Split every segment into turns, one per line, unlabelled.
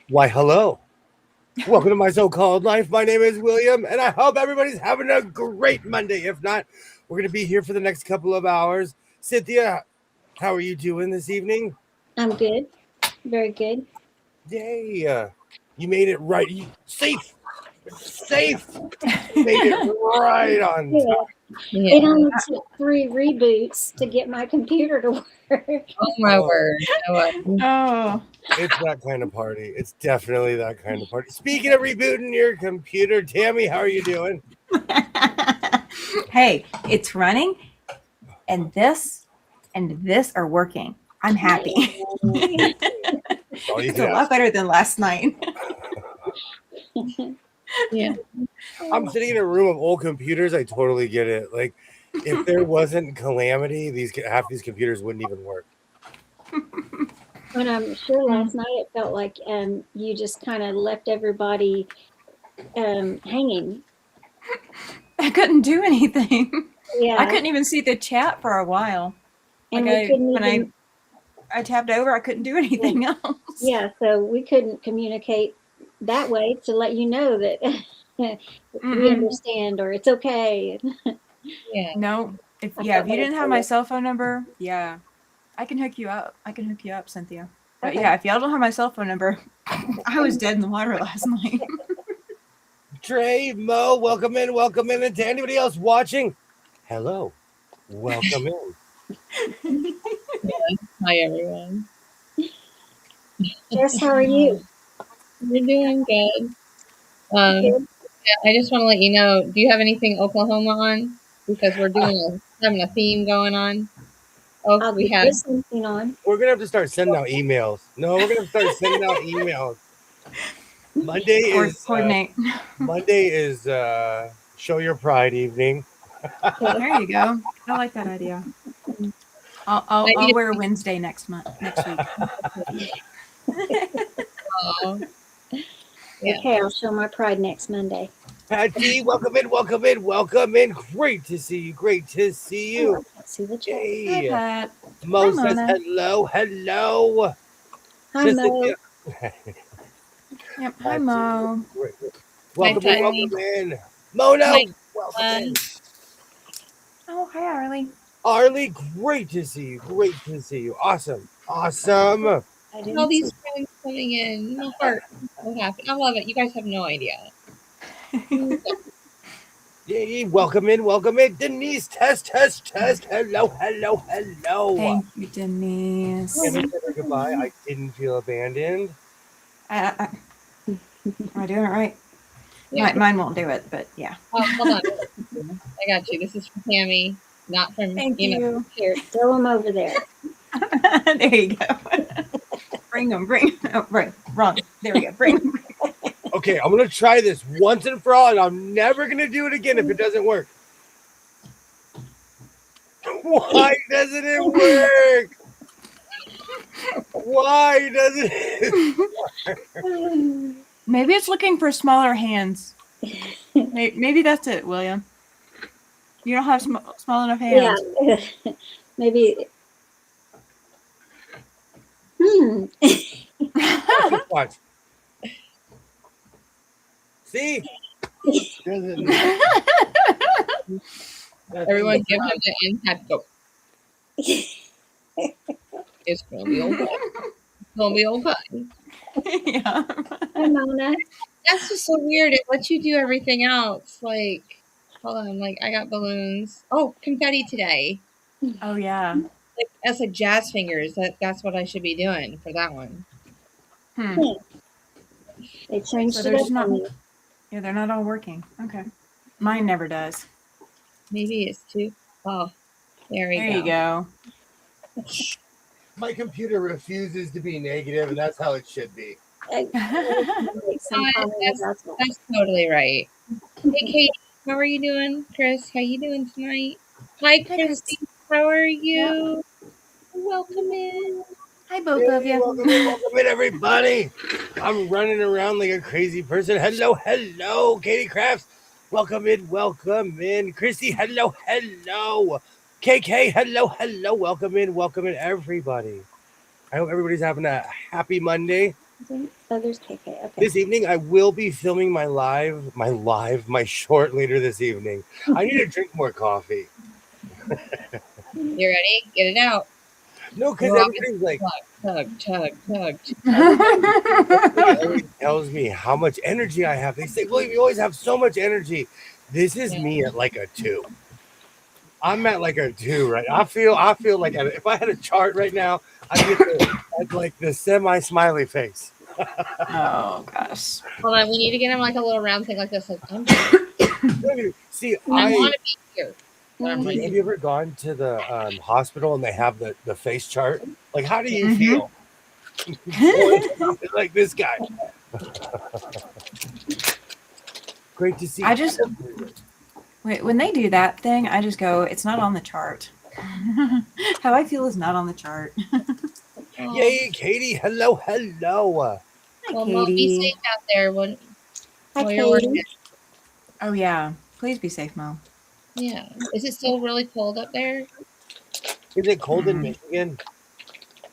Why, hello. Welcome to my so-called life. My name is William, and I hope everybody's having a great Monday. If not, we're going to be here for the next couple of hours. Cynthia, how are you doing this evening?
I'm good. Very good.
Yay. You made it right. Safe. Safe. You made it right on
Yeah.
time.
It only took 3 reboots to get my computer to work.
Oh my word.
Oh,
It's that kind of party. It's definitely that kind of party. Speaking of rebooting your computer, Tammy, how are you doing?
hey, it's running, and this are working. I'm happy.
That's all you
It's
can
a lot
ask.
better than last night.
Yeah.
I'm sitting in a room of old computers. I totally get it. Like, if there wasn't calamity, half these computers wouldn't even work.
And I'm sure last night it felt like you just kind of left everybody hanging.
I couldn't do anything.
Yeah.
I couldn't even see the chat for a while.
And
Like
we couldn't even,
I tapped over, I couldn't do anything else.
yeah, so we couldn't communicate that way to let you know that we understand or it's okay.
Yeah.
No, if you didn't have my cell phone number, yeah, I can hook you up. I can hook you up, Cynthia. But
Okay.
yeah, if y'all don't have my cell phone number, I was dead in the water last night.
Trey, Mo, welcome in. And to anybody else watching, hello. Welcome in.
Hi, everyone.
Jess, how are you?
We're doing good. Yeah, I just want to let you know, do you have anything Oklahoma on? Because we're having a theme going on. Oh,
I'll
we
be
have.
something on.
We're going to have to start sending out emails. No, we're going to start sending out emails. Monday is
coordinate.
Monday is show your pride evening.
There you go. I like that idea. I'll wear Wednesday next week.
Oh. Yeah.
Okay, I'll show my pride next Monday.
Patty, welcome in. Great to see you.
Oh, I can't see the chat.
Yay.
Hi, Pat.
Mo
Hi,
says
Mona.
hello.
Hi, Mo.
Yep. Hi, Mo.
Welcome in. Mona, welcome in.
Oh, hi, Arlie.
Arlie, great to see you. Awesome.
All these friends coming in. My heart is so happy. I love it. You guys have no idea.
Yay, welcome in. Denise, test. Hello.
Thank you, Denise.
Tammy said her goodbye. I didn't feel abandoned.
Am I doing it right?
Yeah.
Mine won't do it, but yeah.
Oh, hold on. I got you. This is from Tammy, not from
Thank you.
Here, throw them over there.
There you go. Bring them. Oh, right. Wrong. There we go. Bring them.
Okay, I'm going to try this once and for all, and I'm never going to do it again if it doesn't work. Why doesn't it work? Why doesn't it work?
Maybe it's looking for smaller hands. Maybe that's it, William. You don't have small enough hands.
Yeah, maybe.
Watch. See?
Everyone give him the end tap. Go. It's going to be okay. It's going to be okay.
Yeah.
Hi, Mona.
That's just so weird. It lets you do everything else. Like, hold on. Like, I got balloons. Oh, confetti today.
Oh, yeah.
Like, that's like jazz fingers. That's what I should be doing for that one.
They changed
So
it up.
Yeah, they're not all working. Okay. Mine never does.
Maybe it's too. Oh, there
you go.
My computer refuses to be negative, and that's how it should be.
That's totally right. Hey, Katie, how are you doing? Chris, how you doing tonight? Hi, Christy. How are you?
Yep.
Welcome in.
Hi, both of you.
Welcome in, everybody. I'm running around like a crazy person. Hello, Katie Crafts. Welcome in. Christy, hello. KK, hello. Welcome in, everybody. I hope everybody's having a happy Monday.
Oh, there's KK. Okay.
This evening, I will be filming my short later this evening. I need to drink more coffee.
You ready? Get it out.
No, because
Rock
everybody's like,
tug.
everybody always tells me how much energy I have. They say, William, you always have so much energy. This is me at like a 2. I'm at like a 2, right? I feel like if I had a chart right now, I'd like the semi-smiley face.
Oh gosh.
Hold on, we need to get him like a little round thing like this. Like,
See,
I want to be here.
have you ever gone to the hospital and they have the face chart? Like, how do you feel? Like this guy. Great to see.
Wait, when they do that thing, I just go, it's not on the chart. How I feel is not on the chart.
Yay, Katie. Hello.
Hi,
Well, Mom, be
Katie.
safe out there
Hi,
while you're working.
Katie.
Oh yeah. Please be safe, Mom.
Yeah. Is it still really cold up there?
Is it cold in Michigan?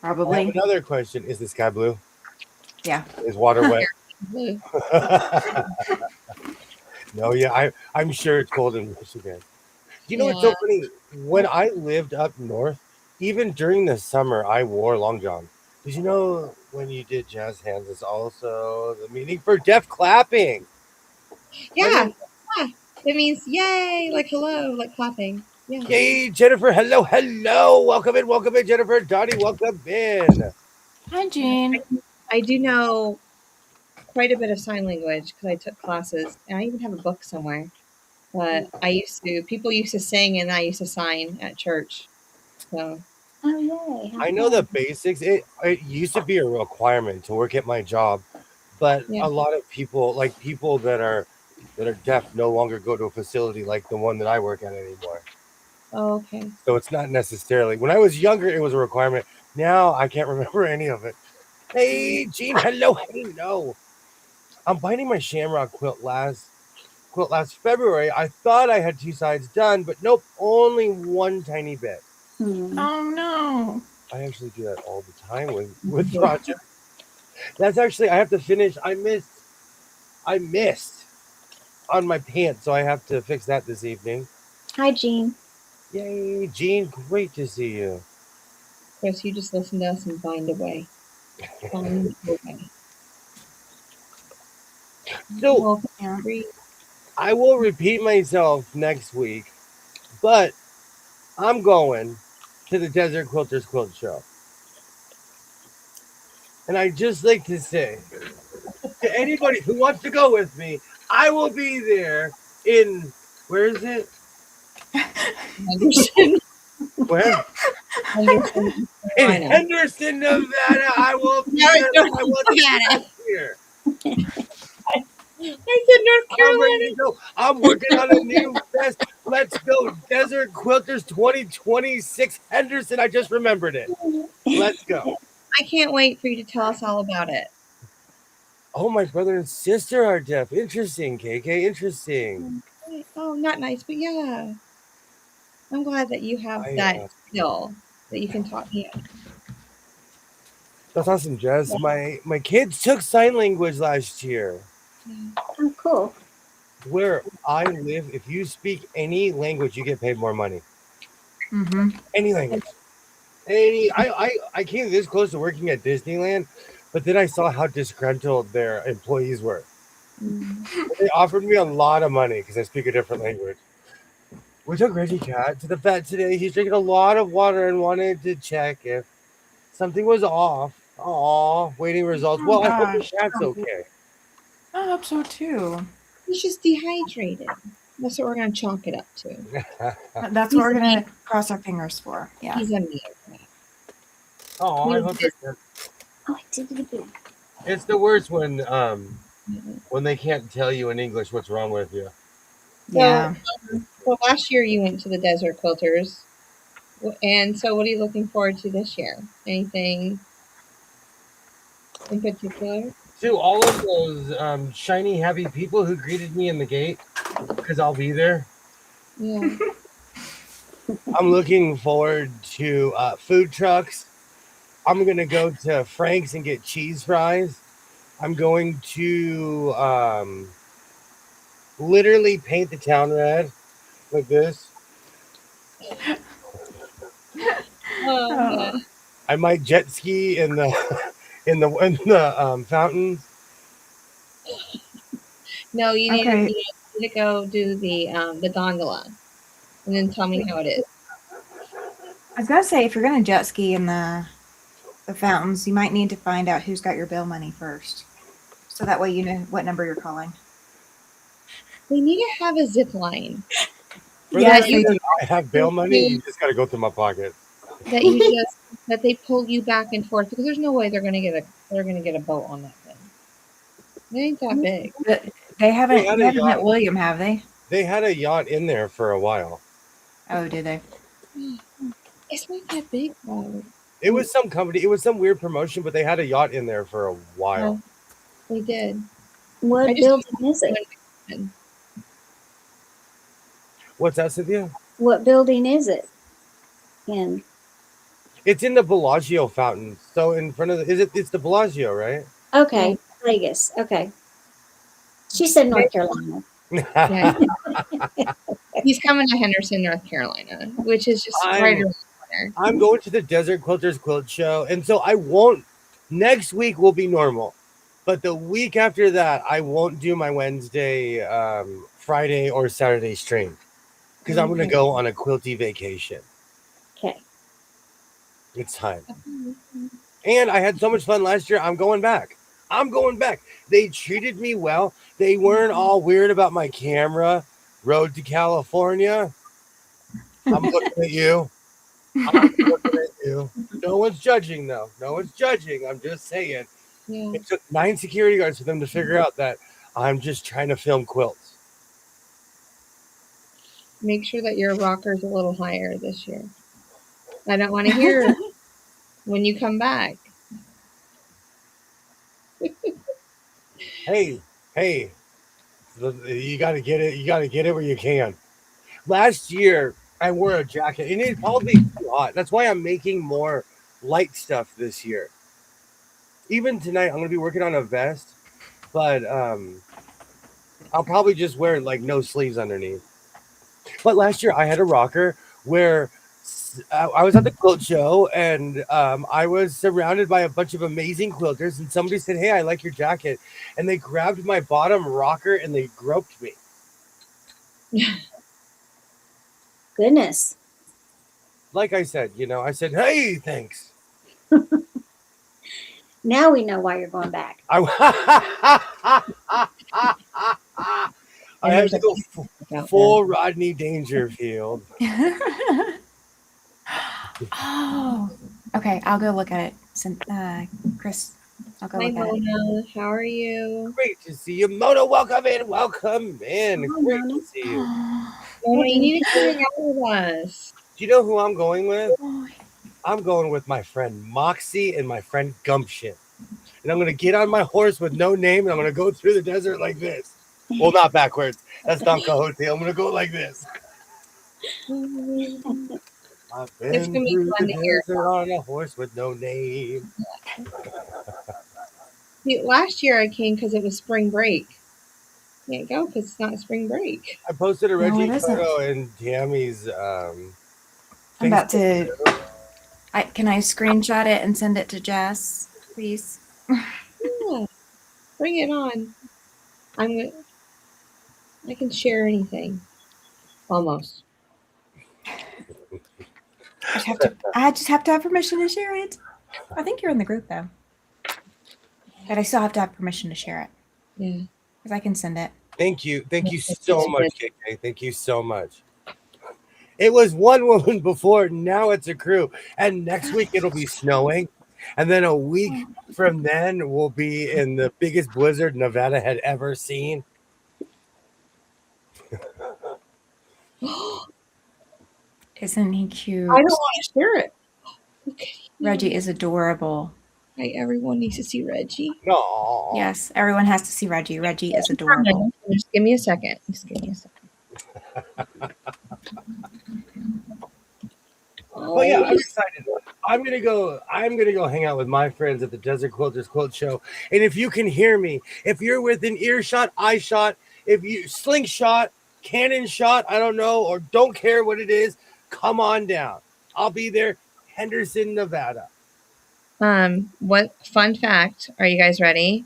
I have
Probably.
another question. Is the sky blue?
Yeah.
Is water wet?
Blue.
No, yeah, I'm sure it's cold in Michigan. You know what's so
Yeah.
funny? When I lived up north, even during the summer, I wore long john. Did you know when you did jazz hands is also the meaning for deaf clapping?
Yeah. It means yay, like hello, like clapping. Yeah.
Yay, Jennifer. Hello. Welcome in, Jennifer. Dottie, welcome in.
Hi, Jean.
I do know quite a bit of sign language because I took classes, and I even have a book somewhere. But people used to sing, and I used to sign at church. So
Oh, yay. How
I know the
fun.
basics. It used to be a requirement to work at my job, but
Yeah.
a lot of people, like people that are deaf, no longer go to a facility like the one that I work at anymore.
Oh, okay.
So it's not necessarily. When I was younger, it was a requirement. Now I can't remember any of it. Hey, Jean. Hello. I'm binding my shamrock quilt last February. I thought I had 2 sides done, but nope, only one tiny bit.
Oh no.
I actually do that all the time with projects. That's actually I have to finish. I missed on my pants, so I have to fix that this evening.
Hi, Jean.
Yay, Jean! Great to see you.
Chris, you just listen to us and find a way. Find a way.
So
Well,
Yeah.
I will repeat myself next week, but I'm going to the Desert Quilters Quilt Show. And I'd just like to say to anybody who wants to go with me, I will be there in, where is it?
Henderson.
Where?
Henderson,
In
Carolina.
Henderson, Nevada. I will be
No,
there.
North
I will be
Carolina.
here.
I said North
I'm ready
Carolina.
to go. I'm working on a new fest. Let's go. Desert Quilters 2026 Henderson. I just remembered it. Let's go.
I can't wait for you to tell us all about it.
Oh, my brother and sister are deaf. Interesting, KK. Interesting.
Oh, not nice, but yeah. I'm glad that you have that skill that you can talk. Yeah.
That's awesome, Jess. My kids took sign language last year.
Oh, cool.
Where I live, if you speak any language, you get paid more money. Any language. I came this close to working at Disneyland, but then I saw how disgruntled their employees were. They offered me a lot of money because I speak a different language. We took Reggie Cat to the vet today. He's drinking a lot of water and wanted to check if something was off. Aw, waiting results.
Oh,
Well, I hope the
gosh.
cat's okay.
I hope so too.
He's just dehydrated. That's what we're going to chalk it up to.
That's what we're gonna cross our fingers for. Yeah.
He's a man.
Oh, I hope that
Oh, I did it again.
it's the worst when they can't tell you in English what's wrong with you.
Yeah.
So last year you went to the Desert Quilters. And so what are you looking forward to this year? Anything in particular?
To all of those shiny, happy people who greeted me in the gate, because I'll be there.
Yeah.
I'm looking forward to food trucks. I'm going to go to Frank's and get cheese fries. I'm going to literally paint the town red like this.
Oh,
Oh,
I might jet ski in the in the fountains.
no,
okay.
you need to go do the gondola, and then tell me how it is.
I was gonna say if you're gonna jet ski in the fountains, you might need to find out who's got your bill money first, so that way you know what number you're calling.
We need to have a zip line
For
Yes,
those
that
who
you
they do.
have bail money, you just got to go through my pocket.
that you just that they pull you back and forth because there's no way they're gonna get a boat on that thing. It ain't that big.
But
They had
you
a
haven't met
yacht.
William, have they?
They had a yacht in there for a while.
Oh, did they?
It's not that big though.
It was some company. It was some weird promotion, but they had a yacht in there for a while.
They did. I
What
just
building is it?
What's that, Cynthia?
What building is it in?
It's in the Bellagio fountain. So in front of the, is it? It's the Bellagio, right?
Okay, Vegas. Okay. She said North Carolina.
Yeah. He's coming to Henderson, North Carolina, which is just right around the corner.
I'm going to the Desert Quilters Quilt Show, and so I won't. Next week will be normal, but the week after that, I won't do my Wednesday, Friday, or Saturday stream because I'm going to
Okay.
go on a quilty vacation.
Okay.
It's time. And I had so much fun last year. I'm going back. I'm going back. They treated me well. They weren't all weird about my camera. Road to California. I'm looking at you. I'm looking at you. No one's judging, though. No one's judging. I'm just saying.
Yeah.
It took 9 security guards for them to figure out that I'm just trying to film quilts.
Make sure that your rocker's a little higher this year. I don't want to hear when you come back.
Hey, you got to get it. You got to get it where you can. Last year, I wore a jacket, and it'd probably be too hot. That's why I'm making more light stuff this year. Even tonight, I'm going to be working on a vest, but I'll probably just wear like no sleeves underneath. But last year, I had a rocker where I was at the quilt show, and I was surrounded by a bunch of amazing quilters, and somebody said, "Hey, I like your jacket," and they grabbed my bottom rocker and they groped me.
Goodness.
Like I said, I said, "Hey, thanks."
Now we know why you're going back.
I had to go full Rodney Dangerfield.
Oh, okay. I'll go look at it. Chris, I'll go
Hi,
look at it.
Mona. How are you?
Great to see you, Mona. Welcome in. Welcome in.
Hi,
Great
Mona.
to see you.
Mona, you need to hang out with us.
Do you know who I'm going with? I'm going with my friend Moxie and my friend Gumption. And I'm going to get on my horse with no name, and I'm going to go through the desert like this. Well, not backwards. That's Don Quixote. I'm going to go like this. I've been
It's gonna be
through
fun
the
to hear.
desert on a horse with no name.
See, last year I came because it was spring break. Can't go because it's not spring break.
I posted a
No,
Reggie
it isn't.
photo in Tammy's
I'm about to. Can I screenshot it and send it to Jess, please?
Yeah, bring it on. I can share anything. Almost.
I just have to have permission to share it. I think you're in the group though, but I still have to have permission to share it.
Yeah.
Because I can send it.
Thank you so much, KK. Thank you so much. It was one woman before, now it's a crew. And next week it'll be snowing. And then a week from then we'll be in the biggest blizzard Nevada had ever seen.
Isn't he cute?
I don't want to share it. Okay.
Reggie is adorable.
Everyone needs to see Reggie.
No.
Yes, everyone has to see Reggie. Reggie is adorable.
Just give me a second.
Well, yeah, I'm excited. I'm gonna go hang out with my friends at the Desert Quilters Quilt Show. And if you can hear me, if you're within earshot, eye shot, if you slingshot, cannon shot, I don't know, or don't care what it is, come on down. I'll be there, Henderson, Nevada.
What fun fact? Are you guys ready?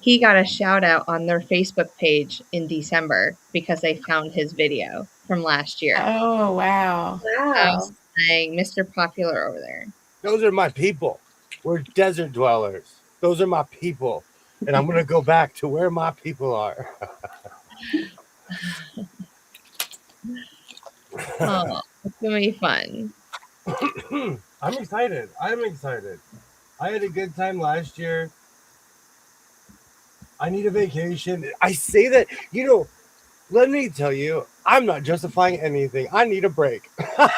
He got a shout out on their Facebook page in December because they found his video from last year.
Oh, wow.
Wow.
Saying Mr. Popular over there.
Those are my people. We're desert dwellers. Those are my people. And I'm gonna go back to where my people are.
Oh, it's gonna be fun.
I'm excited. I'm excited. I had a good time last year. I need a vacation. I say that, let me tell you, I'm not justifying anything. I need a break. And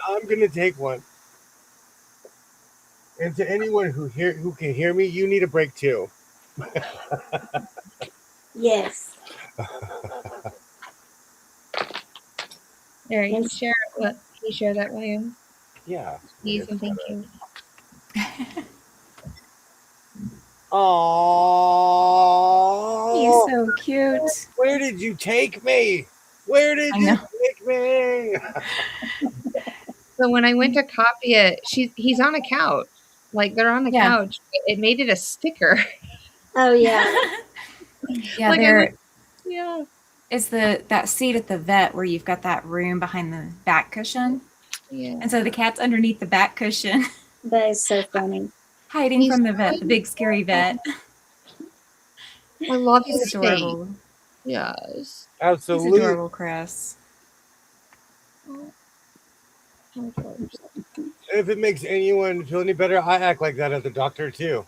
I'm going to take one. And to anyone who can hear me, you need a break too.
Yes.
There, you share what? Can you share that, William?
Yeah.
Please and thank you.
Aww.
He's so cute.
Where did you take me? Where did you take me?
So when I went to copy it, he's on a couch. Like they're on the couch. It made it a sticker.
Oh yeah.
Yeah,
Like,
yeah. It's that seat at the vet where you've got that room behind the back cushion.
Yeah.
And so the cat's underneath the back cushion.
That is so funny.
Hiding from the vet, the big scary vet.
I love his
He's adorable.
face. Yes.
Absolutely.
He's adorable, Chris.
If it makes anyone feel any better, I act like that at the doctor too.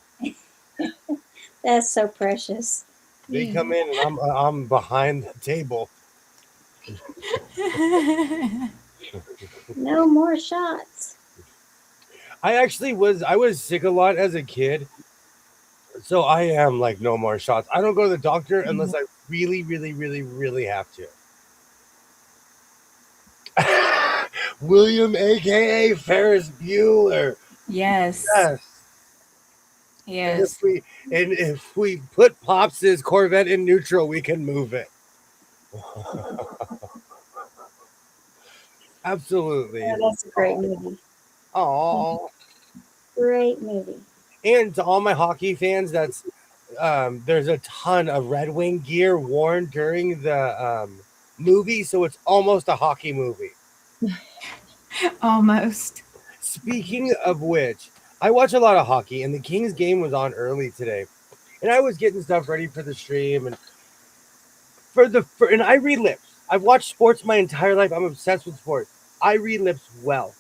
That's so precious.
They come in and I'm behind the table.
No more shots.
I was sick a lot as a kid. So I am like no more shots. I don't go to the doctor unless I really, really, really, really have to. William, aka Ferris Bueller.
Yes.
Yes. And if we put Pops' Corvette in neutral, we can move it. Absolutely.
Yeah, that's a great movie.
Oh,
great movie.
And to all my hockey fans, there's a ton of Red Wing gear worn during the movie, so it's almost a hockey movie.
Almost.
Speaking of which, I watch a lot of hockey, and the Kings game was on early today, and I was getting stuff ready for the stream, and and I read lips. I've watched sports my entire life. I'm obsessed with sports. I read lips well.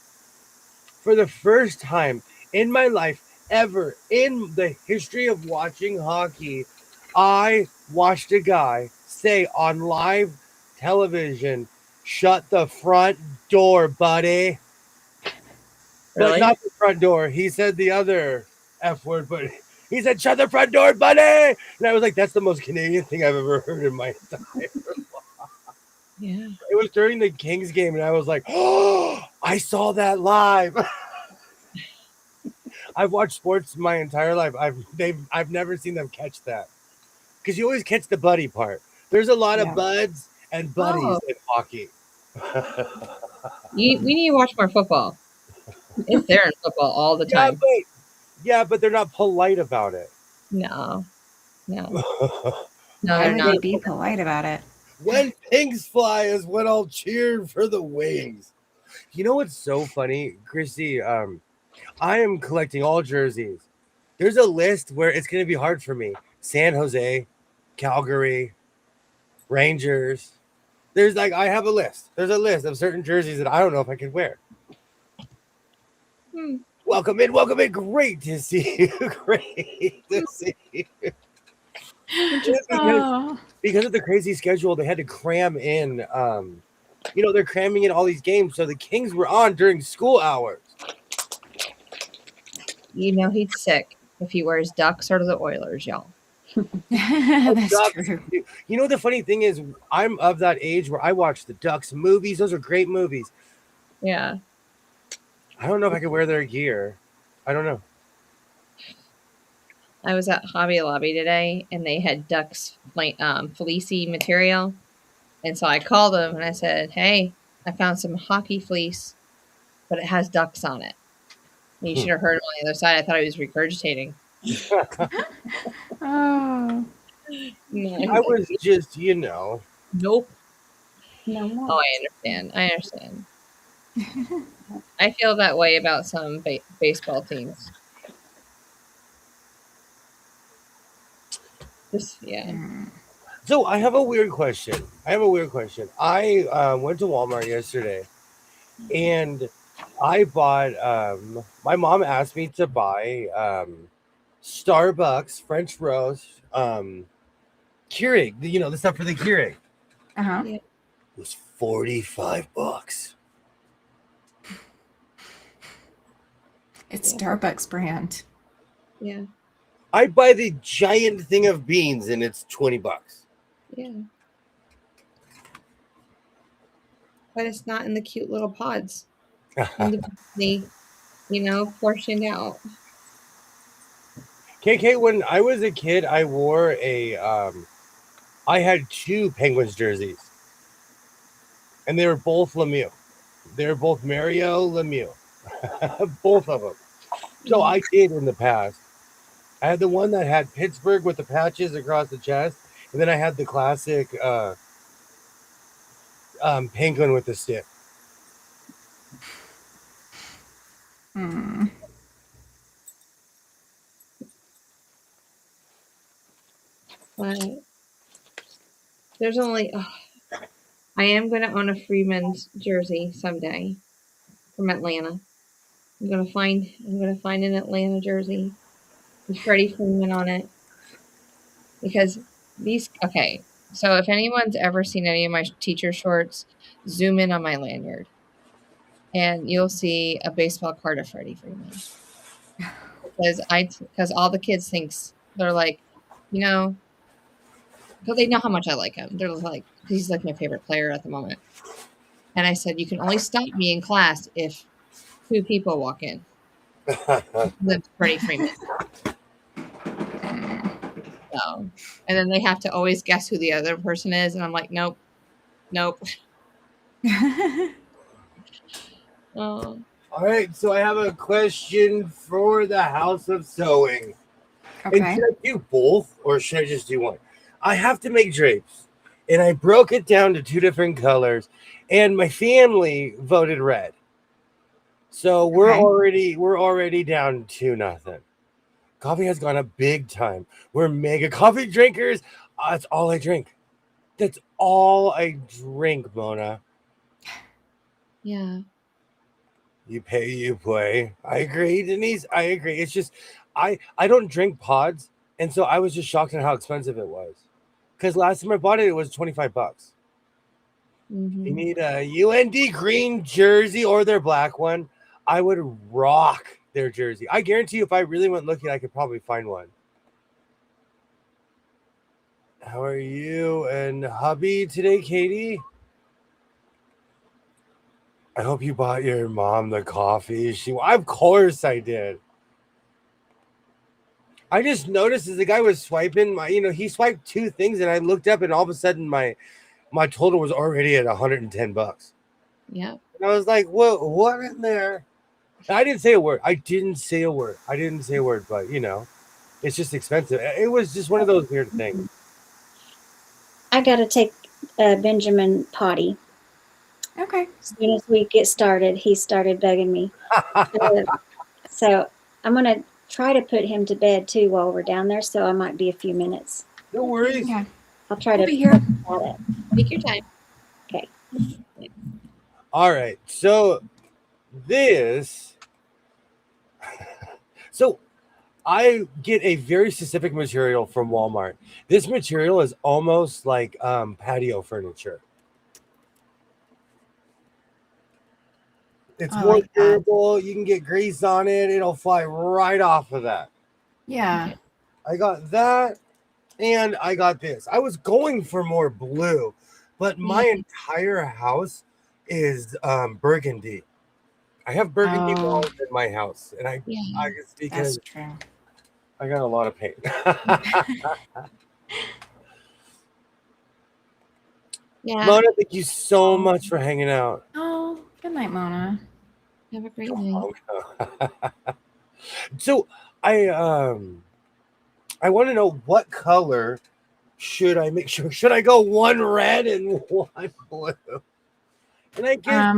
For the first time in my life ever in the history of watching hockey, I watched a guy say on live television, "Shut the front door, buddy."
Really?
But not the front door. He said the other F word, but he said, "Shut the front door, buddy." And I was like, that's the most Canadian thing I've ever heard in my entire life.
Yeah.
It was during the Kings game, and I was like, oh, I saw that live. I've watched sports my entire life. I've never seen them catch that. Because you always catch the buddy part. There's a lot of buds and buddies in hockey.
We need to watch more football. It's there in football all the time.
But they're not polite about it.
No.
Why
They're
would
not.
they be polite about it?
When pigs fly is when I'll cheer for the Wings. You know what's so funny, Christy? I am collecting all jerseys. There's a list where it's going to be hard for me. San Jose, Calgary, Rangers. I have a list. There's a list of certain jerseys that I don't know if I can wear. Welcome in. Great to see you. Great to see you. Because of the crazy schedule, they had to cram in. They're cramming in all these games, so the Kings were on during school hours.
He's sick if he wears Ducks or the Oilers, y'all.
That's true.
The funny thing is, I'm of that age where I watch the Ducks movies. Those are great movies.
Yeah.
I don't know if I could wear their gear. I don't know.
I was at Hobby Lobby today, and they had ducks fleecy material, and so I called them and I said, "Hey, I found some hockey fleece, but it has ducks on it." And you should have heard him on the other side. I thought he was regurgitating.
Oh.
No,
I
he's like,
was just, you know.
"Nope."
No more.
Oh, I understand. I understand. I feel that way about some baseball teams. Just yeah.
So I have a weird question. I went to Walmart yesterday, and I bought. My mom asked me to buy Starbucks French roast Keurig. You know, the stuff for the Keurig.
Uh-huh.
Yeah.
It was $45.
It's
Yeah.
Starbucks brand.
Yeah.
I buy the giant thing of beans, and it's $20.
Yeah. But it's not in the cute little pods. Individually, portioned out.
KK, when I was a kid, I wore I had two Penguins jerseys, and they were both Lemieux. They were both Mario Lemieux, both of them. So I did in the past. I had the one that had Pittsburgh with the patches across the chest, and then I had the classic Penguin with the stick.
Hmm.
But there's only. I am going to own a Freeman's jersey someday from Atlanta. I'm gonna find an Atlanta jersey with Freddie Freeman on it because these. Okay, so if anyone's ever seen any of my teacher shorts, zoom in on my lanyard, and you'll see a baseball card of Freddie Freeman because all the kids thinks they're like, you know, because they know how much I like him. They're like, he's like my favorite player at the moment. And I said, you can only stop me in class if two people walk in. That's Freddie Freeman. So, and then they have to always guess who the other person is, and I'm like, nope. Oh,
All right, so I have a question for the House of Sewing. And
Okay.
should I do both, or should I just do one? I have to make drapes, and I broke it down to two different colors, and my family voted red. So we're
Okay.
already down 2-0. Coffee has gone up big time. We're mega coffee drinkers. That's all I drink. That's all I drink, Mona.
yeah.
You pay, you play. I agree, Denise. I agree. It's just I don't drink pods, and so I was just shocked at how expensive it was. Because last time I bought it, it was $25. You
Mm-hmm.
need a UND green jersey or their black one. I would rock their jersey. I guarantee you, if I really went looking, I could probably find one. How are you and hubby today, Katie? I hope you bought your mom the coffee. Of course I did. I just noticed as the guy was swiping he swiped two things, and I looked up, and all of a sudden my total was already at $110.
Yeah.
And I was like, what in there? I didn't say a word. I didn't say a word, but it's just expensive. It was just one of those weird things.
I got to take Benjamin potty.
Okay.
As soon as we get started, he started bugging me. So I'm going to try to put him to bed too while we're down there. So I might be a few minutes.
No worries.
Okay.
I'll try
We'll
to
be here.
at it.
Take your time.
Okay.
All right. So this so I get a very specific material from Walmart. This material is almost like patio furniture. It's
I
more
like that.
durable. You can get grease on it. It'll fly right off of that.
Yeah.
I got that, and I got this. I was going for more blue, but my entire house is burgundy. I have burgundy
Oh.
walls in my house, and I
Yeah.
it's because
That's true.
I got a lot of paint.
Yeah.
Mona, thank you so much for hanging out.
Oh, good night, Mona.
Have a great night.
So I want to know, what color should I make sure? Should I go one red and one blue? And I guess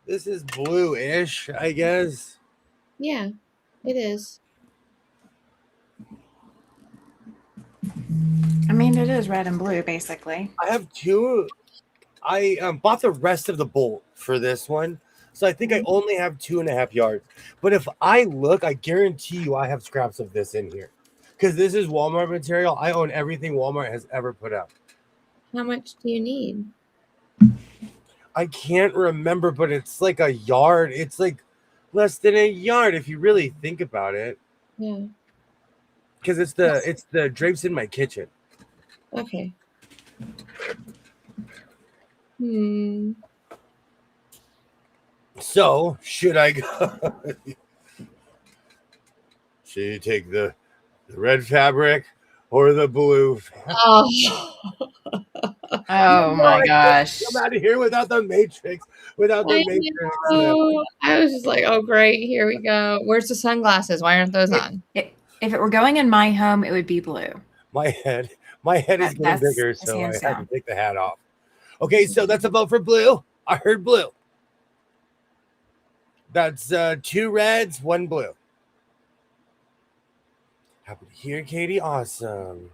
this is blue-ish, I guess.
Yeah, it is.
I mean, it is red and blue, basically.
I have two. I bought the rest of the bolt for this one, so I think I only have 2.5 yards. But if I look, I guarantee you I have scraps of this in here, because this is Walmart material. I own everything Walmart has ever put out.
How much do you need?
I can't remember, but it's like a yard. It's like less than a yard if you really think about it,
Yeah.
because it's the drapes in my kitchen.
Okay.
So should I go? Should you take the red fabric or the blue?
Oh.
Oh my gosh.
I'm out of here without the matrix. Without the matrix.
I was just like, oh great, here we go. Where's the sunglasses? Why aren't those on?
If it were going in my home, it would be blue.
My head is getting bigger, so I had to take the hat off. Okay, so that's a vote for blue. I heard blue. That's 2 reds, 1 blue. Happy to hear, Katie. Awesome.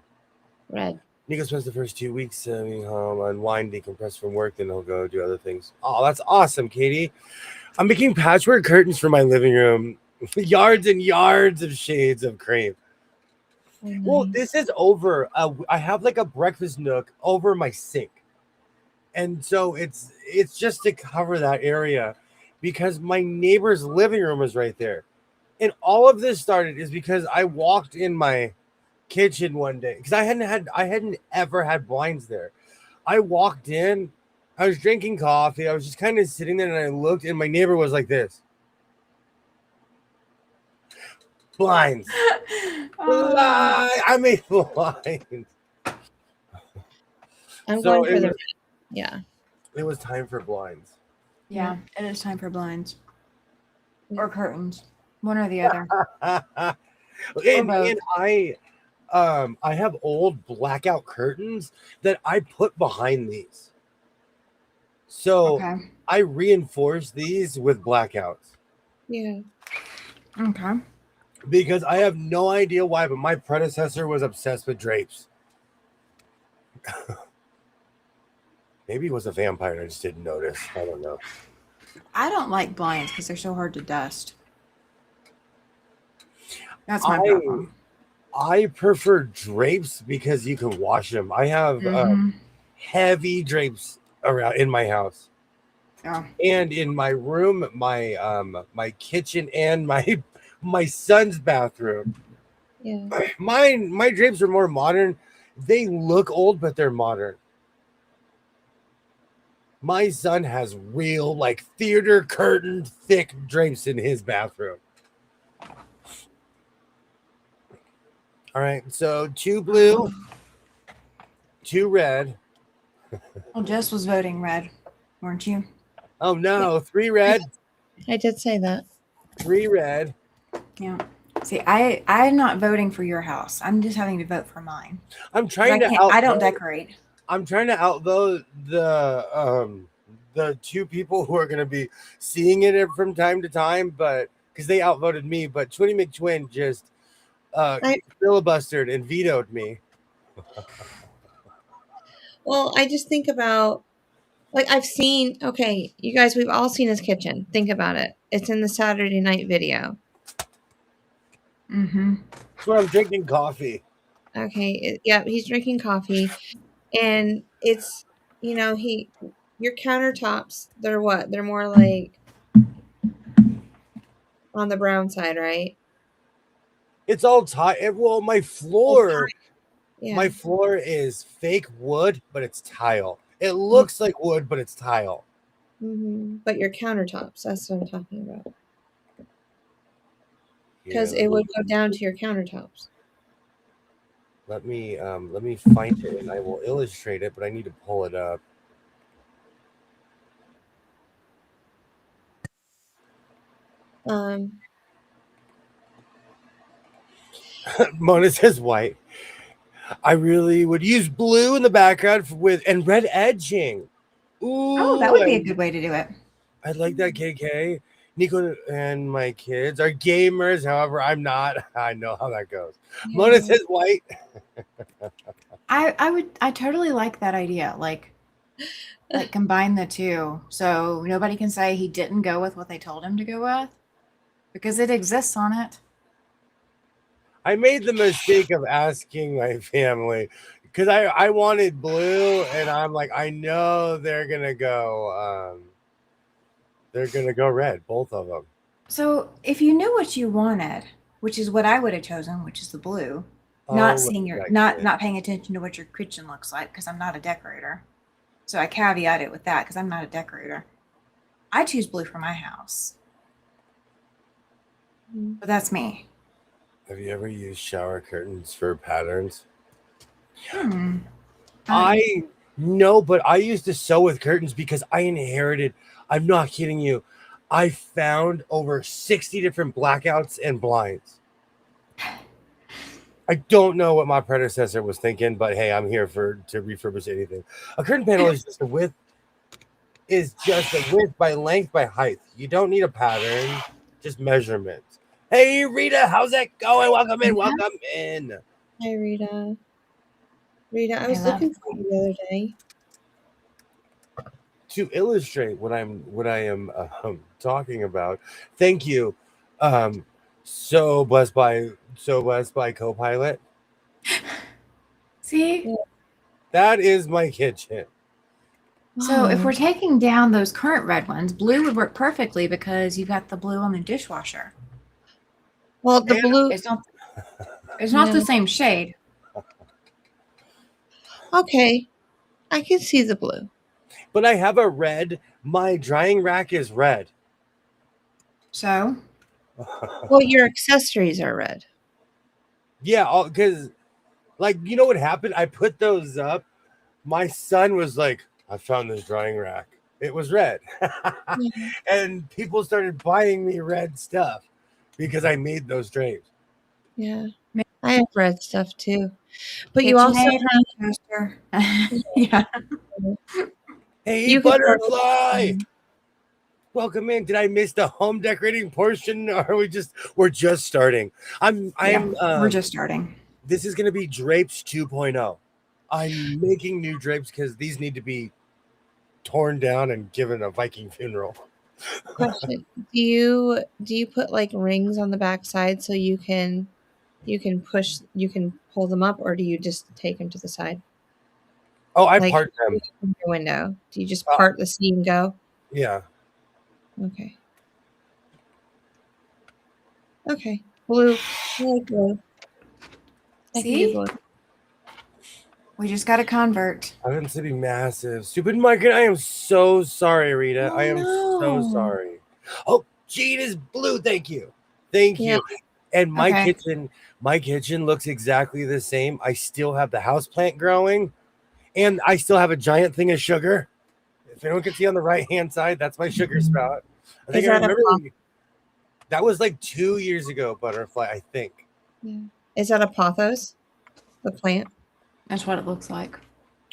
Red.
Nico spends the first 2 weeks being home, unwind, decompress from work, then he'll go do other things. Oh, that's awesome, Katie. I'm making patchwork curtains for my living room. Yards and yards of shades of cream.
Nice.
Well, this is over. I have like a breakfast nook over my sink. And so it's just to cover that area, because my neighbor's living room is right there. And all of this started is because I walked in my kitchen one day, because I hadn't ever had blinds there. I walked in, I was drinking coffee, I was just kind of sitting there, and I looked, and my neighbor was like this. Blinds. I made blinds.
I'm going for the yeah.
It was time for blinds.
Yeah, it is time for blinds. Or curtains. One or the other.
and I have old blackout curtains that I put behind these. So I reinforce these with blackouts.
Yeah.
Okay.
Because I have no idea why, but my predecessor was obsessed with drapes. Maybe he was a vampire and I just didn't notice. I don't know.
I don't like blinds because they're so hard to dust. That's my problem.
I prefer drapes because you can wash them. I have heavy drapes around in my house.
Yeah.
And in my room, my kitchen, and my son's bathroom.
Yeah.
My drapes are more modern. They look old, but they're modern. My son has real, like, theater curtain thick drapes in his bathroom. All right, so 2 blue, 2 red.
Well, Jess was voting red, weren't you?
Oh no, 3 red.
I did say that.
3 red.
Yeah. See, I'm not voting for your house. I'm just having to vote for mine.
I'm trying to
I don't decorate.
I'm trying to outvote the 2 people who are going to be seeing it from time to time, but because they outvoted me, but Twinny McTwin just filibustered and vetoed me.
Well, I just think about, like, I've seen, okay, you guys, we've all seen his kitchen. Think about it. It's in the Saturday night video.
Mm-hmm.
That's when I'm drinking coffee.
Okay. Yeah, he's drinking coffee. And it's, your countertops, they're what? They're more like on the brown side, right?
It's all tile. Well, my floor,
Yeah.
my floor is fake wood, but it's tile. It looks like wood, but it's tile.
But your countertops, that's what I'm talking about. Because
Yeah,
it would go down to your countertops.
let me find it and I will illustrate it, but I need to pull it up.
Um,
Mona says white. I really would use blue in the background with and red edging.
Oh, that
Ooh,
would be a good way to do it.
I like that, KK. Nico and my kids are gamers. However, I'm not. I know how that goes. Mona
yeah.
says white.
I totally like that idea. Like combine the two. So nobody can say he didn't go with what they told him to go with because it exists on it.
I made the mistake of asking my family because I wanted blue, and I'm like, I know they're gonna go red, both of them.
So if you knew what you wanted, which is what I would have chosen, which is the blue,
Oh,
not
look
seeing
at
your
that
not
kid.
not paying attention to what your kitchen looks like because I'm not a decorator. So I caveat it with that because I'm not a decorator. I choose blue for my house, but that's me.
Have you ever used shower curtains for patterns?
Hmm.
I know, but I used to sew with curtains because I inherited. I'm not kidding you. I found over 60 different blackouts and blinds. I don't know what my predecessor was thinking, but hey, I'm here to refurbish anything. A curtain panel is just a width by length by height. You don't need a pattern, just measurements. Hey Rita, how's it going? Welcome in,
Yeah,
welcome in.
Hi, Rita. Rita, I
I
was
love
looking for you the other day.
To illustrate what I am talking about. Thank you. Um, so blessed by Copilot.
See?
Yeah.
That is my kitchen.
So if we're
Oh,
taking down those current red ones, blue would work perfectly because you got the blue on the dishwasher.
well, the
And
blue.
It's not
Yeah.
the same shade.
Okay, I can see the blue.
but I have a red. My drying rack is red.
So
Well, your accessories are red.
Yeah, because like you know what happened? I put those up. My son was like, "I found this drying rack. It was red,"
Yeah.
and people started buying me red stuff because I made those drapes.
Yeah. I have red stuff too. But you also
KitchenAid, toaster. Yeah.
have.
Hey,
You could
butterfly!
totally.
Welcome in. Did I miss the home decorating portion, or we're just starting?
Yeah.
I'm
We're just starting.
This is gonna be drapes 2.0. I'm making new drapes because these need to be torn down and given a Viking funeral.
Question: Do you put like rings on the back side so you can pull them up, or do you just take them to the side?
Oh, I
Like
part them.
from your window, do you just
Uh,
part the seam and go?
yeah.
Okay. Okay. Blue. I like blue. I can do
See?
blue.
We just got to convert.
Oven City massive. Stupid market. I am so sorry, Rita. I
Oh
am so
no.
sorry. Oh, Jade is blue. Thank you. Thank
Yeah.
you. And
Okay.
my kitchen looks exactly the same. I still have the house plant growing, and I still have a giant thing of sugar. If anyone can see on the right hand side, that's my sugar spout. I think
Is
I
that a
remember
pop?
that was like 2 years ago, butterfly. I think.
Yeah. Is that a pothos? The plant?
That's what it looks like.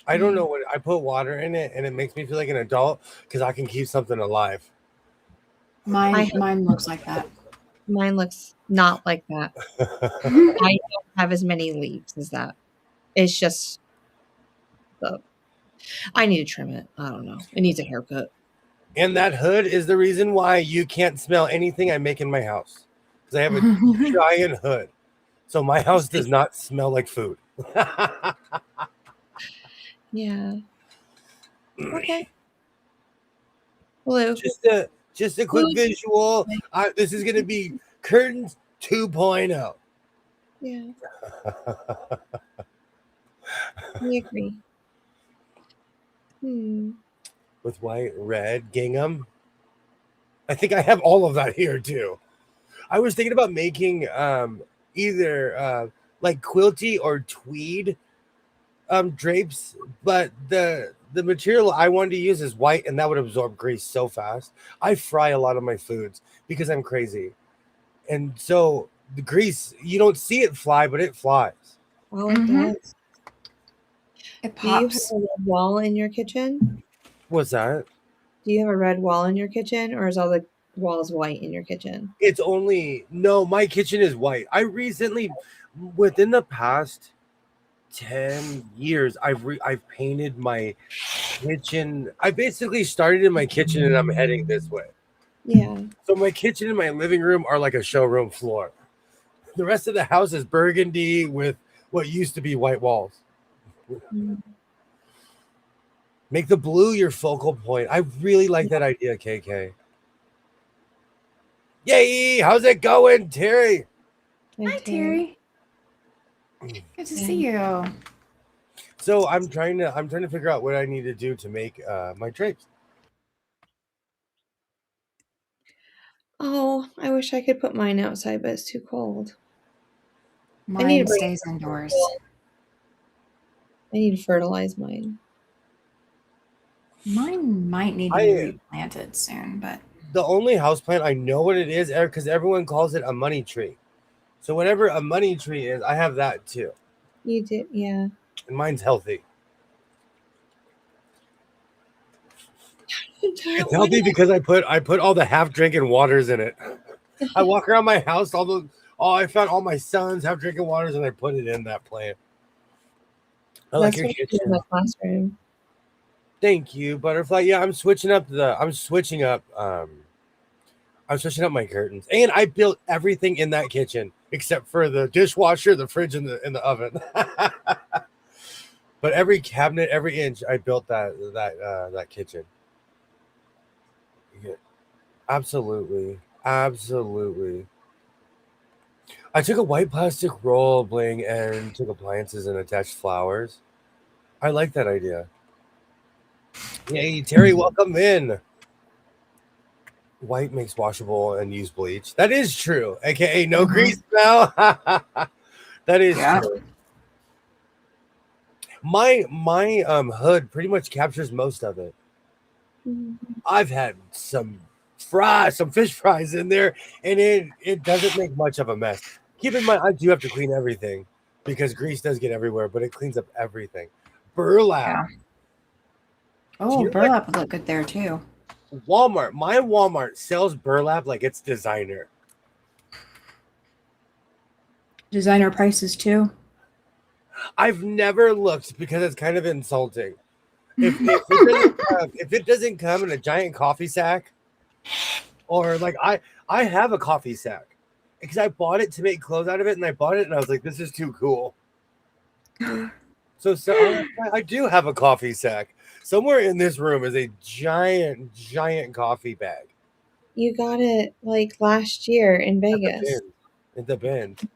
I don't
Yeah.
know what I put water in it, and it makes me feel like an adult because I can keep something alive.
Mine looks like that.
Mine looks not like that. I don't have as many leaves as that. It's just the I need to trim it. I don't know. It needs a haircut.
And that hood is the reason why you can't smell anything I make in my house. Because I have a giant hood. So my house does not smell like food.
Yeah. Okay. Blue.
Just a quick
Blue.
visual. This is gonna be curtains 2.0.
Yeah, I agree. Hmm.
with white, red, gingham. I think I have all of that here too. I was thinking about making either like quilty or tweed drapes, but the material I wanted to use is white, and that would absorb grease so fast. I fry a lot of my foods because I'm crazy, and so the grease, you don't see it fly, but it flies.
Oh, it
Mhm.
does.
It
Do you have
pops.
a red wall in your kitchen?
What's that?
Do you have a red wall in your kitchen, or is all the walls white in your kitchen?
It's only no, my kitchen is white. I recently, within the past 10 years, I've painted my kitchen. I basically started in my kitchen and I'm heading this way.
Yeah.
So my kitchen and my living room are like a showroom floor. The rest of the house is burgundy with what used to be white walls.
Mm.
Make the blue your focal point. I really like that idea, KK. Yay! How's it going, Terry?
Hi, Terry. Good to see you.
So I'm trying to figure out what I need to do to make my drapes.
Oh, I wish I could put mine outside, but it's too cold. I need to
Mine
bring
stays indoors.
I need to fertilize mine.
Mine might need to be replanted soon, but
The only houseplant I know what it is because everyone calls it a money tree. So whatever a money tree is, I have that too,
You did, yeah.
and mine's healthy. It's healthy because I put all the half drinking waters in it. I walk around my house, I found all my son's half drinking waters, and I put it in that plant. I like
That's
your
what I do in
kitchen.
my classroom.
Thank you, Butterfly. Yeah, I'm switching up my curtains. And I built everything in that kitchen except for the dishwasher, the fridge, and the oven. But every cabinet, every inch, I built that kitchen. Yeah, absolutely. Absolutely. I took a white plastic roll bling and took appliances and attached flowers. I like that idea. Yay, Terry, welcome in. White makes washable and use bleach. That is true. AKA no grease smell. That is true. My hood pretty much captures most of it. I've had some fish fries in there, and it doesn't make much of a mess. Keep in mind, I do have to clean everything because grease does get everywhere, but it cleans up everything. Burlap.
yeah. Oh, burlap would look good there too.
Walmart. My Walmart sells burlap like it's designer.
Designer prices too.
I've never looked because it's kind of insulting. If it doesn't come in a giant coffee sack, or like I have a coffee sack because I bought it to make clothes out of it, and I bought it and I was like, this is too cool. So I do have a coffee sack. Somewhere in this room is a giant coffee bag.
You got it like last year in Vegas.
At the bend.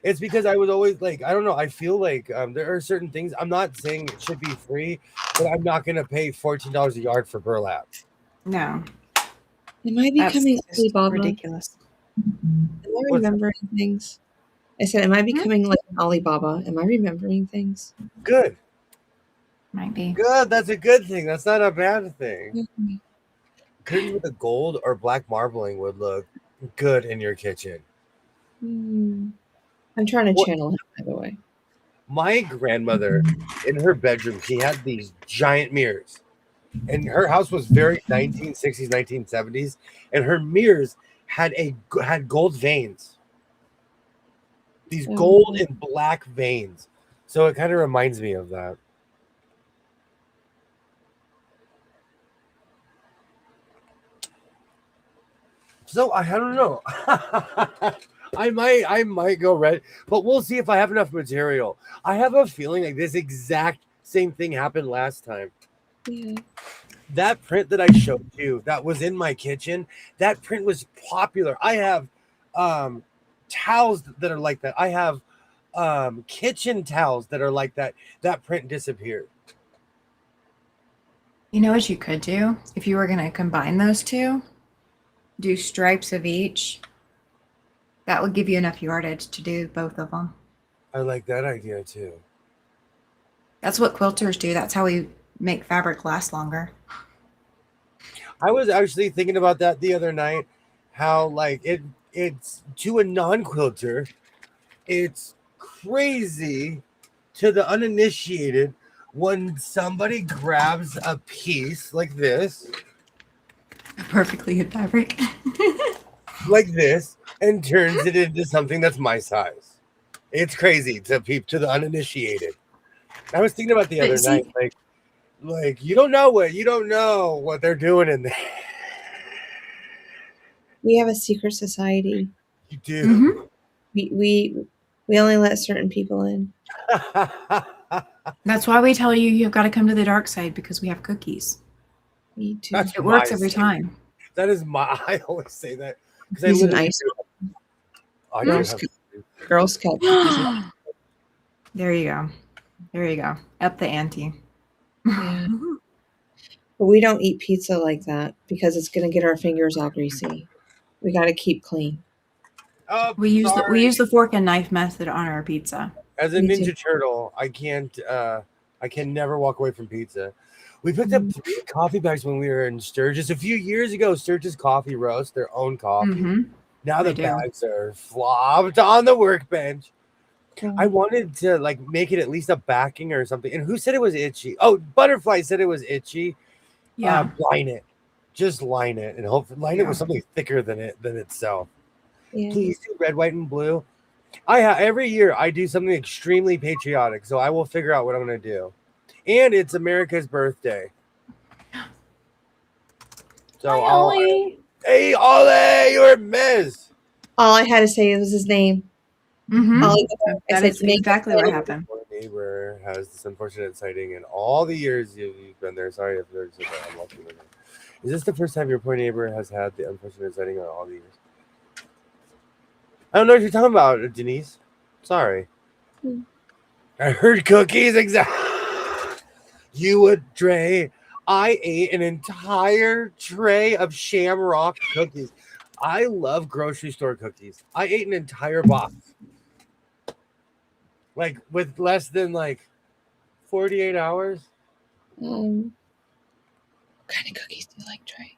It's because I was always like, I don't know. I feel like there are certain things. I'm not saying it should be free, but I'm not going to pay $14 a yard for burlap.
No.
Am I becoming Alibaba?
Ridiculous.
Am I remembering things? I said, am I becoming like an Alibaba? Am I remembering things?
Good.
Might be.
Good. That's a good thing. That's not a bad thing.
Mm-hmm.
Curtains with a gold or black marbling would look good in your kitchen.
I'm trying to channel him, by the way.
My grandmother, in her bedroom, she had these giant mirrors. And her house was very 1960s, 1970s. And her mirrors had gold veins. These gold and black veins. So it kind of reminds me of that. So I don't know. I might go red, but we'll see if I have enough material. I have a feeling like this exact same thing happened last time.
Yeah.
That print that I showed you that was in my kitchen, that print was popular. I have towels that are like that. I have kitchen towels that are like that. That print disappeared.
You know what you could do if you were going to combine those two? Do stripes of each. That would give you enough yardage to do both of them.
I like that idea too.
That's what quilters do. That's how we make fabric last longer.
I was actually thinking about that the other night, how like it's to a non-quilter, it's crazy to the uninitiated when somebody grabs a piece like this,
Perfectly good fabric.
and turns it into something that's my size. It's crazy to the uninitiated. I was thinking about the other night, like you don't know what they're doing in there.
We have a secret society.
You do.
Mm-hmm.
We only let certain people in.
That's why we tell you you've got to come to the dark side, because we have cookies.
Me too.
That's
It works
my
every
secret.
time.
That is I always say that because I
He's an
literally
ice
do. I
Girl
don't
Scout.
have
Girl Scout.
There you go. There you go. Up the ante.
Yeah. But we don't eat pizza like that because it's going to get our fingers all greasy. We got to keep clean.
Oh,
We use
sorry.
the fork and knife method on our pizza.
As a
Me too.
Ninja Turtle, I can never walk away from pizza. We picked up 3 coffee bags when we were in Sturgis a few years ago. Sturgis Coffee roast their own coffee.
Mm-hmm.
Now the
They do.
bags are flopped on the workbench.
Yeah.
I wanted to like make it at least a backing or something. And who said it was itchy? Oh, Butterfly said it was itchy.
Yeah.
Line it. Just line it and hope line it
Yeah.
with something thicker than itself.
Yeah.
Please do red, white, and blue. Every year I do something extremely patriotic, so I will figure out what I'm going to do. And it's America's birthday. So hey, Ollie, you're Miz.
All I had to say was his name.
Mm-hmm.
I
That
said,
is
"Make
exactly what happened.
Our neighbor has this unfortunate sighting in all the years you've been there. Sorry if there's I'm watching it. Is this the first time your poor neighbor has had the unfortunate sighting in all the years? I don't know what you're talking about, Denise. Sorry. I heard cookies. Exactly. You would, Dre. I ate an entire tray of Shamrock cookies. I love grocery store cookies. I ate an entire box. Like with less than 48 hours.
what kind of cookies do you like, Trey?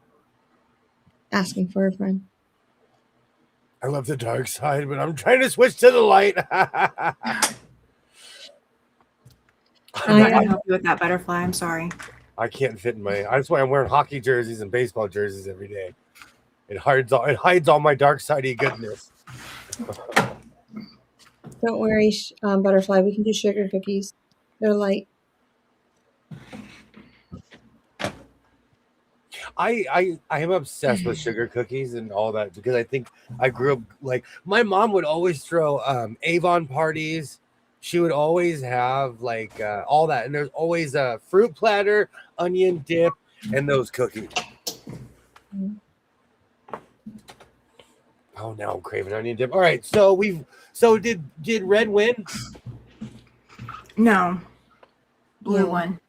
Asking for a friend.
I love the dark side, but I'm trying to switch to the light.
I'm not going to help you with that, Butterfly. I'm sorry.
I can't fit in that's why I'm wearing hockey jerseys and baseball jerseys every day. It hides all my dark sidey goodness.
Don't worry, Butterfly. We can do sugar cookies. They're light.
I am obsessed with sugar cookies and all that because I think I grew up my mom would always throw Avon parties. She would always have all that, and there's always a fruit platter, onion dip, and those cookies. Oh, now I'm craving onion dip. All right, so did red win?
No. Blue
Yeah.
one.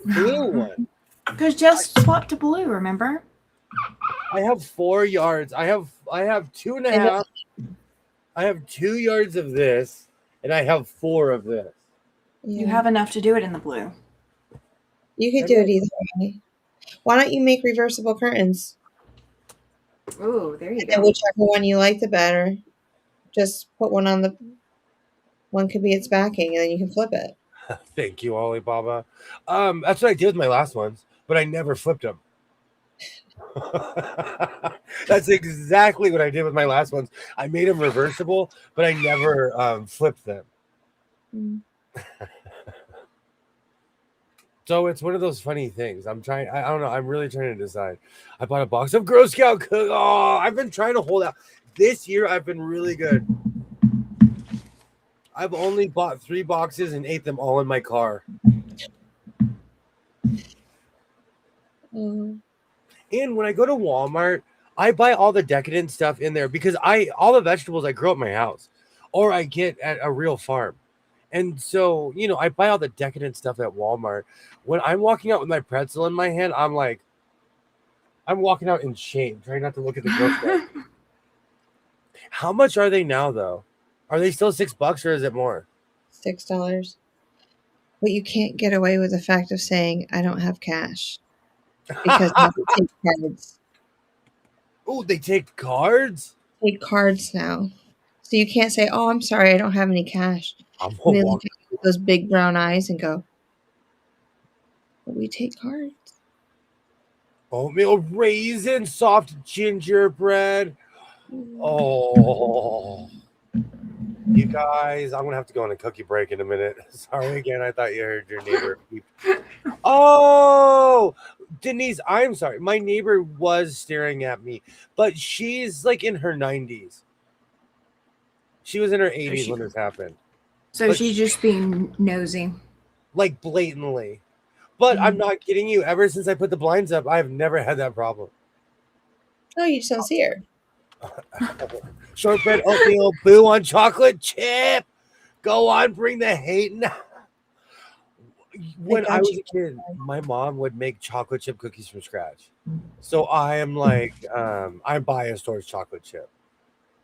Blue one.
Because just swapped to blue, remember?
I have 4 yards. I have 2.5. I have 2 yards of this, and I have 4 of this.
Yeah.
You have enough to do it in the blue.
You could do it either way. Why don't you make reversible curtains?
Oh, there you
And
go.
whichever one you like the better, just put one on the. One could be its backing, and then you can flip it.
Thank you, Alibaba. That's what I did with my last ones, but I never flipped them. That's exactly what I did with my last ones. I made them reversible, but I never flipped them. So it's one of those funny things. I don't know. I'm really trying to decide. I bought a box of Girl Scout cookies. Oh, I've been trying to hold out. This year, I've been really good. I've only bought 3 boxes and ate them all in my car. And when I go to Walmart, I buy all the decadent stuff in there because all the vegetables I grow at my house or I get at a real farm. And so, I buy all the decadent stuff at Walmart. When I'm walking out with my pretzel in my hand, I'm like, I'm walking out in shame, trying not to look at the Girl Scouts. How much are they now, though? Are they still $6 or is it more?
$6. But you can't get away with the fact of saying, I don't have cash. Because now they take cards.
Oh, they take cards?
Take cards now. So you can't say, oh, I'm sorry, I don't have any cash.
I'm
And they
gonna
look
walk.
at you with those big brown eyes and go, but we take cards.
Oatmeal raisin, soft gingerbread. Oh, you guys, I'm gonna have to go on a cookie break in a minute. Sorry again. I thought you heard your neighbor. Oh, Denise, I'm sorry. My neighbor was staring at me, but she's like in her 90s. She was in her 80s when this happened,
So
But-
she's just being nosy.
like blatantly. But I'm not kidding you. Ever since I put the blinds up, I've never had that problem.
No, you just don't see her.
Shortbread, oatmeal, boo on chocolate chip. Go on, bring the hate. When I
got
was
you.
a kid, my mom would make chocolate chip cookies from scratch. So I am like, I'm biased towards chocolate chip.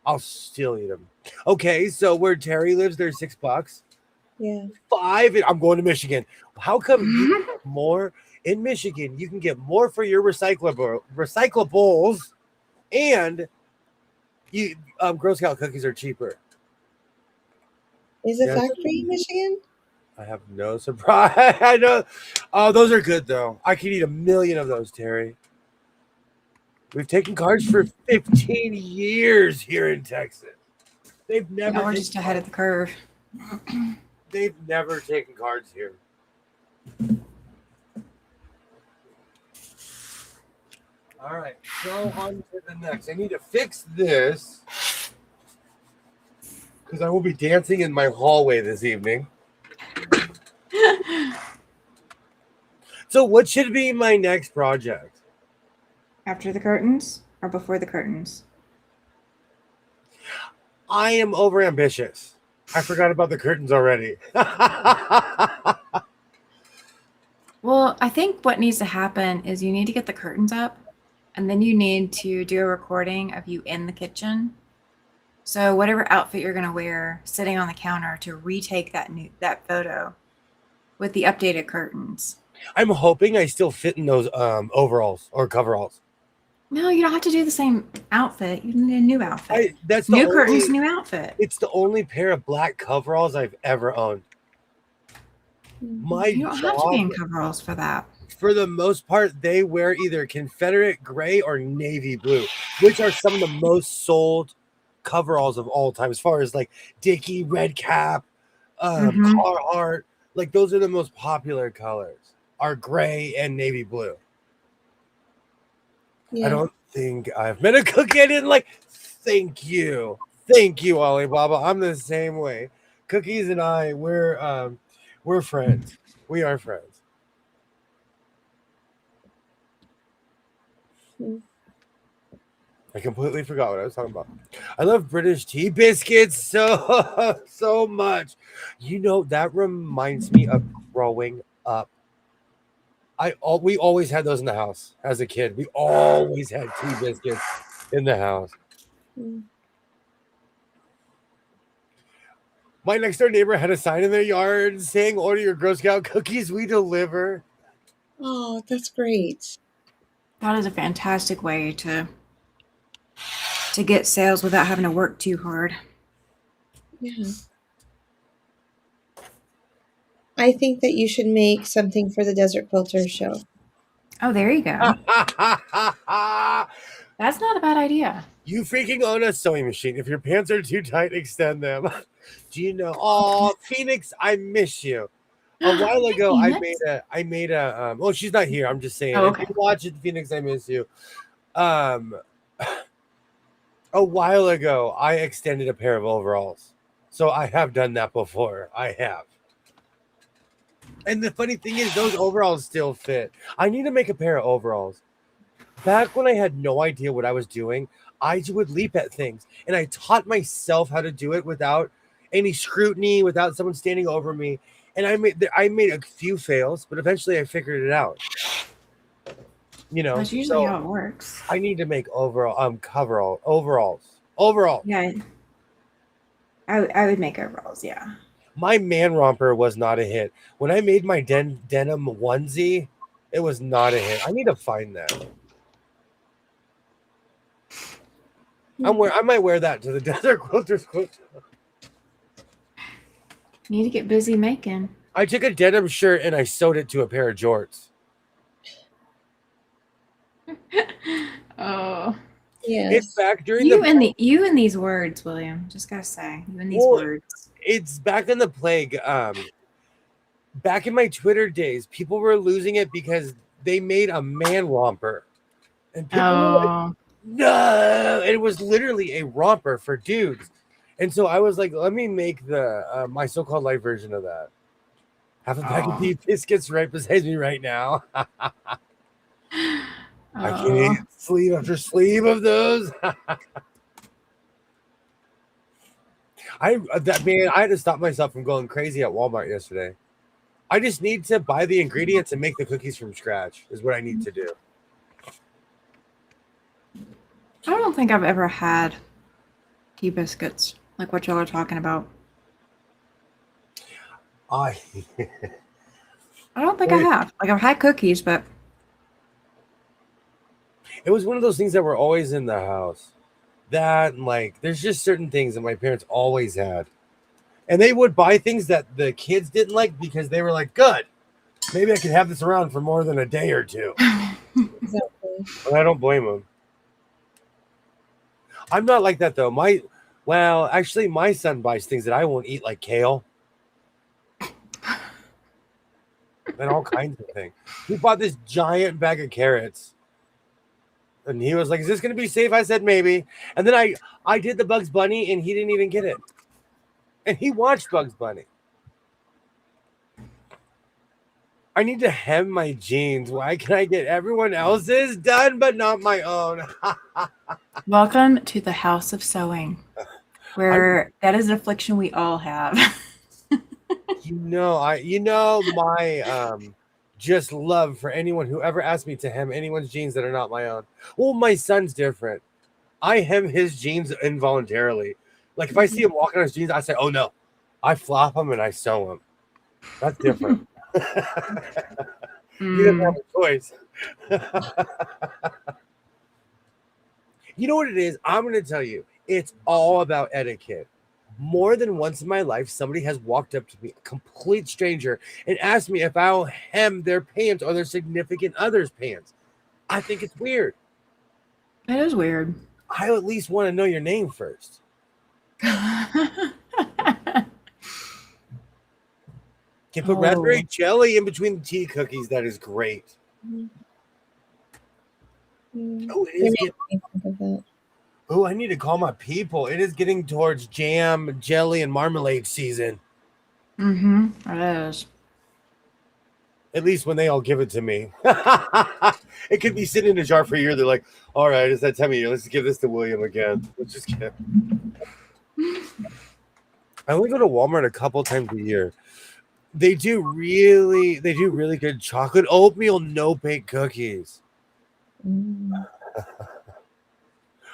I'll still eat them. Okay, so where Terry lives, there's $6.
Yeah.
5. I'm going to Michigan. How come you can get more in Michigan? You can get more for your recyclables, and you Girl Scout cookies are cheaper.
Is it
Yeah.
factory in Michigan?
I have no surprise. I know. Oh, those are good though. I could eat 1,000,000 of those, Terry. We've taken cards for 15 years here in Texas. They've never.
Now we're
taken
just ahead of the curve.
They've never taken cards here. All right, so on to the next. I need to fix this because I will be dancing in my hallway this evening. So, what should be my next project?
After the curtains or before the curtains?
I am overambitious. I forgot about the curtains already.
Well, I think what needs to happen is you need to get the curtains up, and then you need to do a recording of you in the kitchen. So whatever outfit you're going to wear sitting on the counter to retake that photo with the updated curtains.
I'm hoping I still fit in those overalls or coveralls.
No, you don't have to do the same outfit. You need a new outfit.
That's the
New
only,
curtains, new outfit.
It's the only pair of black coveralls I've ever owned. My
You don't have to be in
job,
coveralls for that.
for the most part, they wear either Confederate gray or navy blue, which are some of the most sold coveralls of all time, as far as like Dickie, Red Cap,
Mhm.
Carhartt. Like those are the most popular colors, are gray and navy blue.
Yeah.
I don't think I've met a cookie I didn't like. Thank you, Alibaba. I'm the same way. Cookies and I, we're friends. We are friends. I completely forgot what I was talking about. I love British tea biscuits so much. That reminds me of growing up. We always had those in the house as a kid. We always had tea biscuits in the house. My next door neighbor had a sign in their yard saying, "Order your Girl Scout cookies, we deliver."
Oh, that's great.
That is a fantastic way to get sales without having to work too hard.
Yeah. I think that you should make something for the Desert Quilter show.
Oh, there you go. That's not a bad idea.
You freaking own a sewing machine. If your pants are too tight, extend them. Do you know? Oh, Phoenix, I miss you. A while ago, I made a. Oh, she's not here. I'm just saying.
Oh, okay.
If you watch it, Phoenix, I miss you. A while ago, I extended a pair of overalls. So I have done that before. I have. And the funny thing is, those overalls still fit. I need to make a pair of overalls. Back when I had no idea what I was doing, I would leap at things. And I taught myself how to do it without any scrutiny, without someone standing over me. And I made a few fails, but eventually I figured it out. You know,
That's usually
so
how it works.
I need to make overalls.
Yeah. I would make overalls, yeah.
My man romper was not a hit. When I made my denim onesie, it was not a hit. I need to find that. I might wear that to the Desert Quilters Quote.
Need to get busy making.
I took a denim shirt and I sewed it to a pair of jorts.
Oh.
Yes.
It's back during
You and these words, William. Just gotta say, you and these words.
It's back in the plague. Back in my Twitter days, people were losing it because they made a man romper. And people were like, no, and it was literally a romper for dudes. And so I was like, let me make the my so-called light version of that. Have a bag of beef biscuits right beside me right now. I can eat sleeve after sleeve of those. I had to stop myself from going crazy at Walmart yesterday. I just need to buy the ingredients and make the cookies from scratch is what I need to do.
I don't think I've ever had tea biscuits like what y'all are talking about. I don't think I have. Like, I've had cookies, but
it was one of those things that were always in the house. That, like, there's just certain things that my parents always had. And they would buy things that the kids didn't like because they were like, good, maybe I could have this around for more than a day or two.
Exactly.
And I don't blame them. I'm not like that, though. Actually, my son buys things that I won't eat, like kale. And all kinds of things. He bought this giant bag of carrots. And he was like, is this going to be safe? I said, maybe. And then I did the Bugs Bunny, and he didn't even get it. And he watched Bugs Bunny. I need to hem my jeans. Why can I get everyone else's done, but not my own?
Welcome to the house of sewing, where that is an affliction we all have.
my just love for anyone who ever asked me to hem anyone's jeans that are not my own. Well, my son's different. I hem his jeans involuntarily. Like if I see him walking on his jeans, I say, "Oh no!" I flop them and I sew them. That's different. You didn't have a choice. You know what it is? I'm going to tell you. It's all about etiquette. More than once in my life, somebody has walked up to me, a complete stranger, and asked me if I'll hem their pants or their significant other's pants. I think it's weird.
It is weird.
I at least want to know your name first. Can put raspberry jelly in between the tea cookies. That is great. Oh, it is. I need to call my people. It is getting towards jam, jelly, and marmalade season.
It is.
At least when they all give it to me. It could be sitting in a jar for a year. They're like, all right, it's that time of year. Let's give this to William again. Let's just get. I only go to Walmart a couple times a year. They do really good chocolate oatmeal no-bake cookies.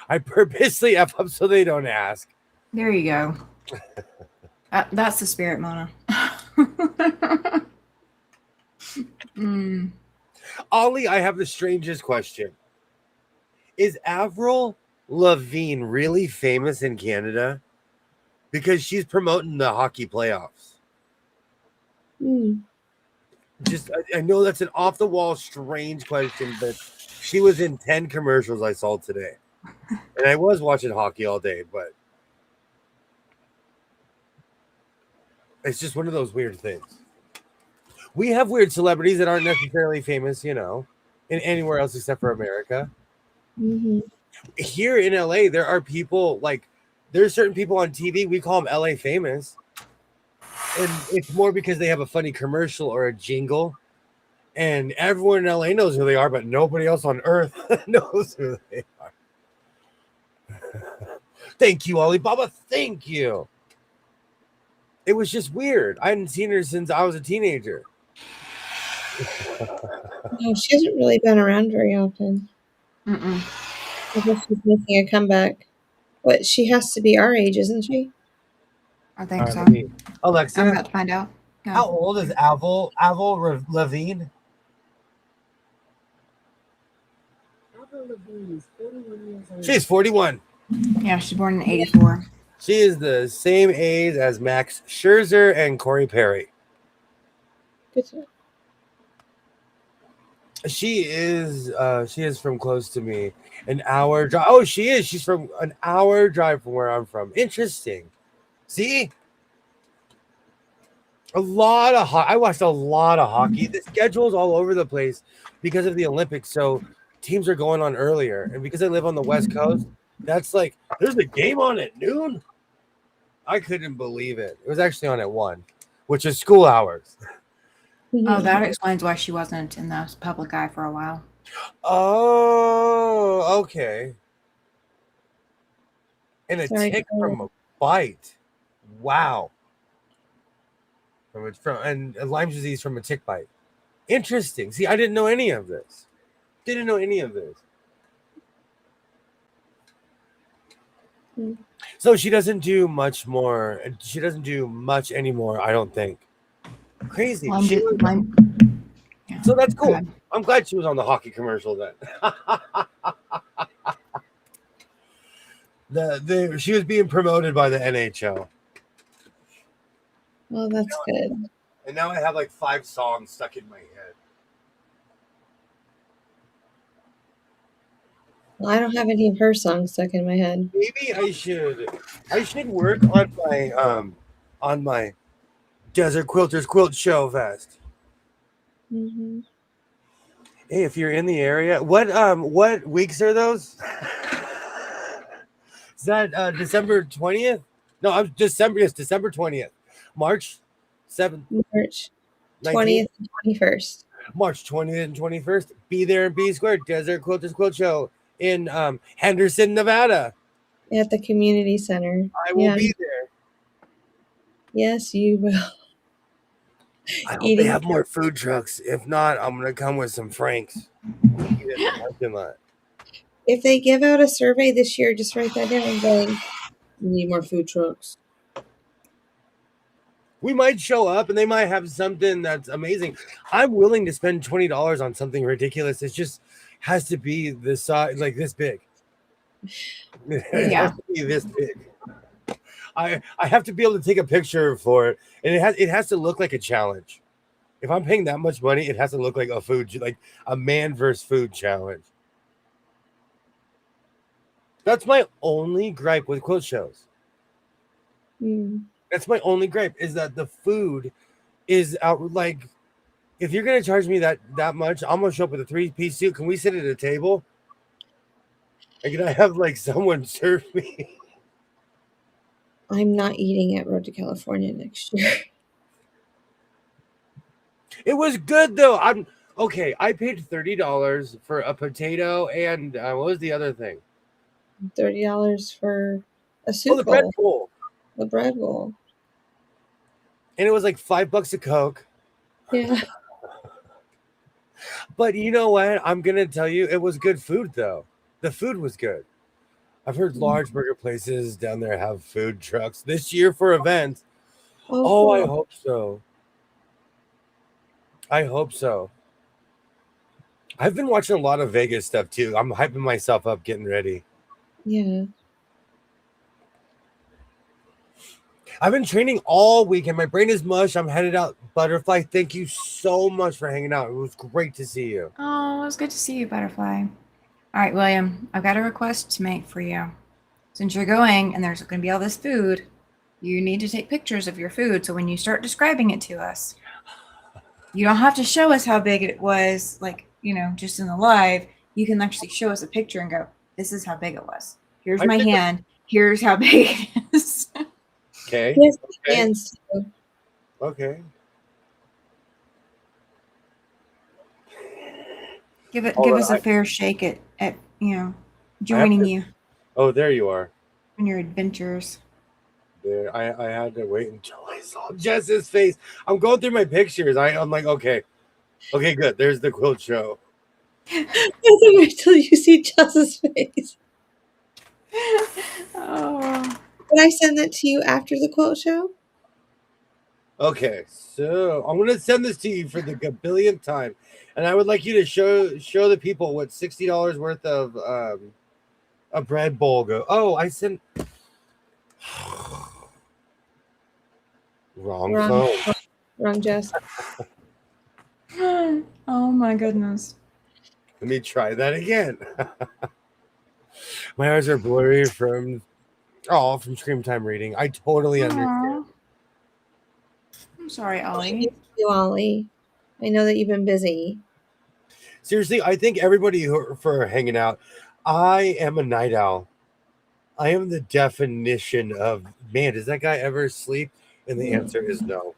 I purposely F up so they don't ask.
There you go. That's the spirit, Mona.
Ollie, I have the strangest question. Is Avril Lavigne really famous in Canada? Because she's promoting the hockey playoffs. Just, I know that's an off-the-wall strange question, but she was in 10 commercials I saw today. And I was watching hockey all day, but it's just one of those weird things. We have weird celebrities that aren't necessarily famous, in anywhere else except for America. Here in LA, there are people there's certain people on TV, we call them LA famous. And it's more because they have a funny commercial or a jingle. And everyone in LA knows who they are, but nobody else on earth knows who they are. Thank you, Alibaba. Thank you. It was just weird. I hadn't seen her since I was a teenager.
No, she hasn't really been around very often.
Mm-mm.
I guess she's making a comeback. But she has to be our age, isn't she?
I
All
think
right,
so.
let me,
I'm
Alexa,
about to find out. Go.
how old is Avril Lavigne?
Avril Lavigne is 41 years old.
She's 41.
Yeah, she's born in 84.
She is the same age as Max Scherzer and Corey Perry.
Good to know.
She is from close to me. An hour drive. Oh, she is. She's from an hour drive from where I'm from. Interesting. See? I watched a lot of hockey. The schedule's all over the place because of the Olympics. So teams are going on earlier. And because I live on the West Coast, that's like there's a game on at noon. I couldn't believe it. It was actually on at 1, which is school hours.
Oh, that explains why she wasn't in the public eye for a while.
Oh, okay. And a
Sorry,
tick
go
from a bite. Wow. And Lyme disease from a tick bite. Interesting. See, I didn't know any of this.
Hmm.
So she doesn't do much more. She doesn't do much anymore, I don't think. Crazy.
Yeah.
So that's cool.
Good.
I'm glad she was on the hockey commercial then. She was being promoted by the NHL.
Well, that's good.
And now I have like 5 songs stuck in my head.
Well, I don't have any of her songs stuck in my head.
Maybe I should work on my Desert Quilters Quilt Show vest.
Mm-hmm.
Hey, if you're in the area, what weeks are those? Is that December 20th? No, I'm December. Yes, December 20th, March 7th,
March
19th?
20th and 21st.
March 20th and 21st. Be there in B Square, Desert Quilters Quilt Show in Henderson, Nevada.
At the community center.
I will be there.
Yes, you will.
I hope
Eating
they have more food trucks. If not, I'm gonna come with some Franks. Eat in the parking lot.
If they give out a survey this year, just write that down going, we need more food trucks.
We might show up and they might have something that's amazing. I'm willing to spend $20 on something ridiculous. It just has to be this size, like this big. It
Yeah.
has to be this big. I have to be able to take a picture for it, and it has to look like a challenge. If I'm paying that much money, it has to look like like a man versus food challenge. That's my only gripe with quilt shows.
Mm.
That's my only gripe is that the food is out. Like, if you're gonna charge me that much, I'm gonna show up with a 3-piece suit. Can we sit at a table? And can I have like someone serve me?
I'm not eating at Road to California next year.
It was good though. I'm okay. I paid $30 for a potato and what was the other thing?
$30 for a soup
Oh, the bread
bowl.
bowl.
The bread bowl.
And it was like $5 a Coke.
Yeah.
But you know what? I'm gonna tell you, it was good food though. The food was good. I've heard large burger places down there have food trucks this year for events. Oh, I
cool.
hope so. I hope so. I've been watching a lot of Vegas stuff too. I'm hyping myself up, getting ready.
Yeah.
I've been training all weekend. My brain is mush. I'm headed out. Butterfly, thank you so much for hanging out. It was great to see you.
Oh, it was good to see you, Butterfly. All right, William, I've got a request to make for you. Since you're going and there's going to be all this food, you need to take pictures of your food. So when you start describing it to us, you don't have to show us how big it was, like, just in the live. You can actually show us a picture and go, this is how big it was. Here's my hand. Here's how big it is.
Okay.
Yes,
Okay.
hands too.
Okay.
Give
Hold on,
us a fair shake at joining you
Oh, there you are.
on your adventures.
there. I had to wait until I saw Jess's face. I'm going through my pictures. I'm like, okay, good. There's the quilt show.
I have to wait till you see Jess's face.
Oh.
Did I send that to you after the quilt show?
Okay, so I'm gonna send this to you for the billionth time, and I would like you to show the people what $60 worth of a bread bowl go. Oh, I sent wrong phone.
Wrong Jess.
Oh my goodness.
Let me try that again. My eyes are blurry from screen time reading. I totally understand.
Aw. I'm sorry, Ollie.
You, Ollie. I know that you've been busy.
Seriously, I think everybody for hanging out. I am a night owl. I am the definition of, man, does that guy ever sleep? And the answer is no.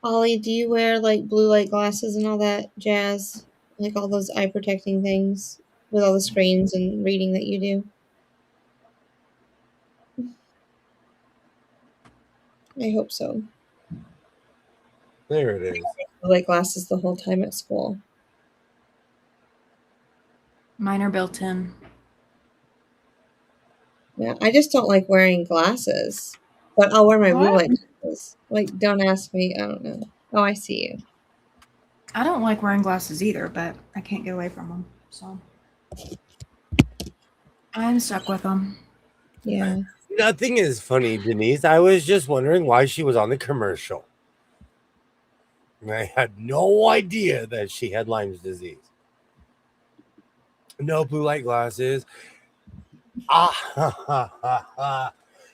Ollie, do you wear like blue light glasses and all that jazz? Like all those eye protecting things with all the screens and reading that you do? I hope so.
There it is.
Blue light glasses the whole time at school.
Mine are built in.
Yeah, I just don't like wearing glasses. But I'll wear my blue
What?
light glasses. Like, don't ask me. I don't know. Oh, I see you.
I don't like wearing glasses either, but I can't get away from them. So I'm stuck with them.
Yeah.
Nothing is funny, Denise. I was just wondering why she was on the commercial. I had no idea that she had Lyme's disease. No blue light glasses.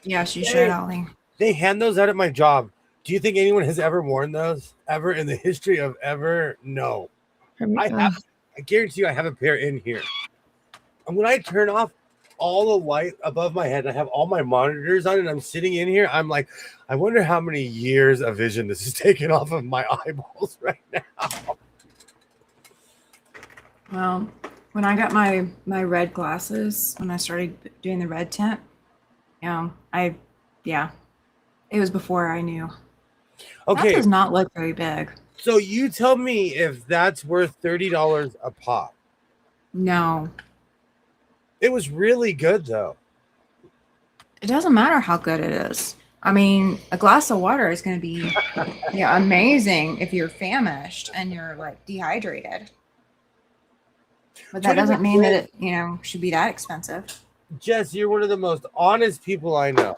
Yeah, she should, Ollie.
They hand those out at my job. Do you think anyone has ever worn those? Ever in the history of ever? No. I guarantee you I have a pair in here. And when I turn off all the light above my head, I have all my monitors on, and I'm sitting in here, I'm like, I wonder how many years of vision this is taking off of my eyeballs right now.
Well, when I got my red glasses, when I started doing the red tint, it was before I knew.
Okay.
That does not look very big.
So you tell me if that's worth $30 a pop.
No.
It was really good, though.
It doesn't matter how good it is. I mean, a glass of water is going to be amazing if you're famished and you're like dehydrated. But that doesn't mean that it, should be that expensive.
Jess, you're one of the most honest people I know.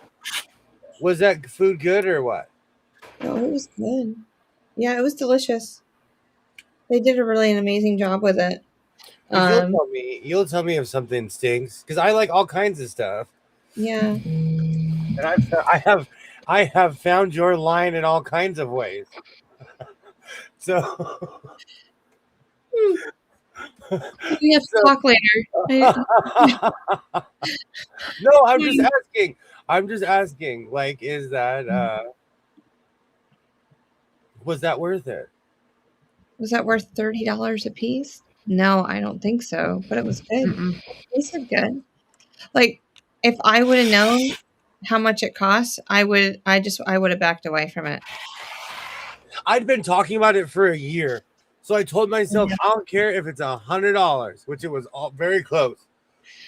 Was that food good or what?
No, it was good. Yeah, it was delicious. They did a really amazing job with it.
You'll tell me if something stinks, because I like all kinds of stuff.
Yeah.
And I have found your line in all kinds of ways. So
We have to talk later.
No, I'm just asking. Like, is that was that worth it?
Was that worth $30 a piece? No, I don't think so. But it was good. It tasted good. Like, if I would have known how much it costs, I would have backed away from it.
I'd been talking about it for a year. So I told myself, I don't care if it's $100, which it was all very close.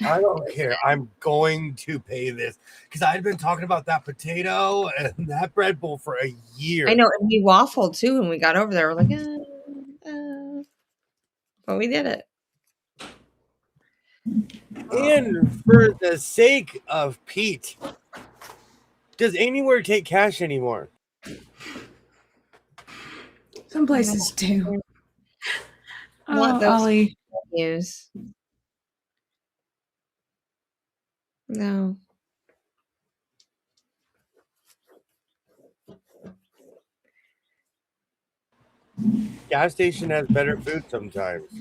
I don't care. I'm going to pay this, because I'd been talking about that potato and that bread bowl for a year.
I know, and we waffled too when we got over there. We're like, but we did it.
And for the sake of Pete, does anywhere take cash anymore?
Some places do.
Not those
Ollie.
menus. No.
Gas station has better food sometimes.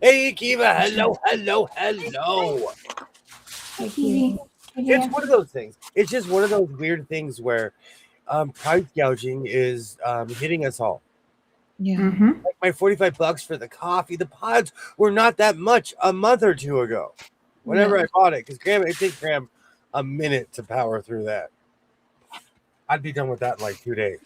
Hey, Kiva, hello. It's one of those things. It's just one of those weird things where price gouging is hitting us all.
Yeah.
Mm-hmm.
Like my $45 for the coffee. The pods were not that much a month or two ago. Whenever I bought it, because it takes Graham a minute to power through that. I'd be done with that in like 2 days.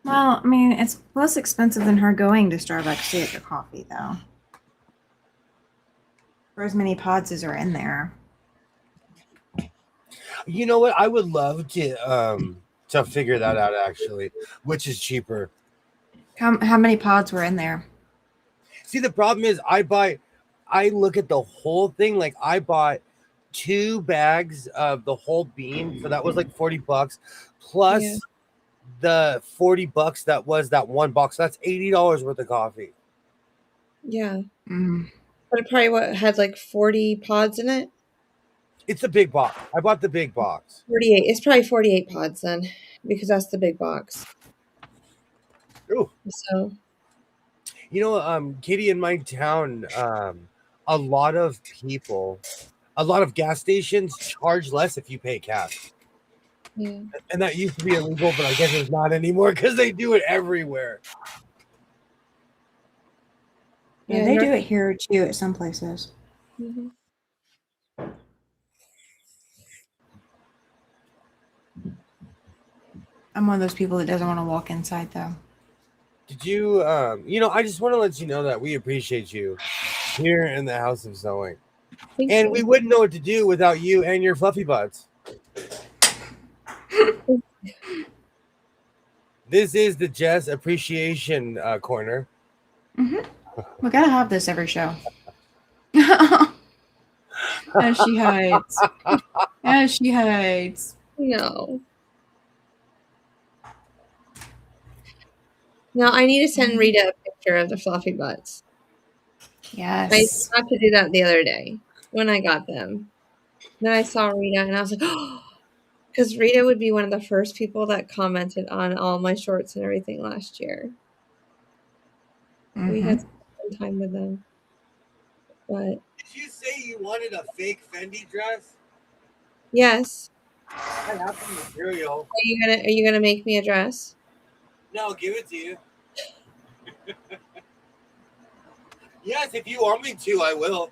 Well, I mean, it's less expensive than her going to Starbucks to get the coffee, though. For as many pods as are in there.
You know what? I would love to figure that out actually, which is cheaper.
How many pods were in there?
See, the problem is I look at the whole thing. Like I bought 2 bags of the whole bean, so that was like $40 plus
Yeah.
the $40 that was that one box. That's $80 worth of coffee.
Yeah.
Mm.
But it probably had like 40 pods in it.
It's a big box. I bought the big box.
48. It's probably 48 pods then, because that's the big box.
Ooh.
So
You know, Katie, in my town, a lot of gas stations charge less if you pay cash.
yeah.
And that used to be illegal, but I guess it's not anymore because they do it everywhere.
Yeah,
Yeah,
they
North-
do it here too at some places.
Mhm.
I'm one of those people that doesn't want to walk inside, though.
Did you, I just want to let you know that we appreciate you here in the House of Sewing.
Thank
And
you.
we wouldn't know what to do without you and your fluffy butts. This is the Jess Appreciation Corner.
We gotta have this every show. As she hides. As she hides.
No. Now I need to send Rita a picture of the fluffy butts. I
Yes.
forgot to do that the other day when I got them. Then I saw Rita and I was like, oh, because Rita would be one of the first people that commented on all my shorts and everything last year. We had some time with them. But
Did you say you wanted a fake Fendi dress?
yes.
I have some material.
Are you gonna make me a dress?
No, I'll give it to you. Yes, if you want me to, I will.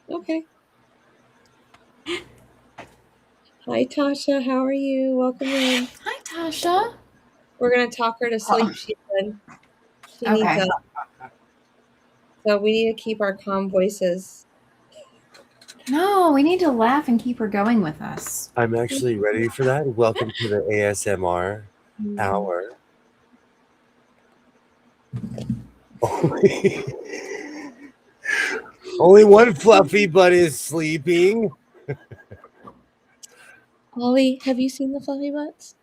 Okay. Hi Tasha, how are you? Welcome in.
Hi, Tasha.
We're gonna talk her to sleep, she said. She needs
Okay.
so we need to keep our calm voices.
No, we need to laugh and keep her going with us.
I'm actually ready for that. Welcome to the ASMR hour. Only one fluffy butt is sleeping.
Ollie, have you seen the fluffy butts?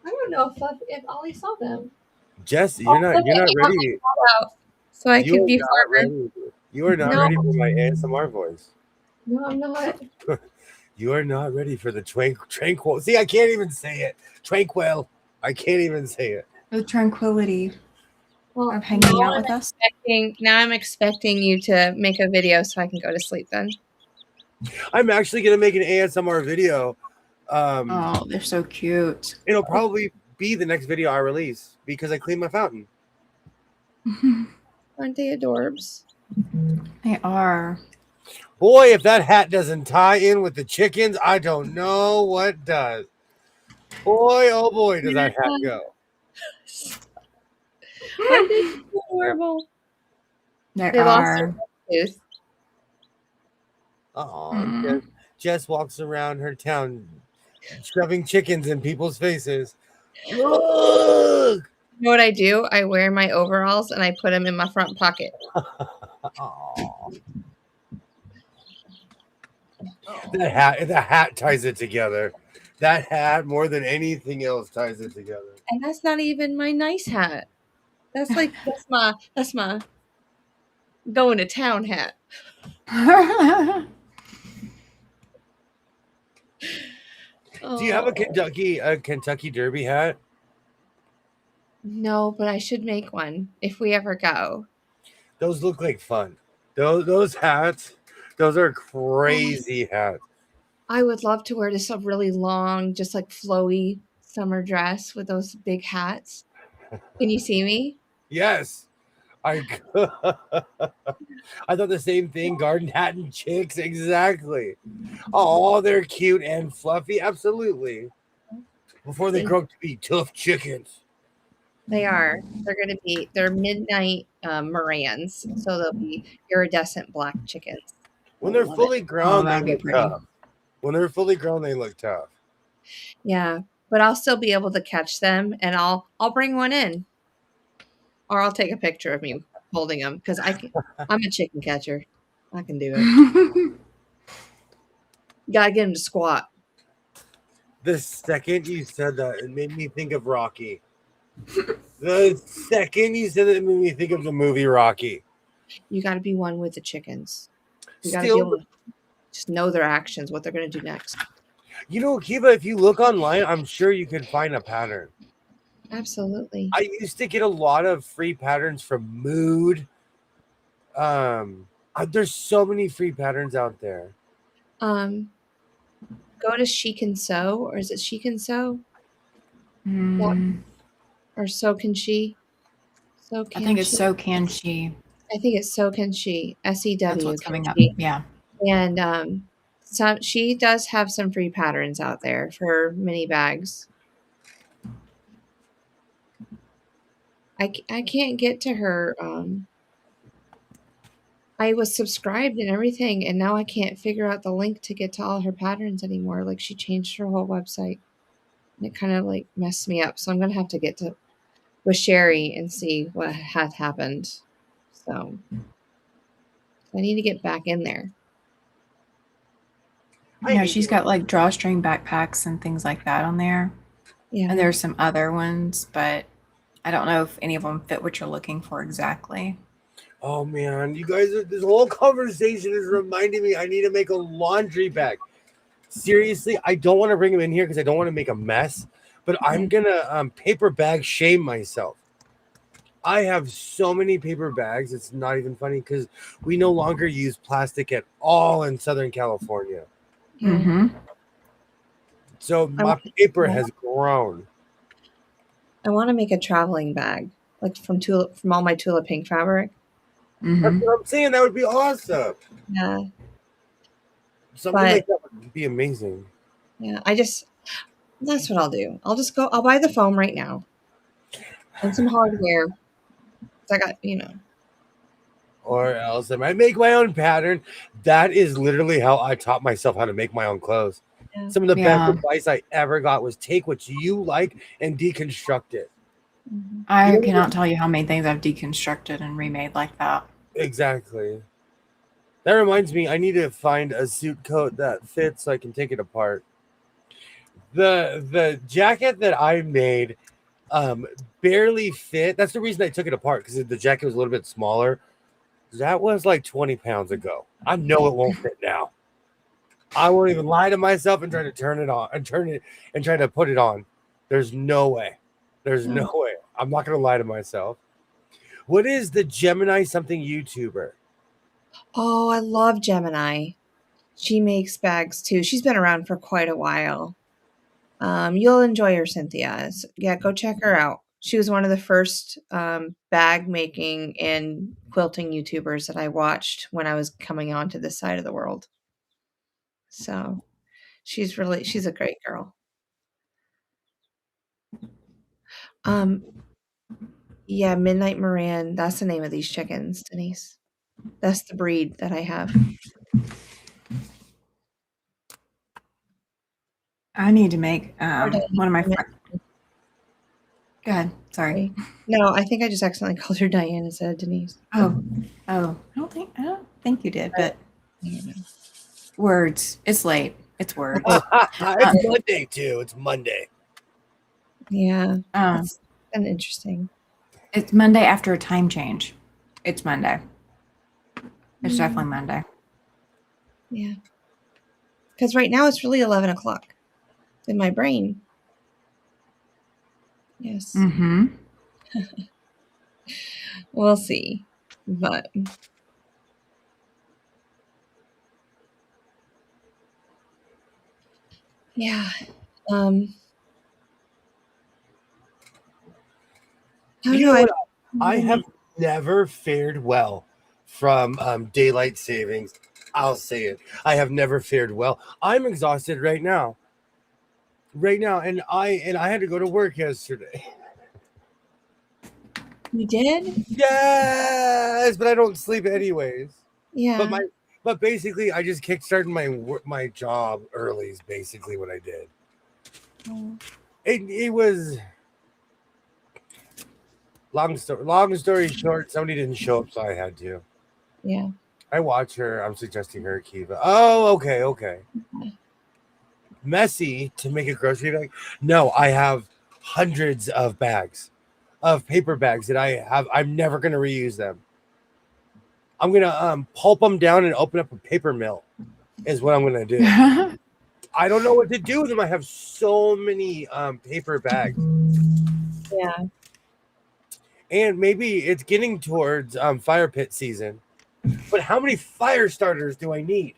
I don't know if Ollie saw them.
Jess, you're not ready.
So I
You
could
are
be
not
farmer.
ready. You are not
No.
ready for my ASMR voice.
No, I'm not.
You are not ready for the tranquil. See, I can't even say it. Tranquil. I can't even say it.
The tranquility
Well,
of hanging out with us.
now I'm expecting you to make a video so I can go to sleep then.
I'm actually gonna make an ASMR video.
Oh, they're so cute.
It'll probably be the next video I release because I cleaned my fountain.
Aren't they adorbs?
They are.
Boy, if that hat doesn't tie in with the chickens, I don't know what does. Boy, oh boy, does that hat go.
Aren't they adorable?
They
They lost
are.
their tooth.
Oh, Jess walks around her town shoving chickens in people's faces. Look!
You know what I do? I wear my overalls and I put them in my front pocket.
Aw. The hat ties it together. That hat, more than anything else, ties it together.
And that's not even my nice hat. That's like that's my going to town hat.
Do you have a Kentucky Derby hat?
No, but I should make one if we ever go.
Those look like fun. Those hats, those are crazy hats.
I would love to wear just a really long, just like flowy summer dress with those big hats. Can you see me?
Yes. I I thought the same thing. Garden Hatton chicks, exactly. Oh, they're cute and fluffy, absolutely. Before they grow up to be tough chickens.
They are. They're midnight Morans, so they'll be iridescent black chickens.
When they're
Love it.
fully
Oh,
grown, they
that'd be
look
pretty.
tough. When they're fully grown, they look tough.
Yeah, but I'll still be able to catch them, and I'll bring one in, or I'll take a picture of me holding them because I'm a chicken catcher. I can do it. Gotta get him to squat.
The second you said that, it made me think of Rocky. The second you said that, it made me think of the movie Rocky.
You got to be one with the chickens. You got to be
Still,
able to just know their actions, what they're going to do next.
you know, Kiva, if you look online, I'm sure you can find a pattern.
Absolutely.
I used to get a lot of free patterns from Mood. There's so many free patterns out there.
Go to She Can Sew, or is it She Can Sew?
Mm,
Or So Can She? So
I
Can
think it's
She?
So Can She.
I think it's So Can She. SEW
That's what's
can
coming up.
she.
Yeah.
And she does have some free patterns out there for mini bags. I can't get to her. I was subscribed and everything, and now I can't figure out the link to get to all her patterns anymore. Like, she changed her whole website, and it kind of like messed me up. So I'm gonna have to get to with Sherry and see what had happened. So I need to get back in there.
You know, she's got like drawstring backpacks and things like that on there.
Yeah.
And there's some other ones, but I don't know if any of them fit what you're looking for exactly.
Oh man, you guys, this whole conversation is reminding me I need to make a laundry bag. Seriously, I don't want to bring them in here because I don't want to make a mess, but I'm gonna paper bag shame myself. I have so many paper bags, it's not even funny because we no longer use plastic at all in Southern California.
Yeah.
Mm-hmm.
So my paper has grown.
I want to make a traveling bag, like from all my Tula Pink fabric.
That's
Mm-hmm.
what I'm saying. That would be awesome.
Yeah.
Something like that would be amazing.
Yeah. That's what I'll do. I'll buy the foam right now and some hardware. I got,
Or else I might make my own pattern. That is literally how I taught myself how to make my own clothes.
Yeah.
Some of the
Yeah.
best advice I ever got was take what you like and deconstruct it.
I cannot tell you how many things I've deconstructed and remade like that.
Exactly. That reminds me, I need to find a suit coat that fits so I can take it apart. The jacket that I made barely fit. That's the reason I took it apart, because the jacket was a little bit smaller. That was like 20 pounds ago. I know it won't fit now. I won't even lie to myself and try to turn it on and try to put it on. There's no way. There's no way. I'm not going to lie to myself. What is the Gemini something YouTuber?
Oh, I love Gemini. She makes bags too. She's been around for quite a while. You'll enjoy her, Cynthia. Yeah, go check her out. She was one of the first bag making and quilting YouTubers that I watched when I was coming onto this side of the world. So she's a great girl. Yeah, Midnight Moran. That's the name of these chickens, Denise. That's the breed that I have.
I need to make one of my friends. Go ahead. Sorry.
No, I think I just accidentally called her Diane instead of Denise.
Oh. I don't think you did, but words. It's late. It's words.
It's Monday too. It's Monday.
Yeah. That's been interesting.
It's Monday after a time change. It's Monday. It's definitely Monday.
Yeah. Because right now it's really 11 o'clock in my brain. Yes.
Mm-hmm.
We'll see. But yeah. I don't know.
I have never fared well from daylight savings. I'll say it. I have never fared well. I'm exhausted right now. Right now, and I had to go to work yesterday.
You did?
Yes, but I don't sleep anyways.
Yeah.
But basically, I just kickstarted my job early. Is basically what I did.
Oh,
It was long story. Long story short, somebody didn't show up, so I had to.
yeah.
I watch her. I'm suggesting her Kiva. Oh, okay. Messy to make a grocery bag. No, I have hundreds of bags, of paper bags that I have. I'm never gonna reuse them. I'm gonna pulp them down and open up a paper mill. Is what I'm gonna do. I don't know what to do with them. I have so many paper bags,
Yeah.
and maybe it's getting towards fire pit season. But how many fire starters do I need?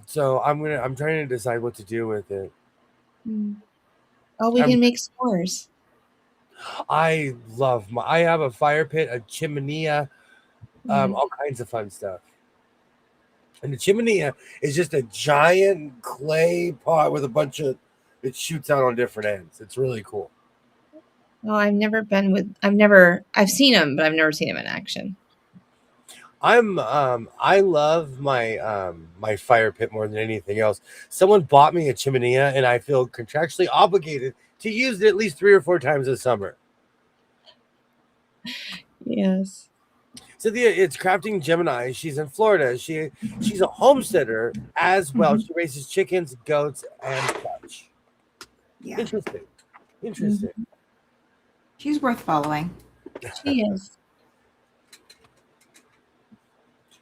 So I'm trying to decide what to do with it.
Mm. Oh, we
I'm-
can make s'mores.
I have a fire pit, a chimney,
Mhm.
all kinds of fun stuff. And the chimney is just a giant clay pot with a bunch of it shoots out on different ends. It's really cool.
Oh, I've seen them, but I've never seen them in action.
I love my fire pit more than anything else. Someone bought me a chimney and I feel contractually obligated to use it at least 3 or 4 times a summer.
Yes.
Cynthia, it's Crafting Gemini. She's in Florida. She's a homesteader as well.
Mhm.
She raises chickens, goats, and such.
Yeah.
Interesting.
She's worth following.
She is.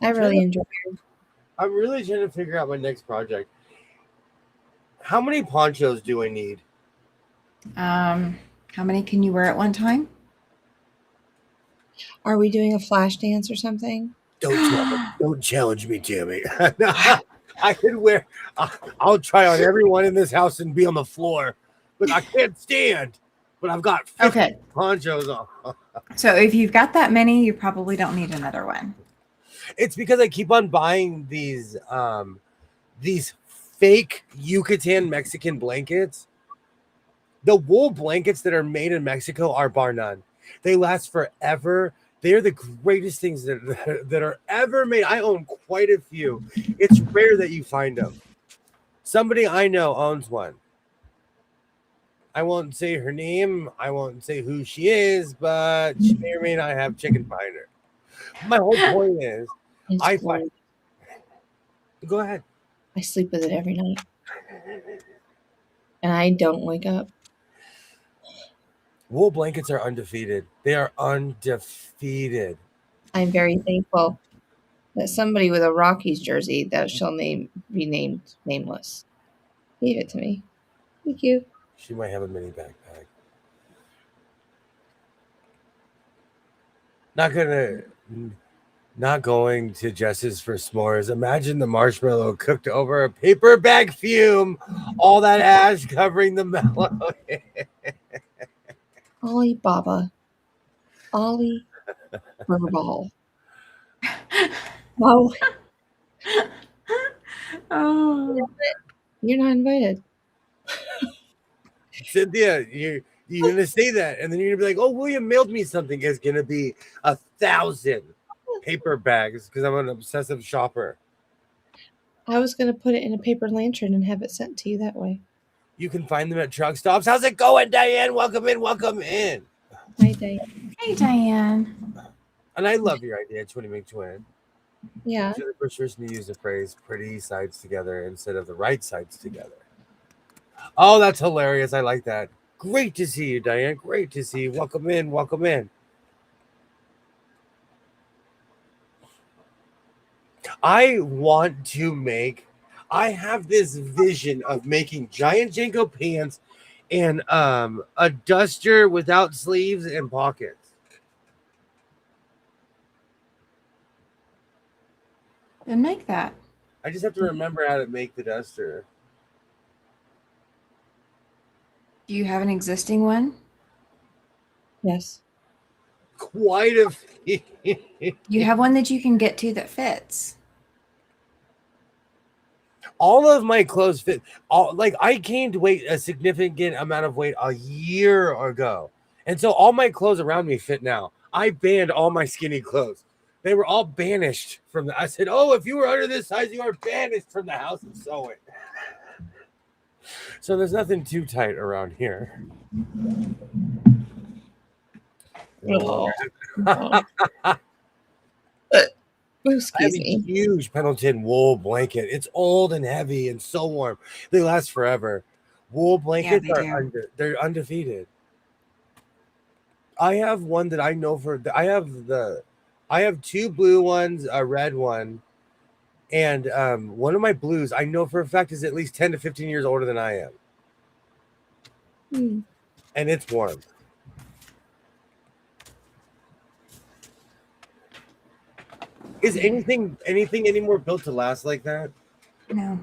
I really enjoy her.
I'm really trying to figure out my next project. How many ponchos do I need?
How many can you wear at one time?
Are we doing a flash dance or something?
Don't challenge me, Tammy. I could wear. I'll try on everyone in this house and be on the floor, but I can't stand. But I've got 50
Okay.
ponchos on.
So if you've got that many, you probably don't need another one.
It's because I keep on buying these fake Yucatan Mexican blankets. The wool blankets that are made in Mexico are bar none. They last forever. They're the greatest things that are ever made. I own quite a few. It's rare that you find them. Somebody I know owns one. I won't say her name. I won't say who she is, but she may or may not have chicken behind her. My whole point is,
It's
I
great.
find. Go ahead.
I sleep with it every night. And I don't wake up.
Wool blankets are undefeated. They are undefeated.
I'm very thankful that somebody with a Rockies jersey that shall be named nameless gave it to me. Thank you.
She might have a mini backpack. Not going to Jess's for s'mores. Imagine the marshmallow cooked over a paper bag fume, all that ash covering the mellow.
Ollie Baba. Ollie Furball. Oh,
Oh.
you're not invited.
Cynthia, you're gonna say that, and then you're gonna be like, "Oh, William mailed me something." It's gonna be 1,000 paper bags because I'm an obsessive shopper.
I was going to put it in a paper lantern and have it sent to you that way.
You can find them at truck stops. How's it going, Diane? Welcome in. Welcome in.
Hi, Diane.
Hey, Diane.
And I love your idea, Twinny McTwin.
Yeah.
You're the first person to use the phrase "pretty sides together" instead of the right sides together. Oh, that's hilarious. I like that. Great to see you, Diane. Great to see you. Welcome in. Welcome in. I have this vision of making giant Janko pants and a duster without sleeves and pockets.
Then make that.
I just have to remember how to make the duster.
Do you have an existing one?
Yes.
Quite a few.
You have one that you can get to that fits.
All of my clothes fit. I gained weight, a significant amount of weight a year ago, and so all my clothes around me fit now. I banned all my skinny clothes. They were all banished from the. I said, "Oh, if you were under this size, you are banished from the house of sewing." So there's nothing too tight around here.
Oh.
I have
Excuse
a
me.
huge Pendleton wool blanket. It's old and heavy and so warm. They last forever. Wool blankets
they do.
they're undefeated. I have one that I know for I have two blue ones, a red one, and one of my blues I know for a fact is at least 10 to 15 years older than I am.
Hmm.
And it's warm. Is anything anymore built to last like that?
No,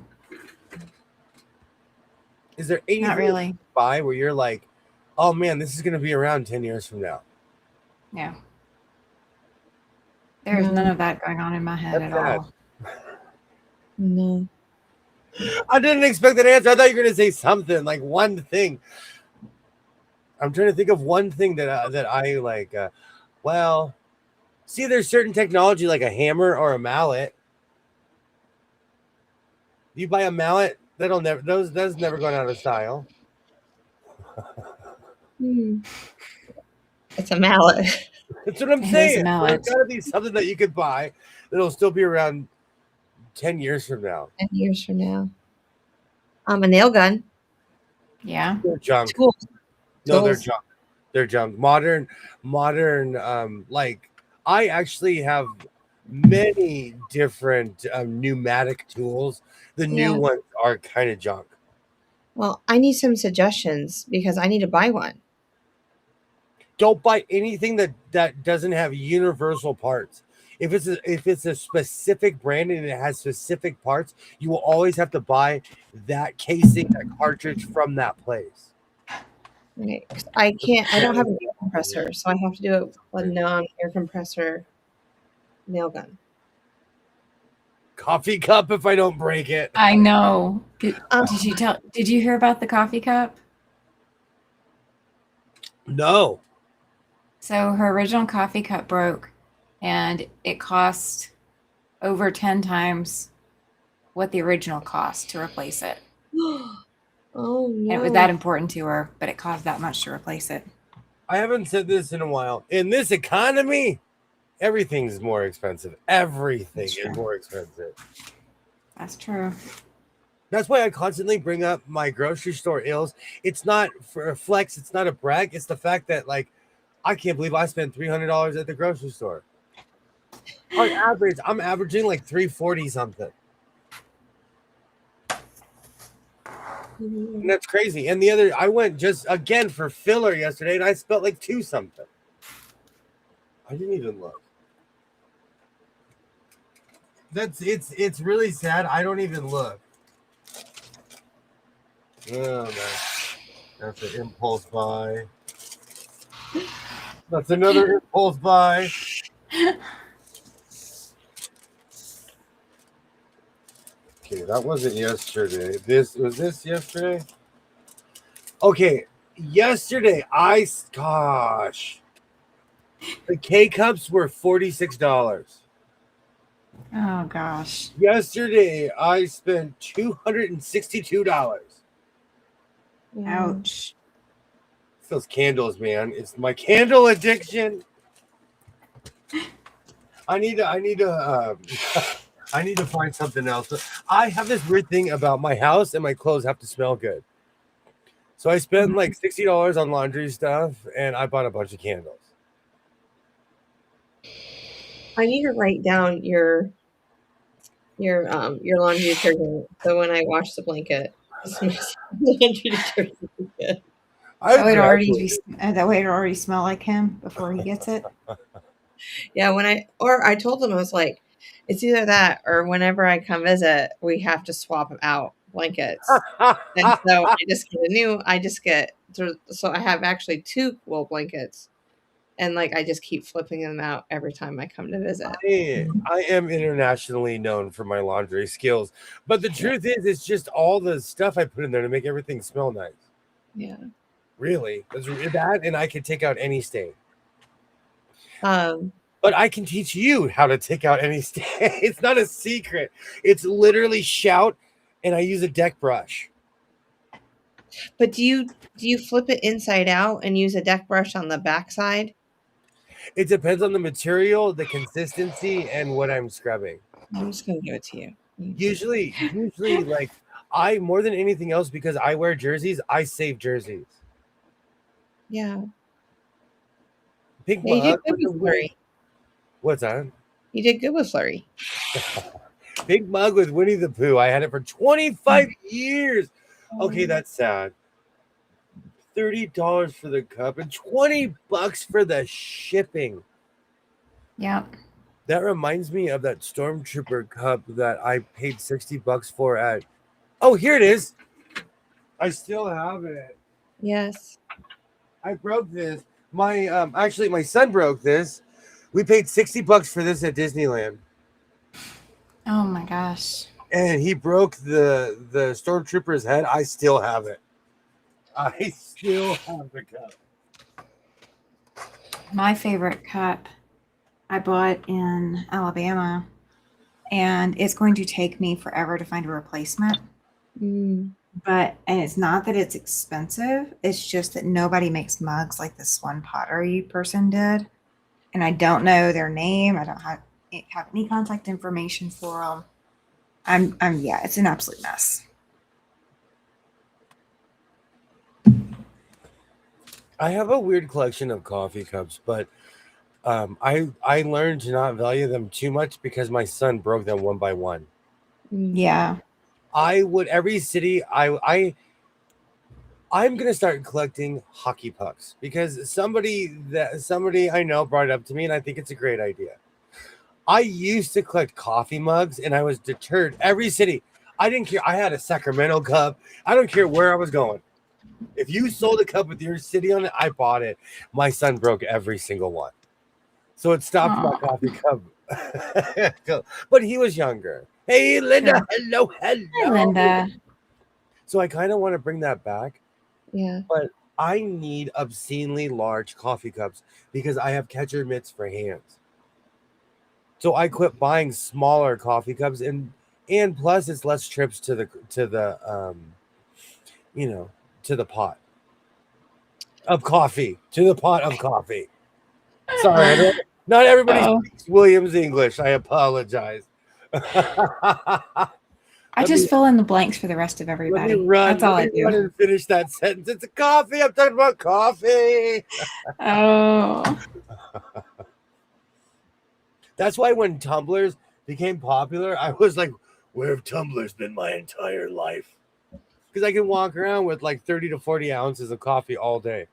Is there anything
not really.
you buy where you're like, oh man, this is going to be around 10 years from now?
No. There's none of that going on in my head
That's
at
sad.
all.
No.
I didn't expect that answer. I thought you were going to say something like one thing. I'm trying to think of one thing that I like. Well, see, there's certain technology like a hammer or a mallet. You buy a mallet, that'll never that's never gone out of style.
Hmm. It's a mallet.
That's what I'm
It is a
saying. So
mallet.
there's got to be something that you could buy that'll still be around 10 years from now.
10 years from now. A nail gun.
Yeah.
They're junk.
Tools.
No, they're
Tools.
junk. They're junk. Modern. Like I actually have many different pneumatic tools. The new
Yeah.
ones are kind of junk.
Well, I need some suggestions because I need to buy one.
Don't buy anything that doesn't have universal parts. If it's a specific brand and it has specific parts, you will always have to buy that casing, that cartridge from that place.
Right. 'Cause I don't have an air compressor, so I have to do a non-air compressor nail gun.
Coffee cup if I don't break it.
I know. Did you hear about the coffee cup?
No.
So her original coffee cup broke and it cost over 10 times what the original cost to replace it.
Oh
And it
no.
was that important to her, but it cost that much to replace it.
I haven't said this in a while. In this economy, everything's more expensive. Everything
That's
is
true.
more expensive.
That's true.
That's why I constantly bring up my grocery store ills. It's not for a flex. It's not a brag. It's the fact that, like, I can't believe I spent $300 at the grocery store. On average, I'm averaging like $340 something. And that's crazy. And I went just again for filler yesterday, and I spent like $2 something. I didn't even look. It's really sad. I don't even look. Oh man, that's an impulse buy. That's another impulse buy. Okay, that wasn't yesterday. This was yesterday. Okay, yesterday gosh, the K cups were $46.
Oh gosh.
Yesterday I spent $262.
Ouch.
It's those candles, man. It's my candle addiction. I need to I need to find something else. I have this weird thing about my house and my clothes have to smell good. So I spent like $60 on laundry stuff and I bought a bunch of candles.
I need to write down your laundry detergent so when I wash the blanket, laundry detergent is good.
That way it'd already smell like him before he gets it.
Yeah, I told them, I was like, it's either that or whenever I come visit, we have to swap out blankets. And so I just get so I have actually 2 wool blankets and like I just keep flipping them out every time I come to visit.
I am internationally known for my laundry skills, but the truth is, it's just all the stuff I put in there to make everything smell nice.
Yeah.
Really, that's that, and I can take out any stain.
Um,
But I can teach you how to take out any stain. It's not a secret. It's literally shout, and I use a deck brush.
but do you flip it inside out and use a deck brush on the backside?
It depends on the material, the consistency, and what I'm scrubbing.
I'm just gonna give it to you.
Usually, like I more than anything else because I wear jerseys. I save jerseys.
Yeah.
Pink
Yeah, you did
mug
good
with the
with Flurry.
what's that?
You did good with Flurry.
Pink mug with Winnie the Pooh. I had it for 25 years. Okay, that's sad. $30 for the cup and $20 for the shipping.
Yeah.
That reminds me of that Stormtrooper cup that I paid $60 for at. Oh, here it is. I still have it.
Yes.
I broke this. My actually my son broke this. We paid $60 for this at Disneyland.
Oh my gosh.
And he broke the Stormtrooper's head. I still have it. I still have the cup.
My favorite cup I bought in Alabama, and it's going to take me forever to find a replacement.
Mm.
And it's not that it's expensive, it's just that nobody makes mugs like this one pottery person did. And I don't know their name. I don't have any contact information for them. Yeah, it's an absolute mess.
I have a weird collection of coffee cups, but I learned to not value them too much because my son broke them one by one.
Yeah.
I would every city I'm gonna start collecting hockey pucks because somebody I know brought it up to me and I think it's a great idea. I used to collect coffee mugs and I was deterred. Every city, I didn't care. I had a Sacramento cup. I don't care where I was going. If you sold a cup with your city on it, I bought it. My son broke every single one. So it stopped my coffee cup. But he was younger. Hey, Linda. Hello.
Hi, Linda.
So I kind of want to bring that back.
Yeah.
But I need obscenely large coffee cups because I have catcher mitts for hands. So I quit buying smaller coffee cups and plus it's less trips to the to the pot of coffee. Sorry, not everybody speaks Williams English. I apologize.
I just fill in the blanks for the rest of everybody. That's all I do.
Run and finish that sentence. It's a coffee. I'm talking about coffee.
Oh.
That's why when tumblers became popular, I was like, where have tumblers been my entire life? Because I can walk around with like 30 to 40 ounces of coffee all day.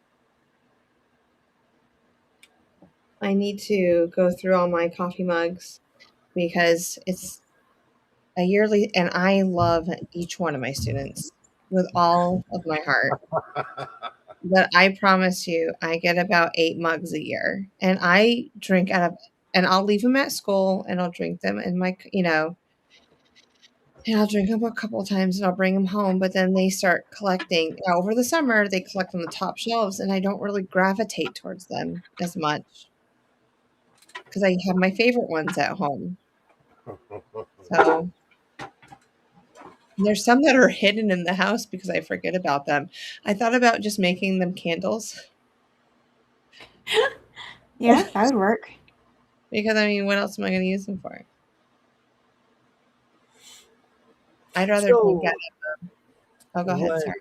I need to go through all my coffee mugs because it's a yearly, and I love each one of my students with all of my heart. But I promise you, I get about 8 mugs a year, and I drink out of, and I'll leave them at school, and I'll drink them in my, and I'll drink them a couple of times, and I'll bring them home. But then they start collecting. Now, over the summer, they collect on the top shelves, and I don't really gravitate towards them as much because I have my favorite ones at home. So there's some that are hidden in the house because I forget about them. I thought about just making them candles.
Yeah, that would work.
Because, I mean, what else am I going to use them for? I'd rather drink out of them. Oh, go ahead, sorry.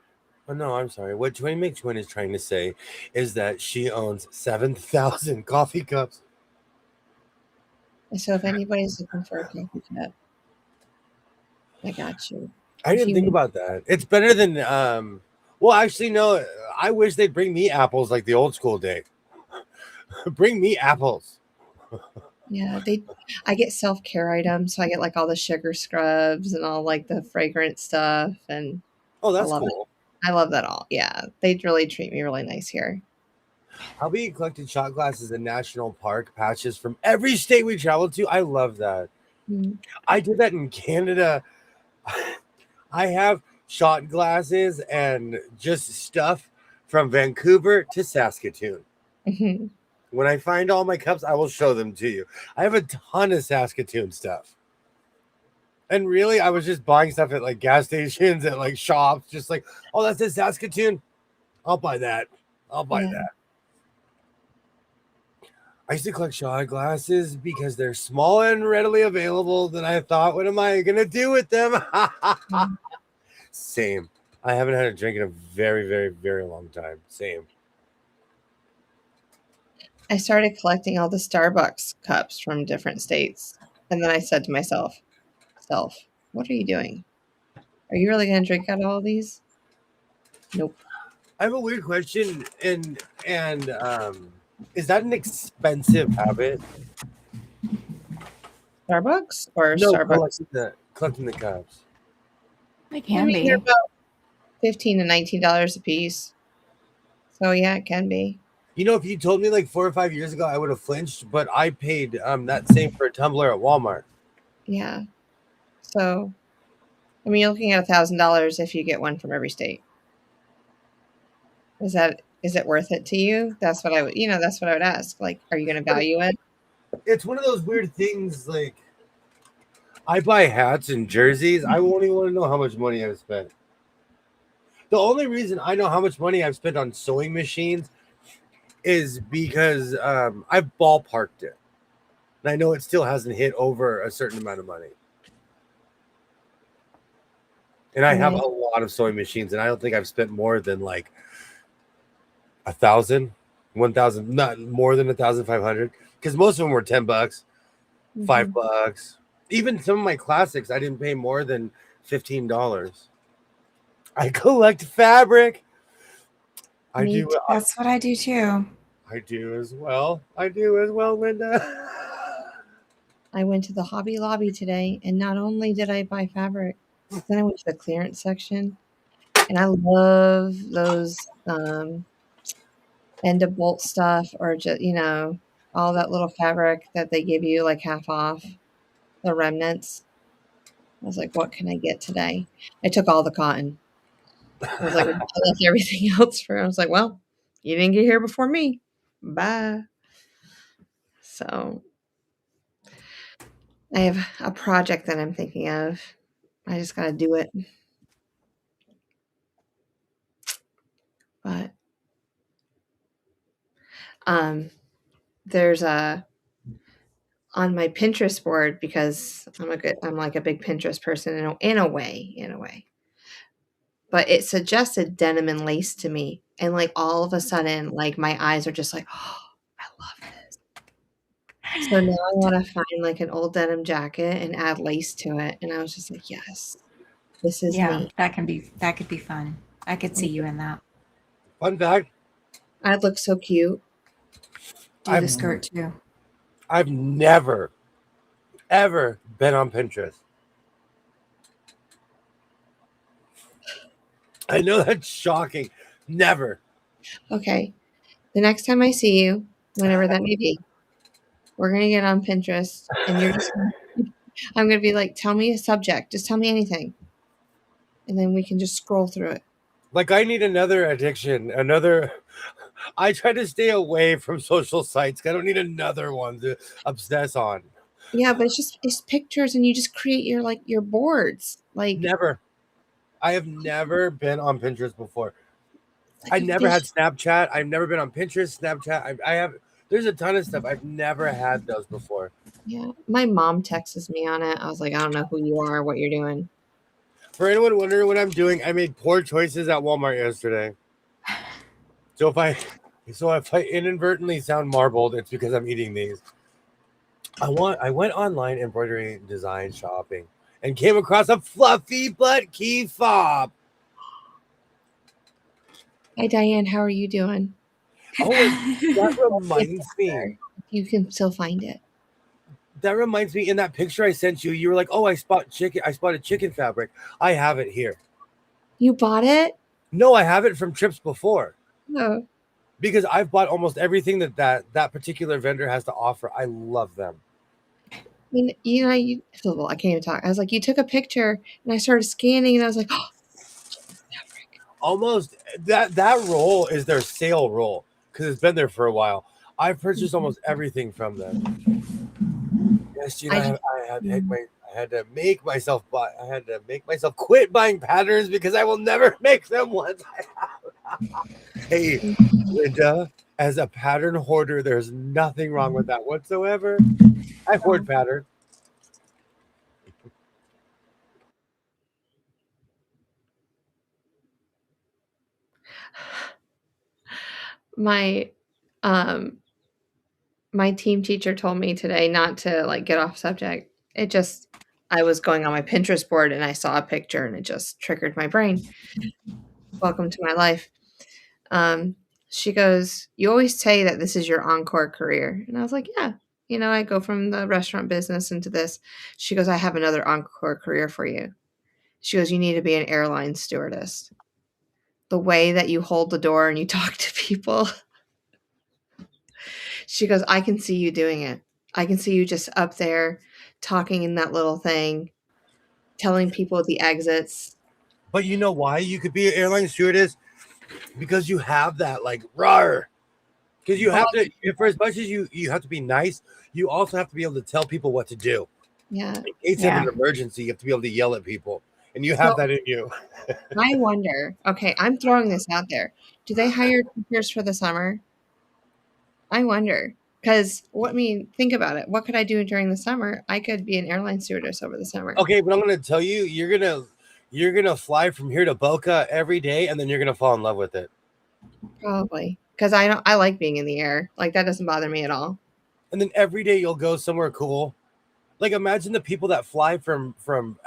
Oh, no, I'm sorry. What Twin McTwin is trying to say is that she owns 7,000 coffee cups.
So if anybody's looking for a coffee cup, I got you.
I didn't think about that. It's better than well, actually, no. I wish they'd bring me apples like the old school day. Bring me apples.
Yeah, I get self-care items, so I get like all the sugar scrubs and all like the fragrant stuff, and
oh, that's
cool. I love that all. Yeah, they really treat me really nice here.
I'll be collecting shot glasses in national park patches from every state we traveled to. I love that.
Mm.
I did that in Canada. I have shot glasses and just stuff from Vancouver to Saskatoon.
Mhm.
When I find all my cups, I will show them to you. I have a ton of Saskatoon stuff. And really, I was just buying stuff at like gas stations, at like shops, just like, oh, that's in Saskatoon. I'll buy that. I'll buy
Yeah.
that. I used to collect shot glasses because they're small and readily available. Then I thought, what am I going to do with them?
Mm.
Same. I haven't had a drink in a very, very, very long time. Same.
I started collecting all the Starbucks cups from different states. And then I said to myself, what are you doing? Are you really going to drink out of all these? Nope.
I have a weird question, and is that an expensive habit?
Starbucks or
No,
Starbucks?
collecting the cups.
They
I
can
mean, they're
be.
about $15 to $19 a piece. So yeah, it can be.
You know, if you told me like 4 or 5 years ago, I would have flinched. But I paid that same for a tumbler at Walmart.
Yeah. So, I mean, you're looking at $1,000 if you get one from every state. Is it worth it to you? That's what I would, that's what I would ask. Like, are you going to value it?
It's one of those weird things. Like, I buy hats and jerseys. I won't even want to know how much money I've spent. The only reason I know how much money I've spent on sewing machines is because I've ballparked it. And I know it still hasn't hit over a certain amount of money. And I have a lot of sewing machines, and I don't think I've spent more than like 1,000, 1,000, not more than 1,500, because most of them were $10, $5. Even some of my classics, I didn't pay more than $15. I collect fabric. I
Me
do.
too.
That's what I do too.
I do as well. I do as well, Linda.
I went to the Hobby Lobby today, and not only did I buy fabric, then I went to the clearance section, and I love those end of bolt stuff, or just all that little fabric that they give you like half off, the remnants. I was like, what can I get today? I took all the cotton. I was like, I left everything else for. I was like, well, you didn't get here before me. Bye. So I have a project that I'm thinking of. I just got to do it. But there's a on my Pinterest board, because I'm like a big Pinterest person in a way. But it suggested denim and lace to me, and like all of a sudden, like my eyes are just like, oh, I love this. So now I want to find like an old denim jacket and add lace to it, and I was just like, yes, this is
Yeah,
me.
that could be fun. I could see you in that.
Fun fact:
I'd look so cute.
Do the skirt too.
I've never, ever been on Pinterest. I know that's shocking. Never.
Okay, the next time I see you, whenever that may be, we're gonna get on Pinterest, and I'm gonna be like, tell me a subject, just tell me anything, and then we can just scroll through it.
Like, I need another addiction. I try to stay away from social sites. I don't need another one to obsess on.
Yeah, but it's pictures, and you just create your boards. Like,
Never. I have never been on Pinterest before.
like
I
a
never had
fish.
Snapchat. I've never been on Pinterest, Snapchat. I have. There's a ton of stuff. I've never had those before.
Yeah, my mom texts me on it. I was like, I don't know who you are, what you're doing.
For anyone wondering what I'm doing, I made poor choices at Walmart yesterday. So if I inadvertently sound marbled, it's because I'm eating these. I went online embroidery design shopping and came across a fluffy butt key fob.
Hi, Diane. How are you doing?
Oh, that reminds me.
You can still find it.
That reminds me. In that picture I sent you, you were like, "Oh, I spotted chicken fabric. I have it here."
You bought it?
No, I have it from trips before.
Oh,
because I've bought almost everything that particular vendor has to offer. I love them.
I mean, I can't even talk. I was like, you took a picture, and I started scanning, and I was like, oh,
Almost that roll is their sale roll because it's been there for a while. I've purchased almost everything from them. Yes,
I just,
I had to make myself buy. I had to make myself quit buying patterns because I will never make them once I have. Hey, Linda, as a pattern hoarder, there's nothing wrong with that whatsoever. I hoard patterns.
my um my team teacher told me today not to like get off subject. I was going on my Pinterest board and I saw a picture and it just triggered my brain. Welcome to my life. She goes, "You always say that this is your encore career." And I was like, "Yeah. I go from the restaurant business into this." She goes, "I have another encore career for you." She goes, "You need to be an airline stewardess. The way that you hold the door and you talk to people." She goes, "I can see you doing it. I can see you just up there talking in that little thing, telling people the exits."
But you know why you could be an airline stewardess? Because you have that like rawr. Because you have to, for as much as you have to be nice, you also have to be able to tell people what to do.
Yeah.
In case of an emergency, you have to be able to yell at people, and you have
So
that in you.
I wonder, okay, I'm throwing this out there. Do they hire teachers for the summer? I wonder. Because, think about it. What could I do during the summer? I could be an airline stewardess over the summer.
Okay, but I'm gonna tell you, you're gonna fly from here to Boca every day, and then you're gonna fall in love with it.
Probably. Because I like being in the air. Like, that doesn't bother me at all.
And then every day you'll go somewhere cool. Like imagine the people that fly from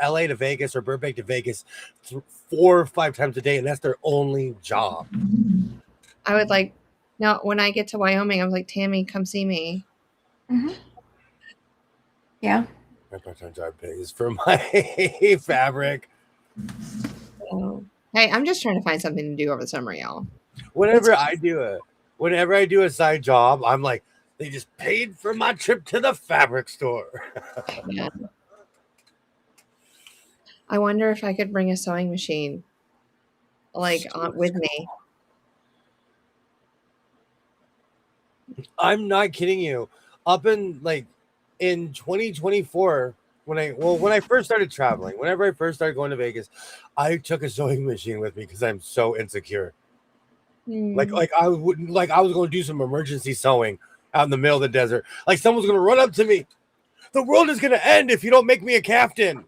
LA to Vegas or Burbank to Vegas 4 or 5 times a day, and that's their only job.
I would like, now when I get to Wyoming, I was like, "Tammy, come see me."
Yeah.
My part-time job pays for my fabric.
So, hey, I'm just trying to find something to do over the summer, y'all.
Whenever I do a side job, I'm like, they just paid for my trip to the fabric store.
Yeah. I wonder if I could bring a sewing machine, like, with me.
I'm not kidding you. Up in like in 2024, when I first started traveling, whenever I first started going to Vegas, I took a sewing machine with me because I'm so insecure. Like I wouldn't like I was going to do some emergency sewing out in the middle of the desert. Like someone's going to run up to me. The world is going to end if you don't make me a captain.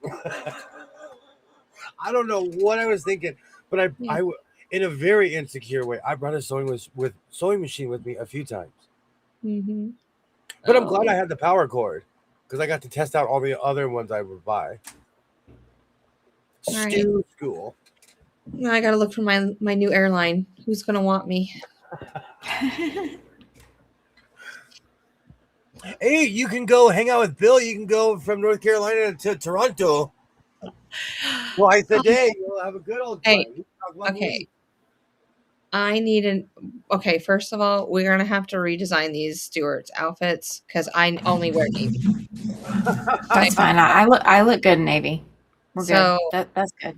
I don't know what I was thinking, but I in a very insecure way, I brought a sewing machine with me a few times.
Mm-hmm.
But I'm glad I had the power cord because I got to test out all the other ones I would buy.
All right.
School.
Now I got to look for my new airline. Who's going to want me?
Hey, you can go hang out with Bill. You can go from North Carolina to Toronto twice a day. You'll have a good old time.
Hey, okay. Okay, first of all, we're going to have to redesign these stewards' outfits because I only wear navy.
That's fine. I look good in navy. We're
So
good. That's good.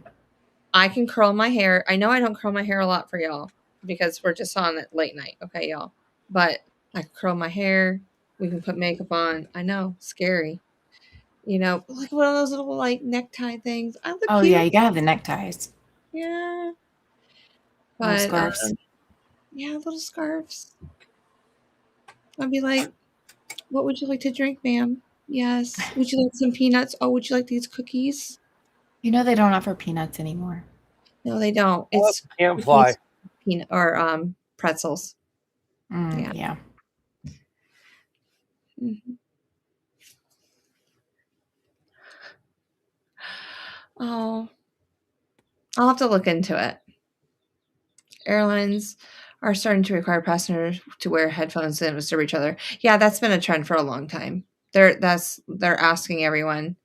I can curl my hair. I know I don't curl my hair a lot for y'all because we're just on it late night. Okay, y'all. But I can curl my hair. We can put makeup on. I know, scary. Like one of those little like necktie things. I look
Oh
cute.
yeah, you gotta have the neckties.
Yeah.
Little
But
scarves.
yeah, little scarves. I'd be like, "What would you like to drink, ma'am?" "Yes." "Would you like some peanuts?" "Oh, would you like these cookies?"
You know they don't offer peanuts anymore.
No, they don't.
Oh,
It's
can't fly.
peanut or pretzels.
Yeah.
Mm-hmm. Oh, I'll have to look into it. Airlines are starting to require passengers to wear headphones and disturb each other. Yeah, that's been a trend for a long time. They're asking everyone,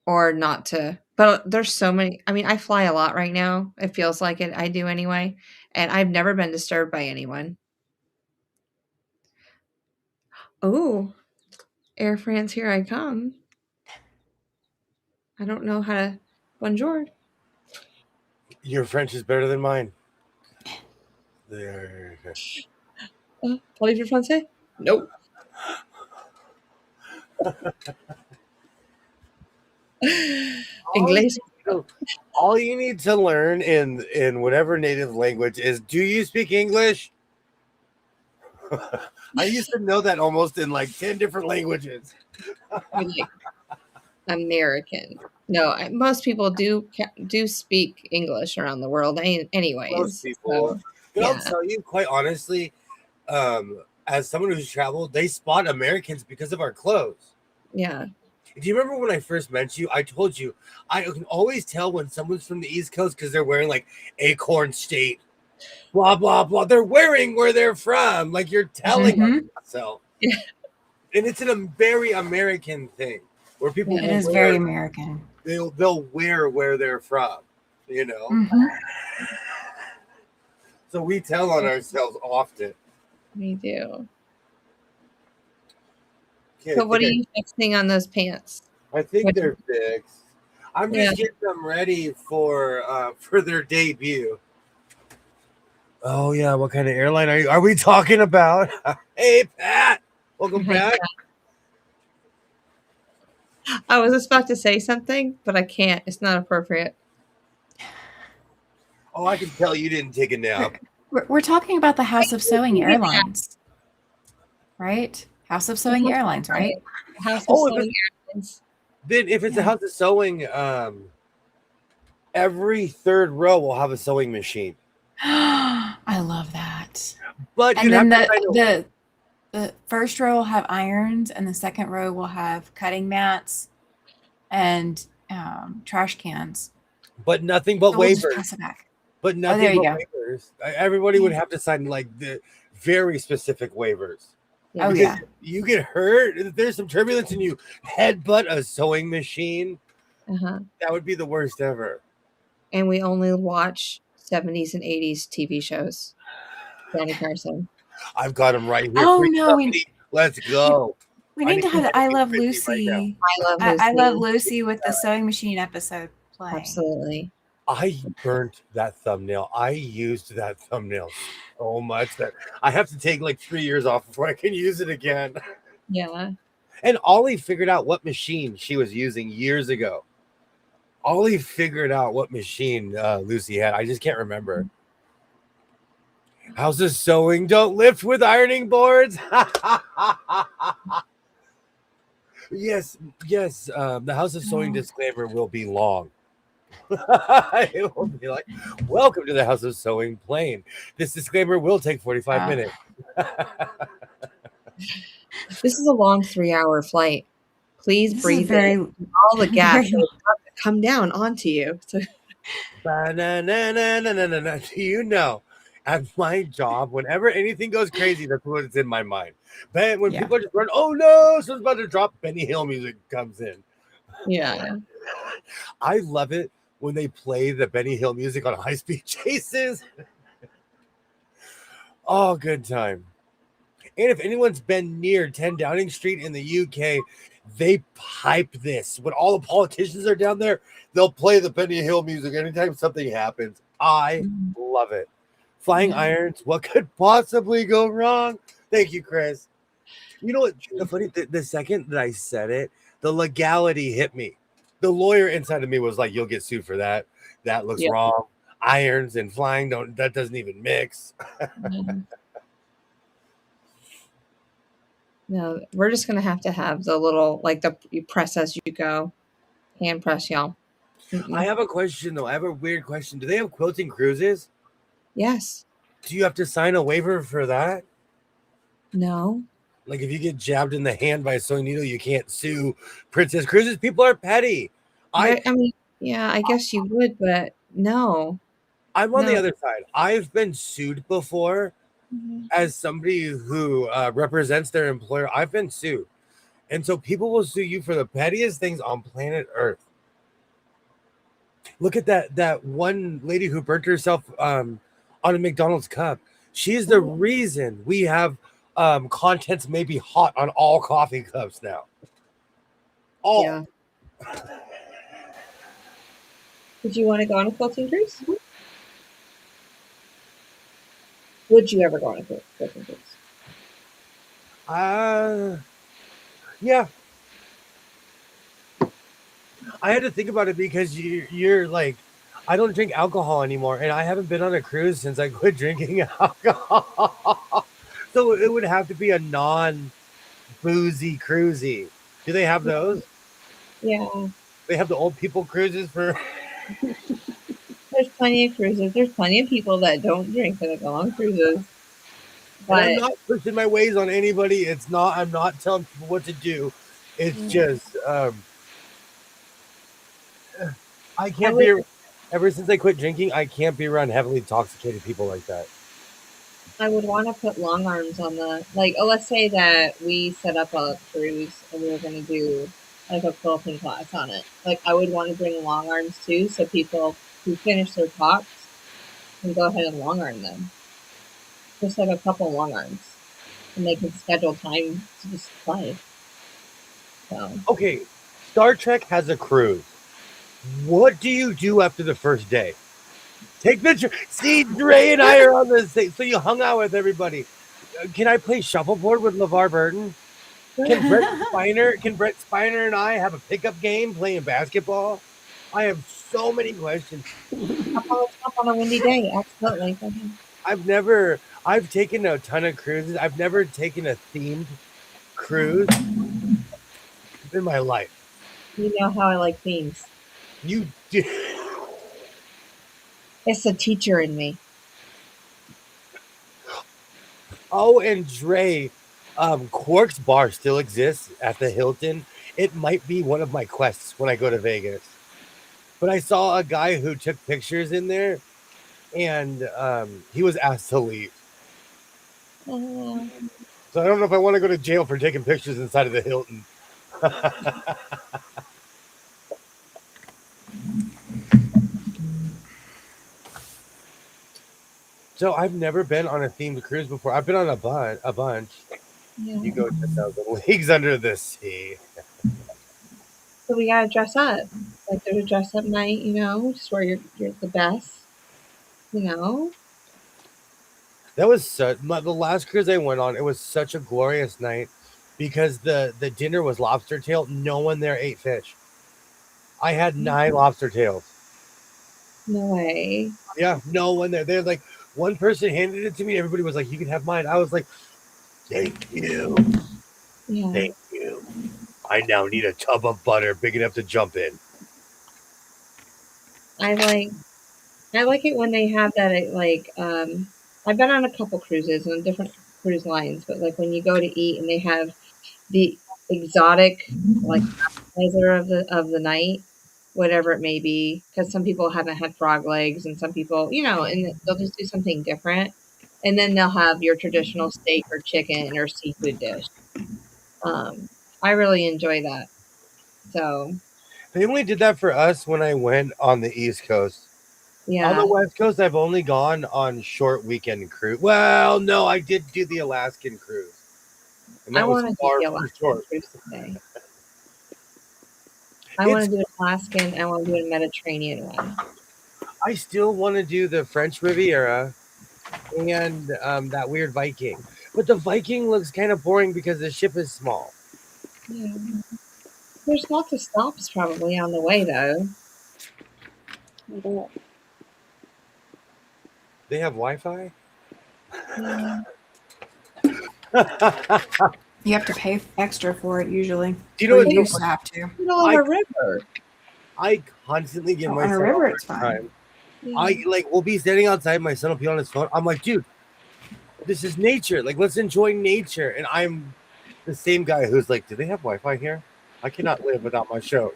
or not to. But there's so many. I mean, I fly a lot right now. It feels like it. I do anyway. And I've never been disturbed by anyone. Oh, Air France, here I come. I don't know how to. Bonjour.
Your French is better than mine. There.
Parlez-vous français? Nope. English.
All you need to learn in whatever native language is, do you speak English? I used to know that almost in like 10 different languages.
You're like American. No, most people do speak English around the world, anyways.
Most people.
So,
But I'll
yeah.
tell you, quite honestly, as someone who's traveled, they spot Americans because of our clothes.
Yeah.
Do you remember when I first met you? I told you I can always tell when someone's from the East Coast because they're wearing like Acorn State, blah blah blah. They're wearing where they're from, like you're telling
Mhm.
yourself.
Yeah.
And it's a very American thing where people
It
will
is very American.
they'll wear where they're from, you know.
Mhm.
So we tell on ourselves often.
We do.
Okay,
So what are you fixing on those pants?
I think they're fixed. I'm just getting them ready for their debut. Oh yeah, what kind of airline are we talking about? Hey Pat, welcome back.
I was just about to say something, but I can't. It's not appropriate.
Oh, I can tell you didn't take a nap.
We're talking about the House of Sewing Airlines, right? House of Sewing Airlines, right?
House of
Oh,
Sewing Airlines.
Then if it's a House of Sewing, every third row will have a sewing machine.
I love that.
But
And then the first row will have irons, and the second row will have cutting mats and trash cans.
but nothing but
So we'll just
waivers.
pass it back.
But
there
nothing
you
but
go.
waivers. Everybody would have to sign like the very specific waivers.
Yeah.
Oh
Because
yeah.
you get hurt, if there's some turbulence and you headbutt a sewing machine,
Uh-huh.
that would be the worst ever.
And we only watch 70s and 80s TV shows. Johnny Carson.
I've got them right here.
Oh
Free
no,
company. Let's go.
we
I
need to
need
have the I
to
Love
get busy right
Lucy.
I love Lucy.
I Love Lucy with the sewing machine episode playing.
Absolutely.
I burnt that thumbnail. I used that thumbnail so much that I have to take like 3 years off before I can use it again.
Yeah.
And Ollie figured out what machine she was using years ago. Ollie figured out what machine Lucy had. I just can't remember. How's the sewing? Don't lift with ironing boards. Yes. The House of Sewing disclaimer will be long. It will be like, welcome to the House of Sewing plane. This disclaimer will take 45 minutes.
This is a long 3-hour flight. Please
This
breathe
is very
in all the gas that come down onto you. So,
Do you know, at my job, whenever anything goes crazy, that's what's in my mind. But when people are just running, oh no, someone's about to drop, Benny Hill music comes in.
yeah.
I love it when they play the Benny Hill music on high-speed chases. Oh, good time. And if anyone's been near 10 Downing Street in the UK, they pipe this. When all the politicians are down there, they'll play the Benny Hill music anytime something happens. I love it. Flying irons, what could possibly go wrong? Thank you, Chris. You know what? The funny, the second that I said it, the legality hit me. The lawyer inside of me was like, "You'll get sued for that. That looks wrong. Irons and flying that doesn't even mix."
No, we're just gonna have to have the little you press as you go, hand press, y'all.
I have a question though. I have a weird question. Do they have quilting cruises?
Yes.
Do you have to sign a waiver for that?
No.
Like if you get jabbed in the hand by a sewing needle, you can't sue Princess Cruises. People are petty.
I mean, yeah, I guess you would, but no.
I'm on the other side. I've been sued before as somebody who represents their employer. I've been sued. And so people will sue you for the pettiest things on planet Earth. Look at that one lady who burnt herself on on a McDonald's cup. She's the reason we have contents maybe hot on all coffee cups now. All.
Yeah. Would you want to go on a quilting cruise? Would you ever go on a quilting cruise?
Yeah. I had to think about it because you're like, I don't drink alcohol anymore, and I haven't been on a cruise since I quit drinking alcohol. So it would have to be a non-boozy cruisy. Do they have those?
Yeah.
They have the old people cruises for.
There's plenty of cruises. There's plenty of people that don't drink that go on cruises.
And
But
I'm not pushing my ways on anybody. It's not. I'm not telling people what to do. It's just. I can't be. Ever since I quit drinking, I can't be around heavily intoxicated people like that.
I would want to put long arms on the, like, let's say that we set up a cruise and we were going to do like a quilting class on it. Like, I would want to bring long arms too, so people who finish their talks can go ahead and long arm them. Just like a couple long arms, and they can schedule time to just play. So
Okay, Star Trek has a cruise. What do you do after the first day? Take pictures. See, Dre and I are on this thing. So you hung out with everybody. Can I play shuffleboard with LeVar Burton? Can Brett Spiner and I have a pickup game playing basketball? I have so many questions.
up on a windy day, absolutely.
I've taken a ton of cruises. I've never taken a themed cruise in my life.
You know how I like themes.
You do.
It's the teacher in me.
Oh, and Dre, Quark's Bar still exists at the Hilton. It might be one of my quests when I go to Vegas. But I saw a guy who took pictures in there, and he was asked to leave. So I don't know if I want to go to jail for taking pictures inside of the Hilton. So I've never been on a themed cruise before. I've been on a bunch.
Yeah.
You go 10,000 leagues under the sea.
So we gotta dress up. Like, there's a dress up night, you know, just where you're the best. You know?
That was the last cruise I went on. It was such a glorious night because the dinner was lobster tail. No one there ate fish. I had 9 lobster tails.
No way.
Yeah, no one there. They're like, one person handed it to me. Everybody was like, "You can have mine." I was like, "Thank you,
Yeah.
thank you. I now need a tub of butter big enough to jump in."
I like it when they have that, like, I've been on a couple cruises on different cruise lines, but like when you go to eat and they have the exotic, like, appetizer of the night, whatever it may be, because some people haven't had frog legs and some people, you know, and they'll just do something different, and then they'll have your traditional steak or chicken or seafood dish. I really enjoy that. So
They only did that for us when I went on the East Coast. On
yeah,
the West Coast, I've only gone on short weekend cruise. Well, no, I did do the Alaskan cruise, and
I
that was
want to do
far
the
from
Alaskan
short.
cruise today. I want to do an Alaskan. I want to do a Mediterranean one.
I still want to do the French Riviera and that weird Viking, but the Viking looks kind of boring because the ship is small.
Yeah. There's lots of stops probably on the way though.
They have Wi-Fi.
Yeah.
You have to pay extra for it usually.
Do you know
Or
what?
you used to have to.
Middle of a river.
I constantly give
Oh, on
myself
a river,
a
it's
hard
fine.
time.
Yeah.
We'll be standing outside. My son will be on his phone. I'm like, dude, this is nature. Like, let's enjoy nature. And I'm the same guy who's like, do they have Wi-Fi here? I cannot live without my shows.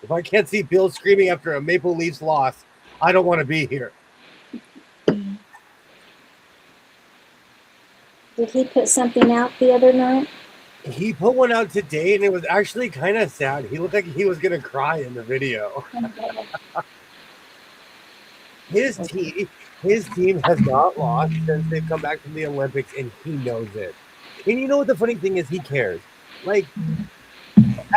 If I can't see Bill screaming after a Maple Leafs loss, I don't want to be here.
Did he put something out the other night?
He put one out today, and it was actually kind of sad. He looked like he was going to cry in the video. His team, His team has not lost since they've come back from the Olympics, and he knows it. And you know what the funny thing is? He cares. Like,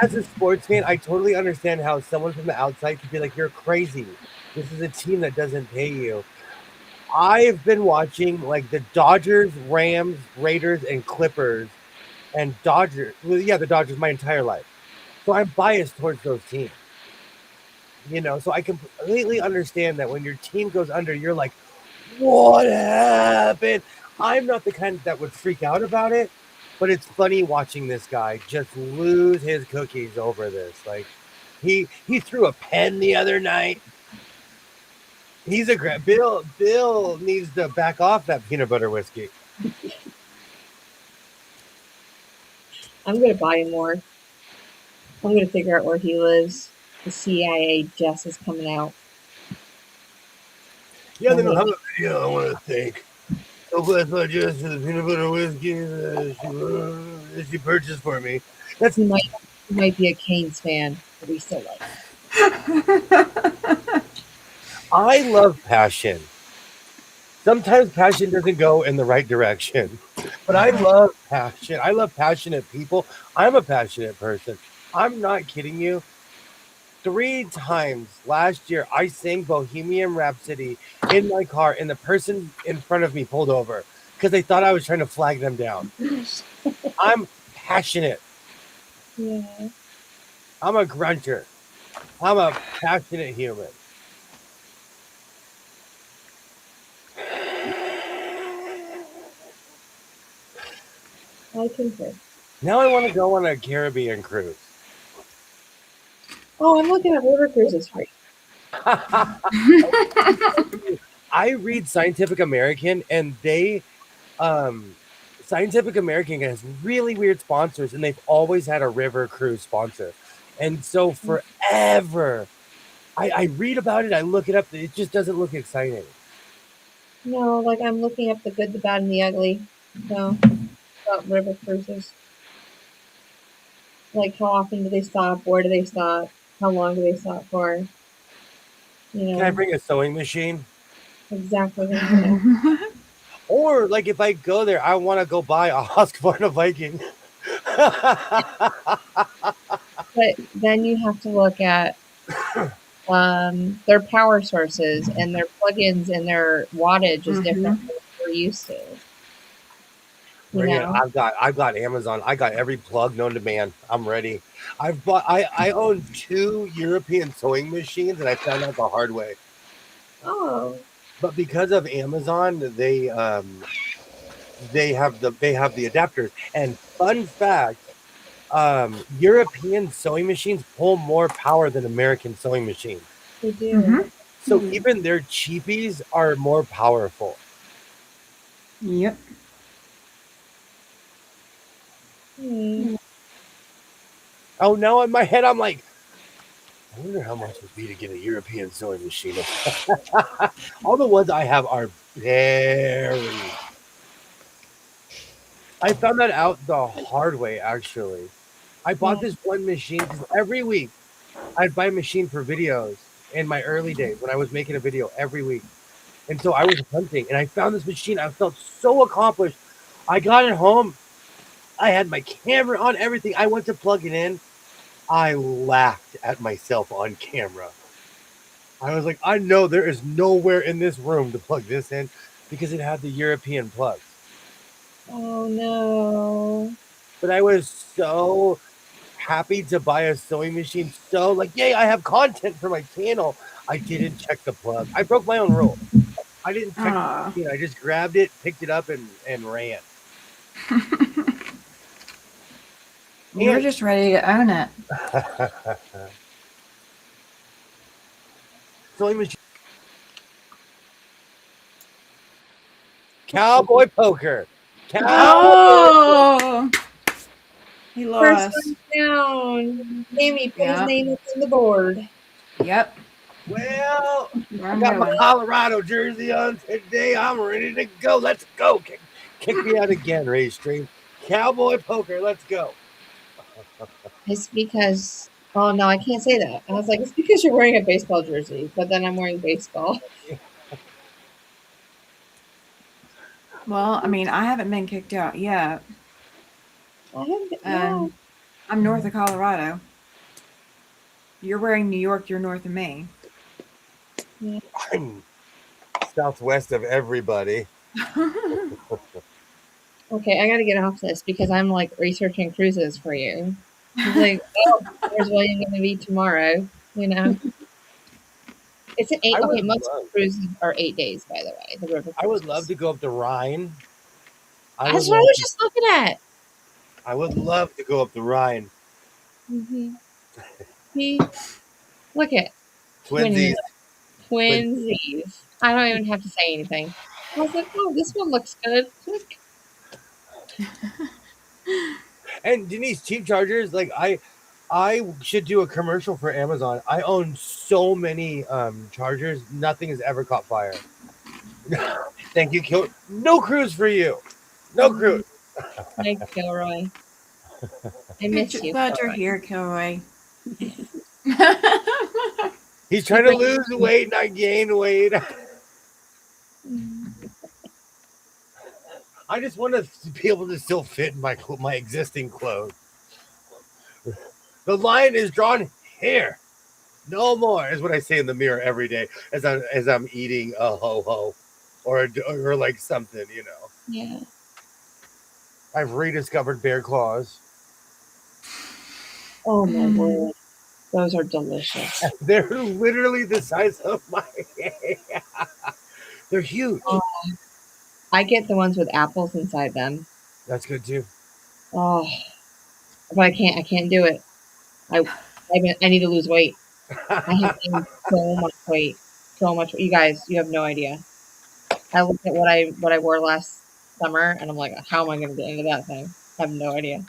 as a sports fan, I totally understand how someone from the outside could be like, "You're crazy. This is a team that doesn't pay you." I've been watching like the Dodgers, Rams, Raiders, and Clippers, and Dodgers. Well, yeah, the Dodgers my entire life. So I'm biased towards those teams. So I completely understand that when your team goes under, you're like, "What happened?" I'm not the kind that would freak out about it, but it's funny watching this guy just lose his cookies over this. Like, he threw a pen the other night. He's a great Bill needs to back off that peanut butter whiskey.
I'm gonna buy him more. I'm gonna figure out where he lives. The CIA just is coming out.
Yeah, they don't have a video. I want to thank so blessed by Jess for the peanut butter whiskey that she purchased for me. That's
He might be a Canes fan, but we still like him.
I love passion. Sometimes passion doesn't go in the right direction, but I love passion. I love passionate people. I'm a passionate person. I'm not kidding you. 3 times last year, I sang Bohemian Rhapsody in my car, and the person in front of me pulled over because they thought I was trying to flag them down. I'm passionate.
Yeah.
I'm a grunter. I'm a passionate human.
I concur.
Now I want to go on a Caribbean cruise.
Oh, I'm looking at river cruises for you.
I read Scientific American, and Scientific American has really weird sponsors, and they've always had a river cruise sponsor. And so forever, I read about it, I look it up, it just doesn't look exciting.
No, like I'm looking up the good, the bad, and the ugly. So about river cruises. Like how often do they stop? Where do they stop? How long do they stop for?
Can I bring a sewing machine?
Exactly. Yeah.
Or like if I go there, I want to go buy a Husqvarna Viking.
But then you have to look at their power sources and their plugins and their wattage is different than what we're used to.
Bring it. I've got Amazon. I got every plug known to man. I'm ready. I own 2 European sewing machines, and I found out the hard way.
Oh.
But because of Amazon, they have the adapters. And fun fact, European sewing machines pull more power than American sewing machines.
They do.
So even their cheapies are more powerful.
Yep.
Oh, now in my head, I'm like, I wonder how much it would be to get a European sewing machine. All the ones I have are very. I found that out the hard way, actually. I bought this one machine because every week I'd buy a machine for videos in my early days when I was making a video every week. And so I was hunting, and I found this machine. I felt so accomplished. I got it home. I had my camera on, everything. I went to plug it in. I laughed at myself on camera. I was like, I know there is nowhere in this room to plug this in because it had the European plugs.
Oh no.
But I was so happy to buy a sewing machine. So like, yay, I have content for my channel. I didn't check the plug. I broke my own rule. I didn't check the machine. I just grabbed it, picked it up, and ran.
You're just ready to own it.
Sewing machine. Cowboy poker.
Oh, he lost.
First one down. Amy put his name up on the board.
Yep.
Well, I got my Colorado jersey on today. I'm ready to go. Let's go. Kick me out again, Ray Stream. Cowboy poker. Let's go.
It's because, oh no, I can't say that. I was like, it's because you're wearing a baseball jersey, but then I'm wearing baseball.
Well, I mean, I haven't been kicked out yet.
I haven't.
And I'm north of Colorado. You're wearing New York, you're north of me.
Yeah.
I'm southwest of everybody.
Okay, I got to get off this because I'm like researching cruises for you. He's like, oh, where's William going to be tomorrow? You know, it's an 8.
I
Okay,
would
most
love,
cruises are 8 days, by the way. The river
I would love
cruises.
to go up the Rhine. I would
That's what I
love
was
to,
just looking at.
I would love to go up the Rhine.
Mm-hmm. See, look at
Twinsies. Twin.
twinsies. I don't even have to say anything. I was like, oh, this one looks good. Click.
And Denise, cheap chargers, like I should do a commercial for Amazon. I own so many chargers, nothing has ever caught fire. Thank you, Kill. No cruise for you. No cruise.
Hi, Gilroy. I miss you,
Glad you're
Gilroy.
here, Kilroy.
He's trying to lose weight, not gain weight. I just want to be able to still fit in my existing clothes. The line is drawn here. No more is what I say in the mirror every day as I'm eating a ho ho or like something, you know.
Yeah.
I've rediscovered bear claws.
Oh my word. Those are delicious.
They're literally the size of my hand. They're huge.
I get the ones with apples inside them.
That's good too.
Oh, but I can't do it. I need to lose weight. I have gained so much weight. So much. You guys, you have no idea. I looked at what I wore last summer and I'm like, how am I going to get into that thing? I have no idea.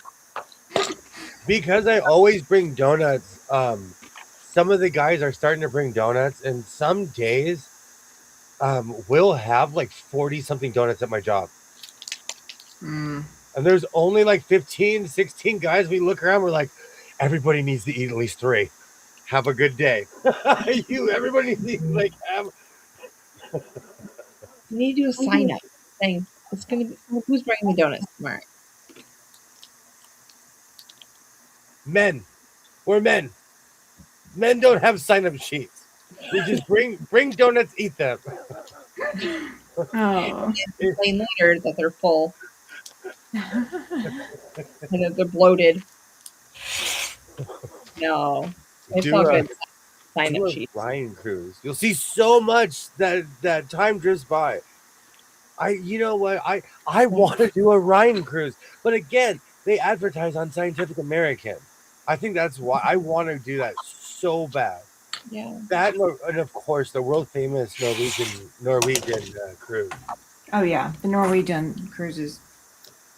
Because I always bring donuts. Some of the guys are starting to bring donuts, and some days we'll have like 40 something donuts at my job. And there's only like 15, 16 guys. We look around, we're like, everybody needs to eat at least 3. Have a good day. Everybody needs to like have.
You need to do a sign up thing. It's going to be, who's bringing the donuts tomorrow?
Men. We're men. Men don't have sign-up sheets. We just bring donuts, eat them.
Oh.
Complain later that they're full and that they're bloated. No, it's all good. Sign up sheets.
Ryan cruise. You'll see so much that time drifts by. You know what? I want to do a Ryan cruise, but again, they advertise on Scientific American. I think that's why I want to do that so bad.
Yeah.
That and of course the world famous Norwegian cruise.
Oh yeah, the Norwegian cruises.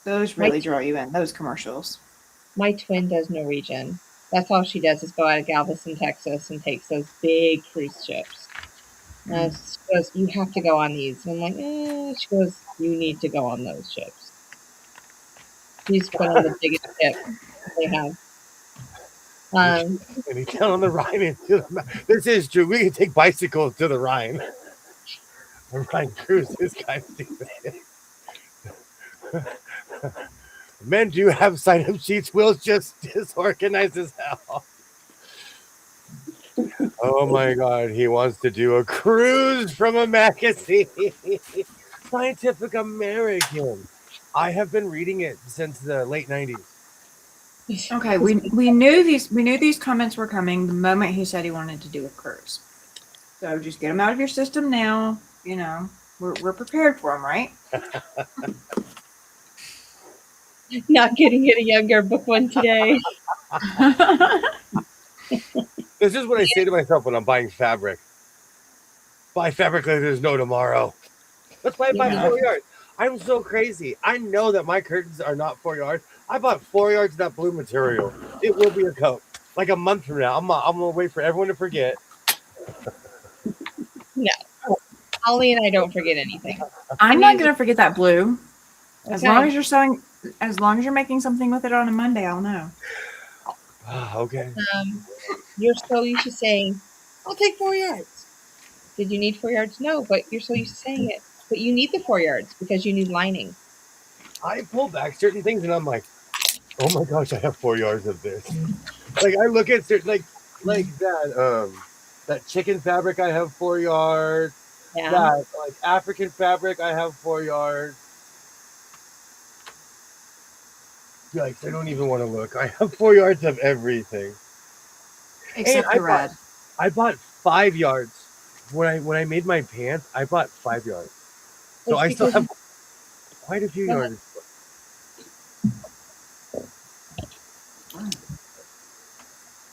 Those really draw you in. Those commercials.
My twin does Norwegian. That's all she does is go out of Galveston, Texas, and takes those big cruise ships. She goes, you have to go on these. And I'm like, She goes, you need to go on those ships. She's been on the biggest ship they have.
And he's down on the Rhine. This is true. We can take bicycles to the Rhine. The Rhine cruise is kind of stupid. Men do have sign-up sheets. Will's just disorganized as hell. Oh my god, he wants to do a cruise from a magazine. Scientific American. I have been reading it since the late 90s.
Okay, we knew these comments were coming the moment he said he wanted to do a cruise. So just get them out of your system now. You know, we're prepared for them, right?
Not getting any younger. Book one today.
This is what I say to myself when I'm buying fabric. Buy fabric like there's no tomorrow. That's why I buy 4 yards. I'm so crazy. I know that my curtains are not 4 yards. I bought 4 yards of that blue material. It will be a coat. Like a month from now. I'm gonna wait for everyone to forget.
No. Holly and I don't forget anything.
I'm not gonna forget that blue.
Okay.
As long as you're making something with it on a Monday, I'll know.
Okay.
You're so used to saying, I'll take 4 yards. Did you need 4 yards? No, but you're so used to saying it. But you need the 4 yards because you need lining.
I pull back certain things and I'm like, oh my gosh, I have 4 yards of this. Like I look at certain like that chicken fabric, I have 4 yards.
Yeah.
That like African fabric, I have 4 yards. Yikes, I don't even want to look. I have 4 yards of everything.
Except
And
the red.
I bought 5 yards. When I made my pants, I bought 5 yards. So
It's
I still
because-
have quite a few
Go ahead.
yards.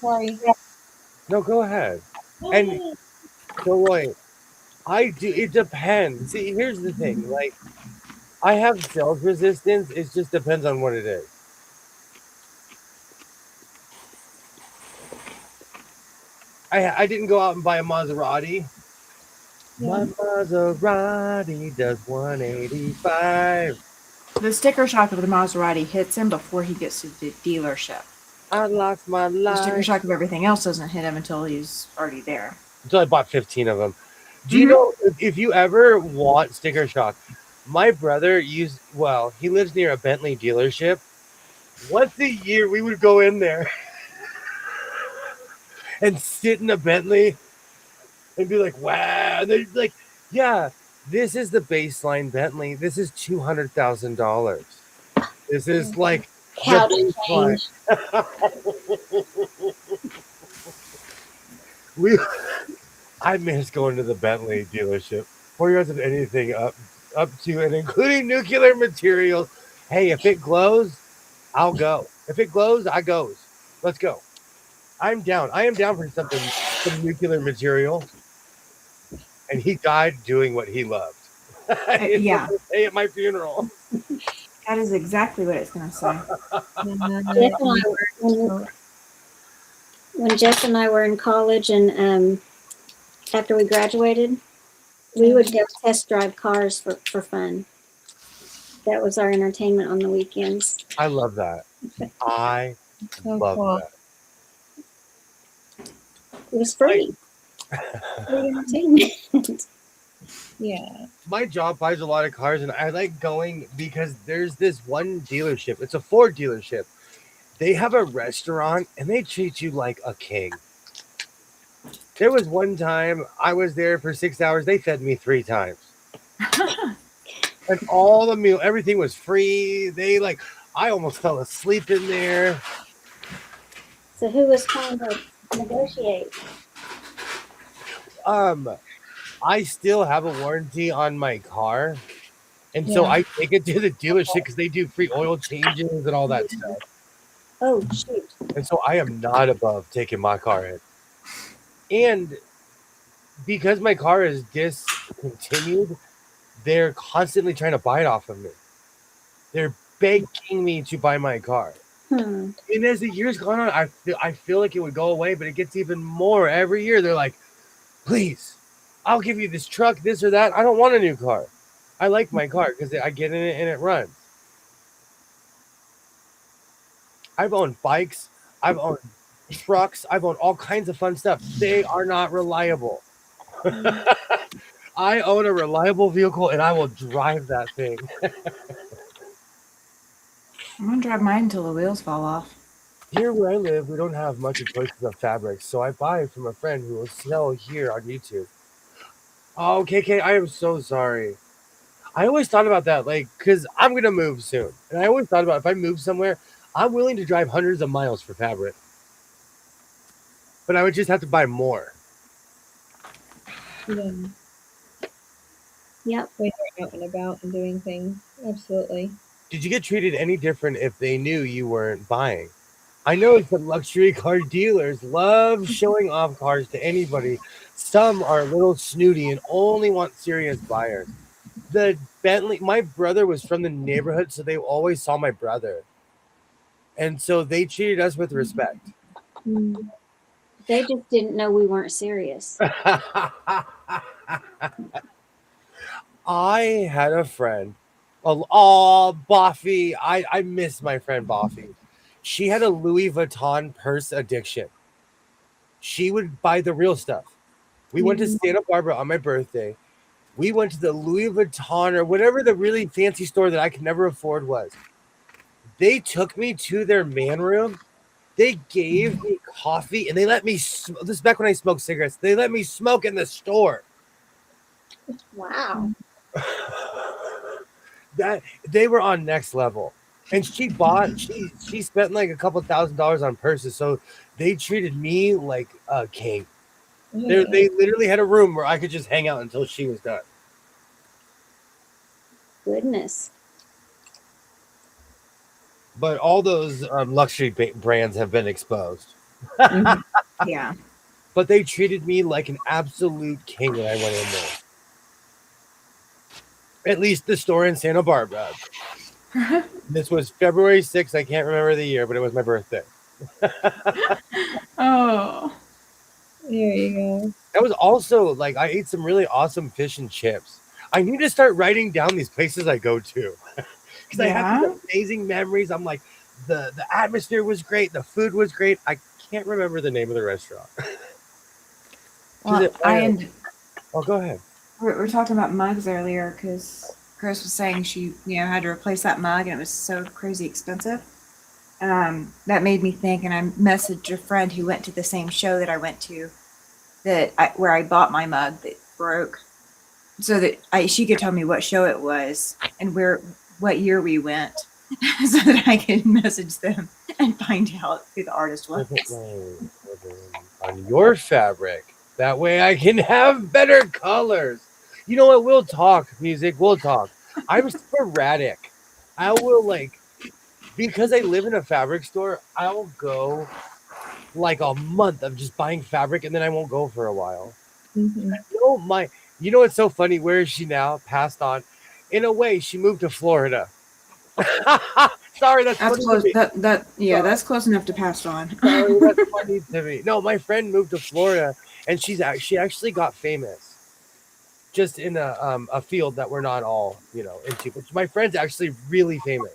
Sorry.
No, go ahead. And so like I do it depends. See, here's the thing. Like I have sales resistance, it just depends on what it is. I didn't go out and buy a Maserati. My Maserati does 185.
The sticker shock of the Maserati hits him before he gets to the dealership.
I lost my
The sticker
life.
shock of everything else doesn't hit him until he's already there.
Until I bought 15 of them. Do you know if you ever want sticker shock? My brother he lives near a Bentley dealership. Once a year, we would go in there and sit in a Bentley and be like, wow. And they're like, yeah, this is the baseline Bentley. This is $200,000. This is like
How
the
to
baseline.
change.
I miss going to the Bentley dealership. 4 yards of anything up to and including nuclear materials. Hey, if it glows, I'll go. If it glows, I goes. Let's go. I'm down. I am down for some nuclear material. And he died doing what he loved.
Yeah.
Hey, at my funeral.
That is exactly what it's going to say.
When Jess and I were in college and after we graduated, we would go test drive cars for fun. That was our entertainment on the weekends.
I love that. I love
cool.
that.
It was free. Free entertainment.
Yeah.
My job buys a lot of cars, and I like going because there's this one dealership. It's a Ford dealership. They have a restaurant, and they treat you like a king. There was one time I was there for 6 hours. They fed me 3 times. And all the meal, everything was free. I almost fell asleep in there.
So who was trying to negotiate?
I still have a warranty on my car. And so
Yeah.
I take it to the dealership because they do free oil changes and all that stuff.
Oh, shoot.
And so I am not above taking my car in. And because my car is discontinued, they're constantly trying to buy it off of me. They're begging me to buy my car. And as the years gone on, I feel like it would go away, but it gets even more every year. They're like, please, I'll give you this truck, this or that. I don't want a new car. I like my car because I get in it and it runs. I've owned bikes. I've owned trucks. I've owned all kinds of fun stuff. They are not reliable. I own a reliable vehicle and I will drive that thing.
I'm going to drive mine until the wheels fall off.
Here where I live, we don't have much of choices of fabrics, so I buy from a friend who will sell here on YouTube. Oh, KK, I am so sorry. I always thought about that, because I'm going to move soon. And I always thought about if I move somewhere, I'm willing to drive hundreds of miles for fabric. But I would just have to buy more.
Yeah.
Yep.
When you're out and about and doing things. Absolutely.
Did you get treated any different if they knew you weren't buying? I know some luxury car dealers love showing off cars to anybody. Some are a little snooty and only want serious buyers. The Bentley, my brother was from the neighborhood, so they always saw my brother. And so they treated us with respect.
They just didn't know we weren't serious.
I had a friend. Oh, Boffy. I miss my friend Boffy. She had a Louis Vuitton purse addiction. She would buy the real stuff. We went to Santa Barbara on my birthday. We went to the Louis Vuitton or whatever the really fancy store that I could never afford was. They took me to their man room. They gave me coffee and they let me. This is back when I smoked cigarettes. They let me smoke in the store.
Wow.
That they were on next level. And she spent like a couple $1,000s on purses, so they treated me like a king. They literally had a room where I could just hang out until she was done.
Goodness.
But all those luxury brands have been exposed.
Yeah.
But they treated me like an absolute king when I went in there. At least the store in Santa Barbara. This was February 6th. I can't remember the year, but it was my birthday.
Oh.
There you go.
That was also like I ate some really awesome fish and chips. I need to start writing down these places I go to because I have these amazing memories. I'm like, the atmosphere was great, the food was great. I can't remember the name of the restaurant.
Well,
Oh, go ahead.
We're talking about mugs earlier because Chris was saying she, had to replace that mug and it was so crazy expensive. That made me think, and I messaged a friend who went to the same show that I went to, where I bought my mug that broke, so that she could tell me what show it was and what year we went, so that I could message them and find out who the artist was.
On your fabric. That way I can have better colors. You know what? We'll talk music. We'll talk. I'm sporadic. I will because I live in a fabric store, I'll go like a month of just buying fabric and then I won't go for a while.
Mm-hmm.
You know what's so funny? Where is she now? Passed on. In a way, she moved to Florida. Sorry, that's
close. That's close enough to pass on.
Sorry, that's funny to me. No, my friend moved to Florida, and she actually got famous, just in a field that we're not all into. But my friend's actually really famous,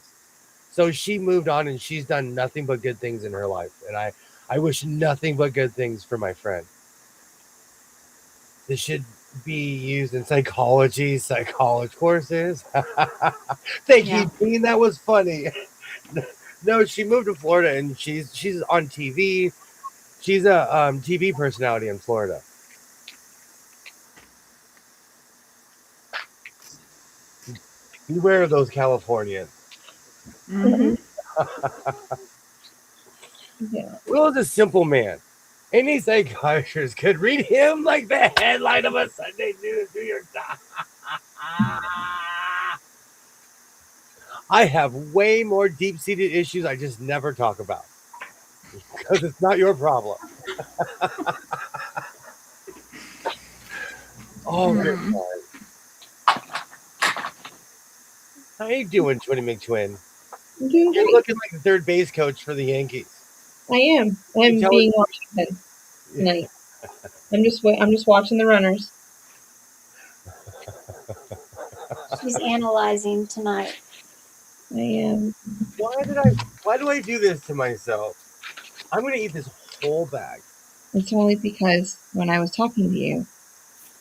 so she moved on, and she's done nothing but good things in her life, and I wish nothing but good things for my friend. This should be used in psychology courses. Thank you, Dean. That was funny. No, she moved to Florida and she's on TV. She's a TV personality in Florida. Beware of those Californians.
Mm-hmm.
Yeah.
Will is a simple man. Any psychiatrist could read him like the headline of a Sunday New York Times. I have way more deep-seated issues I just never talk about because it's not your problem. Oh, good time. How you doing, Twinny McTwin?
I'm doing
You're
great.
looking like the third base coach for the Yankees.
I am. I'm being Washington tonight. I'm just watching the runners.
She's analyzing tonight.
I am.
Why do I do this to myself? I'm gonna eat this whole bag.
It's only because when I was talking to you,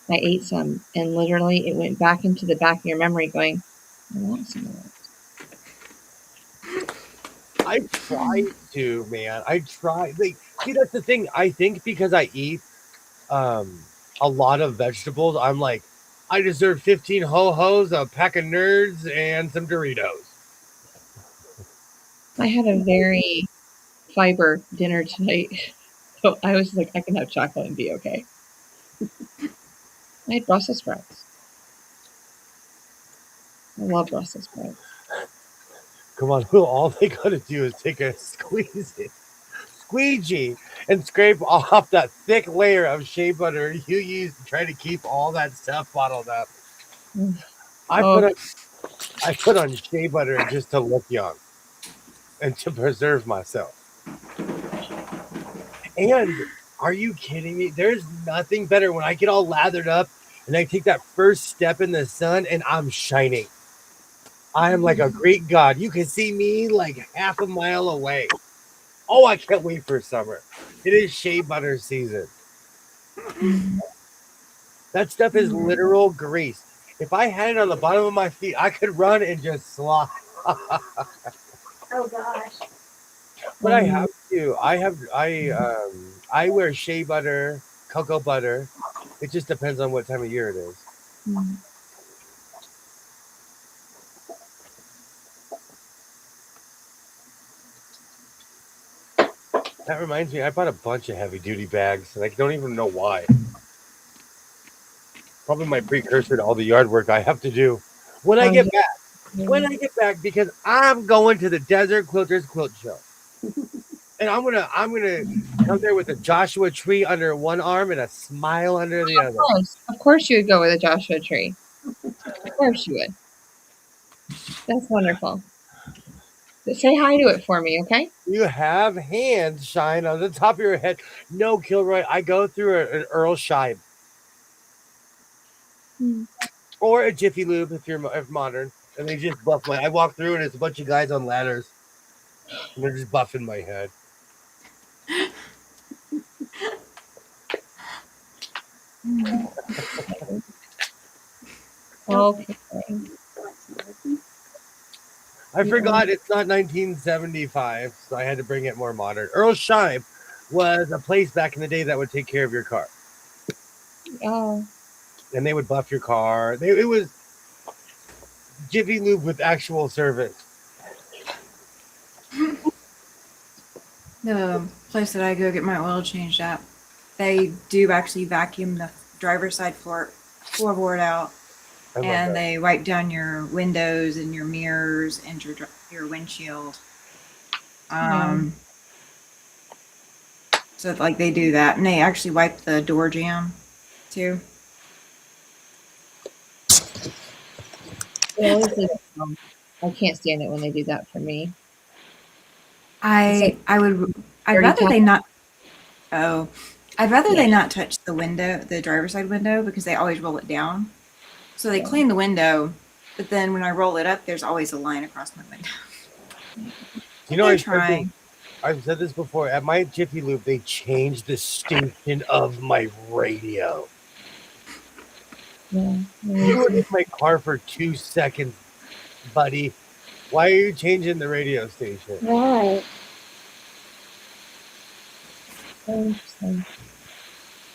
I ate some, and literally it went back into the back of your memory going, I want some of that.
I try to, man. I try. See, that's the thing. I think because I eat a lot of vegetables, I'm like, I deserve 15 ho-hos, a pack of nerds, and some Doritos.
I had a very fiber dinner tonight, so I was like, I can have chocolate and be okay. I had Brussels sprouts. I love Brussels sprouts.
Come on, all they gotta do is take a squeegee and scrape off that thick layer of shea butter you use to try to keep all that stuff bottled up. I put on shea butter just to look young and to preserve myself. And are you kidding me? There's nothing better when I get all lathered up and I take that first step in the sun and I'm shining. I am like a Greek god. You can see me like half a mile away. Oh, I can't wait for summer. It is shea butter season. That stuff is literal grease. If I had it on the bottom of my feet, I could run and just slide.
Oh gosh.
But I have to. I wear shea butter, cocoa butter. It just depends on what time of year it is.
Mm.
That reminds me, I bought a bunch of heavy duty bags, and I don't even know why. Probably my precursor to all the yard work I have to do when I
Oh,
get
yeah.
back. When I get back, because I'm going to the Desert Quilters Quilt Show, and I'm gonna come there with a Joshua tree under one arm and a smile under the other.
Of course you would go with a Joshua tree. Of course you would. That's wonderful. Just say hi to it for me, okay?
You have hands shine on the top of your head. No, Kilroy, I go through an Earl Scheib
Mm.
or a Jiffy Lube if you're modern, and they just buff my. I walk through and it's a bunch of guys on ladders, and they're just buffing my head.
Okay.
I forgot it's not 1975, so I had to bring it more modern. Earl Scheib was a place back in the day that would take care of your car,
Oh.
and they would buff your car. It was Jiffy Lube with actual service.
The place that I go get my oil changed at, they do actually vacuum the driver's side floorboard out,
I love
and
that.
they wipe down your windows and your mirrors and your windshield. So like they do that, and they actually wipe the door jamb too.
They always leave it alone. I can't stand it when they do that for me.
I'd
dirty
rather they
towel.
not. Oh, I'd rather they
Yeah.
not touch the window, the driver's side window, because they always roll it down. So they clean the window, but then when I roll it up, there's always a line across my window.
You know,
They're trying.
I've said this before. At my Jiffy Lube, they changed the station of my radio.
Yeah.
You were in my car for 2 seconds, buddy. Why are you changing the radio station?
Right.
Interesting.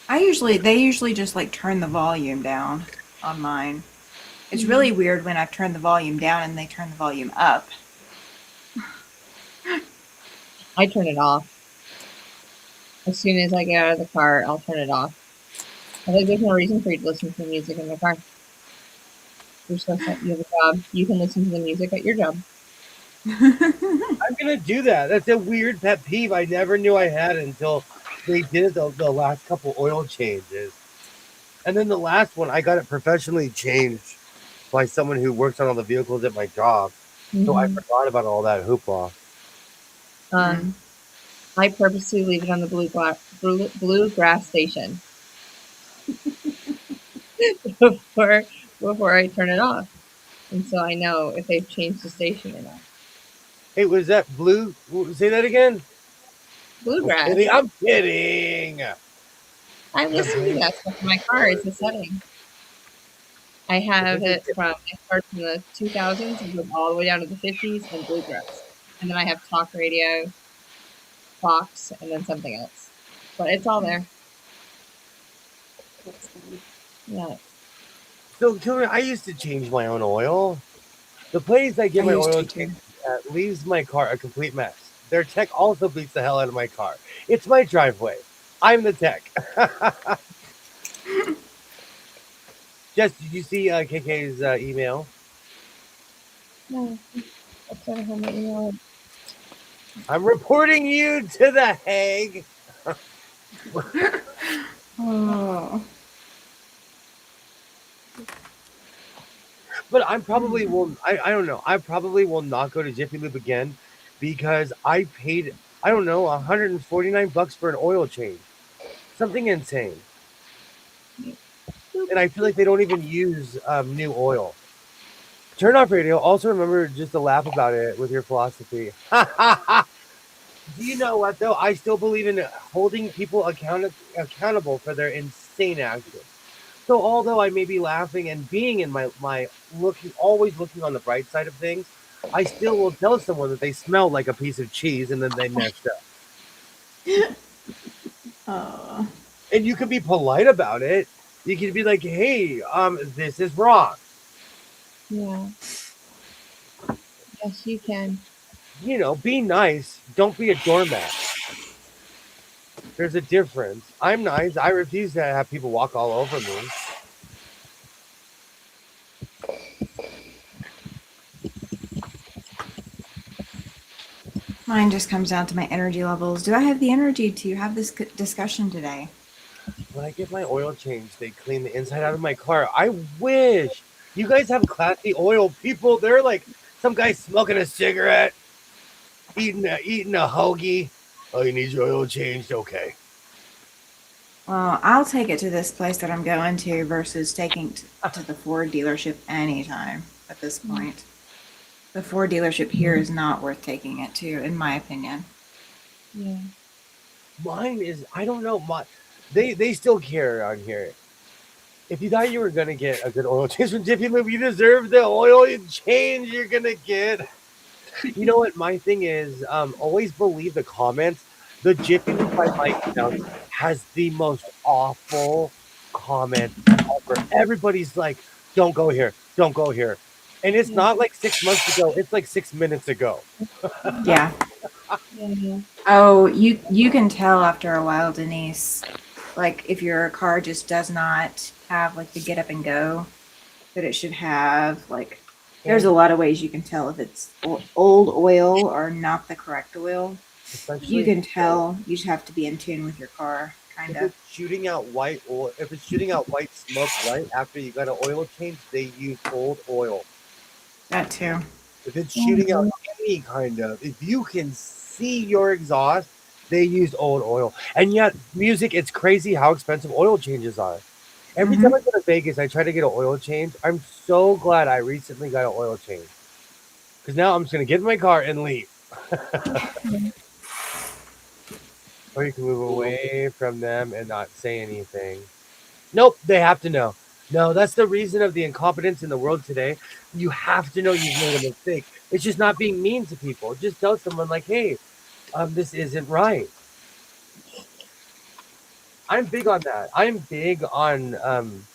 They usually just like turn the volume down on mine. It's really weird when I turn the volume down and they turn the volume up.
I turn it off. As soon as I get out of the car, I'll turn it off. I think there's no reason for you to listen to the music in the car. You have a job. You can listen to the music at your job.
I'm gonna do that. That's a weird pet peeve I never knew I had until they did the last couple oil changes. And then the last one, I got it professionally changed by someone who works on all the vehicles at my job. So I forgot about all that hoopla.
I purposely leave it on the bluegrass station before I turn it off, and so I know if they've changed the station or not.
Hey, was that blue? Say that again.
Bluegrass.
I'm kidding.
I listen to that stuff in my car. It's a setting. I have it starts in the 2000s and goes all the way down to the 50s and bluegrass, and then I have talk radio, Fox, and then something else. But it's all there.
That's funny.
Yeah.
So, Kilmer, I used to change my own oil. The place I get
I
my
used
oil
to, too.
changed at leaves my car a complete mess. Their tech also beats the hell out of my car. It's my driveway. I'm the tech. Jess, did you see KK's email?
No. That's not how my email.
I'm reporting you to the Hague.
Oh.
But I probably will. I don't know. I probably will not go to Jiffy Lube again because I paid, I don't know, $149 for an oil change. Something insane. And I feel like they don't even use new oil. Turn off radio. Also remember just to laugh about it with your philosophy. Do you know what though? I still believe in holding people accountable for their insane actions. So although I may be laughing and being in my looking always looking on the bright side of things, I still will tell someone that they smell like a piece of cheese and then they messed up.
Oh.
And you can be polite about it. You can be like, "Hey, this is wrong."
Yeah. Yes, you can.
You know, be nice. Don't be a doormat. There's a difference. I'm nice. I refuse to have people walk all over me.
Mine just comes down to my energy levels. Do I have the energy to have this discussion today?
When I get my oil changed, they clean the inside out of my car. I wish you guys have classy oil people. They're like some guy smoking a cigarette, eating a hoagie. Oh, you need your oil changed? Okay.
Well, I'll take it to this place that I'm going to versus taking to the Ford dealership anytime at this point. The Ford dealership here is not worth taking it to, in my opinion.
Yeah.
Mine is I don't know. They still care on here. If you thought you were gonna get a good oil change from Jiffy Lube, you deserve the oil change you're gonna get. You know what? My thing is, always believe the comments. The Jiffy Lube by Mike Young has the most awful comments ever. Everybody's like, "Don't go here, don't go here," and it's
Yeah.
not like 6 months ago. It's like 6 minutes ago.
Yeah.
Yeah.
Oh, you can tell after a while, Denise. Like if your car just does not have like the get up and go that it should have. Like there's a lot of ways you can tell if it's old oil or not the correct oil.
Especially
You can tell. You just have to be in tune with your car, kind
if
of.
it's shooting out white oil. If it's shooting out white smoke right after you got an oil change, they use old oil.
That too.
If it's shooting out any kind of, if you can see your exhaust, they use old oil. And yet, music, it's crazy how expensive oil changes are. Every time I go to Vegas, I try to get an oil change. I'm so glad I recently got an oil change. Because now I'm just going to get in my car and leave. Or you can move away from them and not say anything. Nope, they have to know. No, that's the reason of the incompetence in the world today. You have to know you've made a mistake. It's just not being mean to people. Just tell someone like, "Hey, this isn't right." I'm big on that. I'm big on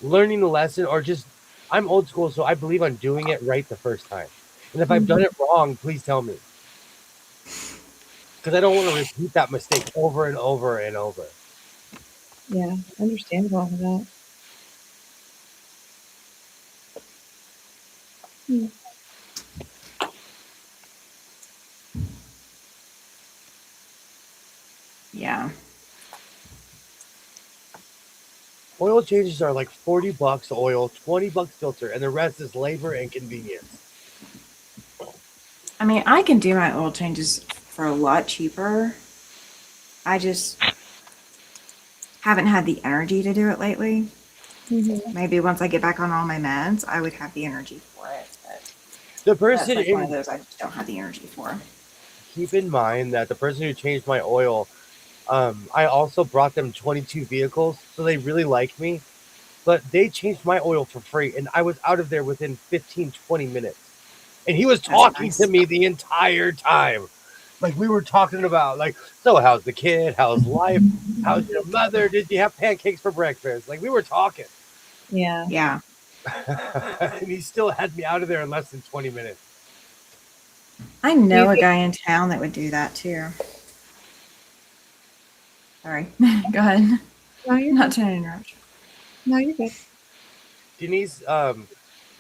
learning the lesson, or just I'm old school, so I believe on doing it right the first time. And if I've done it wrong, please tell me, because I don't want to repeat that mistake over and over and over.
Yeah. Understandable with that.
Yeah.
Oil changes are like $40 oil, $20 filter, and the rest is labor and convenience.
I mean, I can do my oil changes for a lot cheaper. I just haven't had the energy to do it lately. Maybe once I get back on all my meds, I would have the energy for it. But
The
that's
person
like one of
in
those I just don't have the energy for.
keep in mind that the person who changed my oil, I also brought them 22 vehicles, so they really like me. But they changed my oil for free, and I was out of there within 15, 20 minutes. And he was
That's
talking
nice.
to me the entire time. Like we were talking about, like, so how's the kid? How's life? How's your mother? Did you have pancakes for breakfast? Like we were talking.
Yeah.
Yeah.
And he still had me out of there in less than 20 minutes.
I know a guy in town that would do that too. Sorry. Go ahead.
No, you're
Not
good.
trying to interrupt.
No, you're good.
Denise,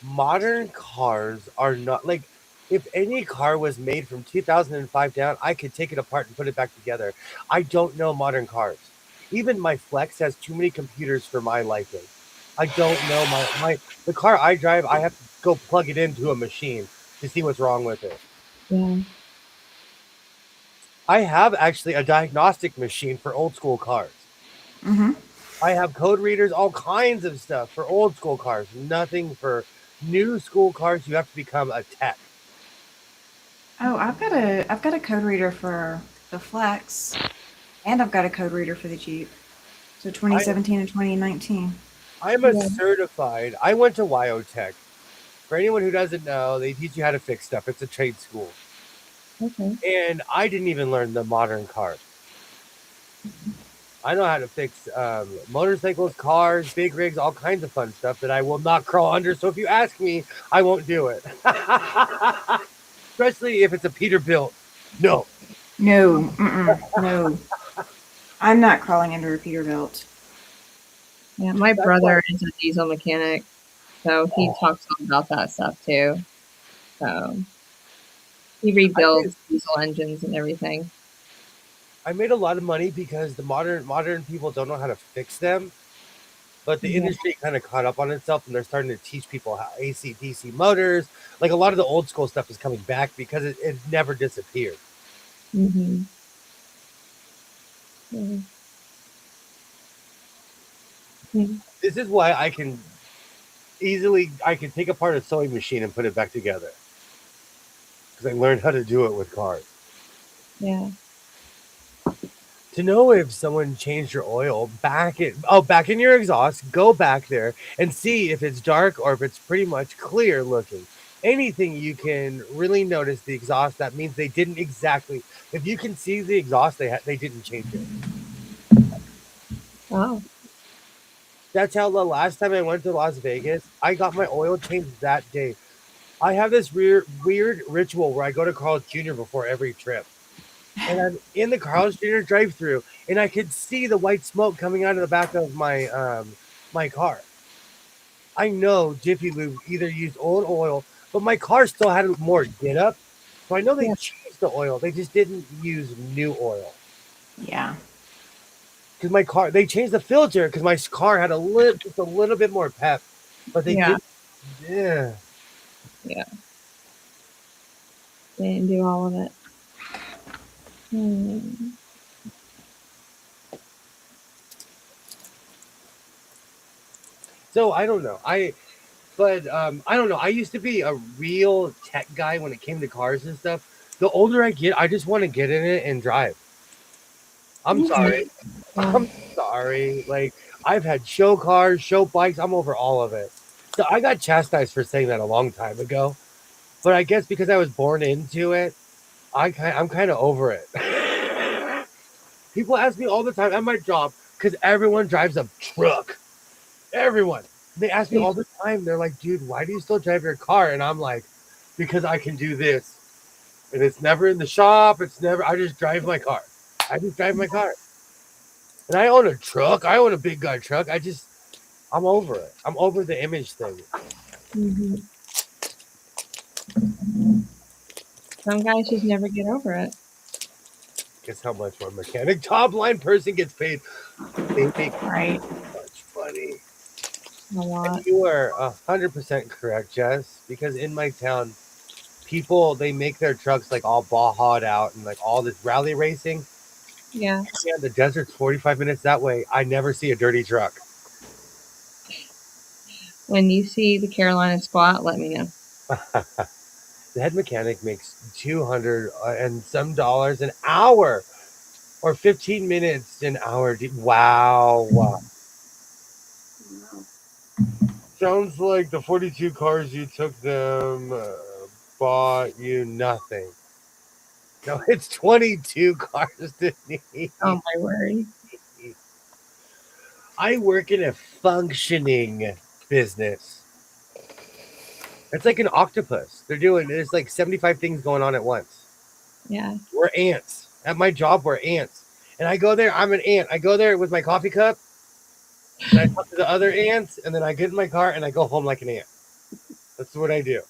modern cars are not like if any car was made from 2005 down, I could take it apart and put it back together. I don't know modern cars. Even my Flex has too many computers for my liking. I don't know the car I drive. I have to go plug it into a machine to see what's wrong with it.
Yeah.
I have actually a diagnostic machine for old school cars.
Mm-hmm.
I have code readers, all kinds of stuff for old school cars. Nothing for new school cars. You have to become a tech.
Oh, I've got a code reader for the Flex, and I've got a code reader for the Jeep. So 2017 and 2019.
I'm a
Yeah.
certified. I went to Wyotech. For anyone who doesn't know, they teach you how to fix stuff. It's a trade school.
Okay.
And I didn't even learn the modern car. I know how to fix motorcycles, cars, big rigs, all kinds of fun stuff that I will not crawl under. So if you ask me, I won't do it. Especially if it's a Peterbilt. No.
No, no. I'm not crawling under a Peterbilt.
Yeah, my
That's why.
brother is a diesel mechanic, so he talks all about that stuff too. So he
I made,
rebuilds diesel engines and everything.
I made a lot of money because the modern people don't know how to fix them. But the
Yeah.
industry kind of caught up on itself, and they're starting to teach people how AC, DC motors. Like a lot of the old school stuff is coming back because it never disappeared.
Mm-hmm. Yeah. Mhm.
This is why I can take apart a sewing machine and put it back together because I learned how to do it with cars.
Yeah.
To know if someone changed your oil, back in your exhaust, go back there and see if it's dark or if it's pretty much clear looking. Anything you can really notice the exhaust, that means they didn't exactly. If you can see the exhaust, they didn't change it.
Oh.
That's how the last time I went to Las Vegas, I got my oil changed that day. I have this weird ritual where I go to Carl's Jr. before every trip. And I'm in the Carl's Jr. drive-through, and I could see the white smoke coming out of the back of my car. I know Jiffy Lube either used old oil, but my car still had more get up. So I know they
Yeah.
changed the oil. They just didn't use new oil.
Yeah.
Because my car, they changed the filter because my car had just a little bit more pep, but they
Yeah.
didn't. Yeah.
Yeah. They didn't do all of it. Hmm.
So I don't know. I don't know. I used to be a real tech guy when it came to cars and stuff. The older I get, I just want to get in it and drive. I'm sorry.
Yeah.
I'm sorry. Like I've had show cars, show bikes. I'm over all of it. So I got chastised for saying that a long time ago. But I guess because I was born into it, I'm kind of over it. People ask me all the time at my job because everyone drives a truck. Everyone. They ask me
Yeah.
all the time. They're like, dude, why do you still drive your car? And I'm like, because I can do this. And it's never in the shop. I just drive my car. I just drive my car. And I own a truck. I own a big guy truck. I'm over it. I'm over the image thing.
Mm-hmm. Some guys just never get over it.
Guess how much one mechanic top line person gets paid? They make
Right.
much money.
A lot.
And you are 100% correct, Jess. Because in my town, people they make their trucks like all bawhawed out and like all this rally racing.
Yeah.
Yeah, the desert's 45 minutes that way. I never see a dirty truck.
When you see the Carolina squat, let me know.
The head mechanic makes 200 and some dollars an hour or 15 minutes an hour. Wow.
Wow.
Sounds like the 42 cars you took them bought you nothing. No, it's 22 cars, Denise.
Oh my word.
I work in a functioning business. It's like an octopus. There's like 75 things going on at once.
Yeah.
We're ants. At my job, we're ants. And I go there, I'm an ant. I go there with my coffee cup, and I talk to the other ants, and then I get in my car and I go home like an ant. That's what I do.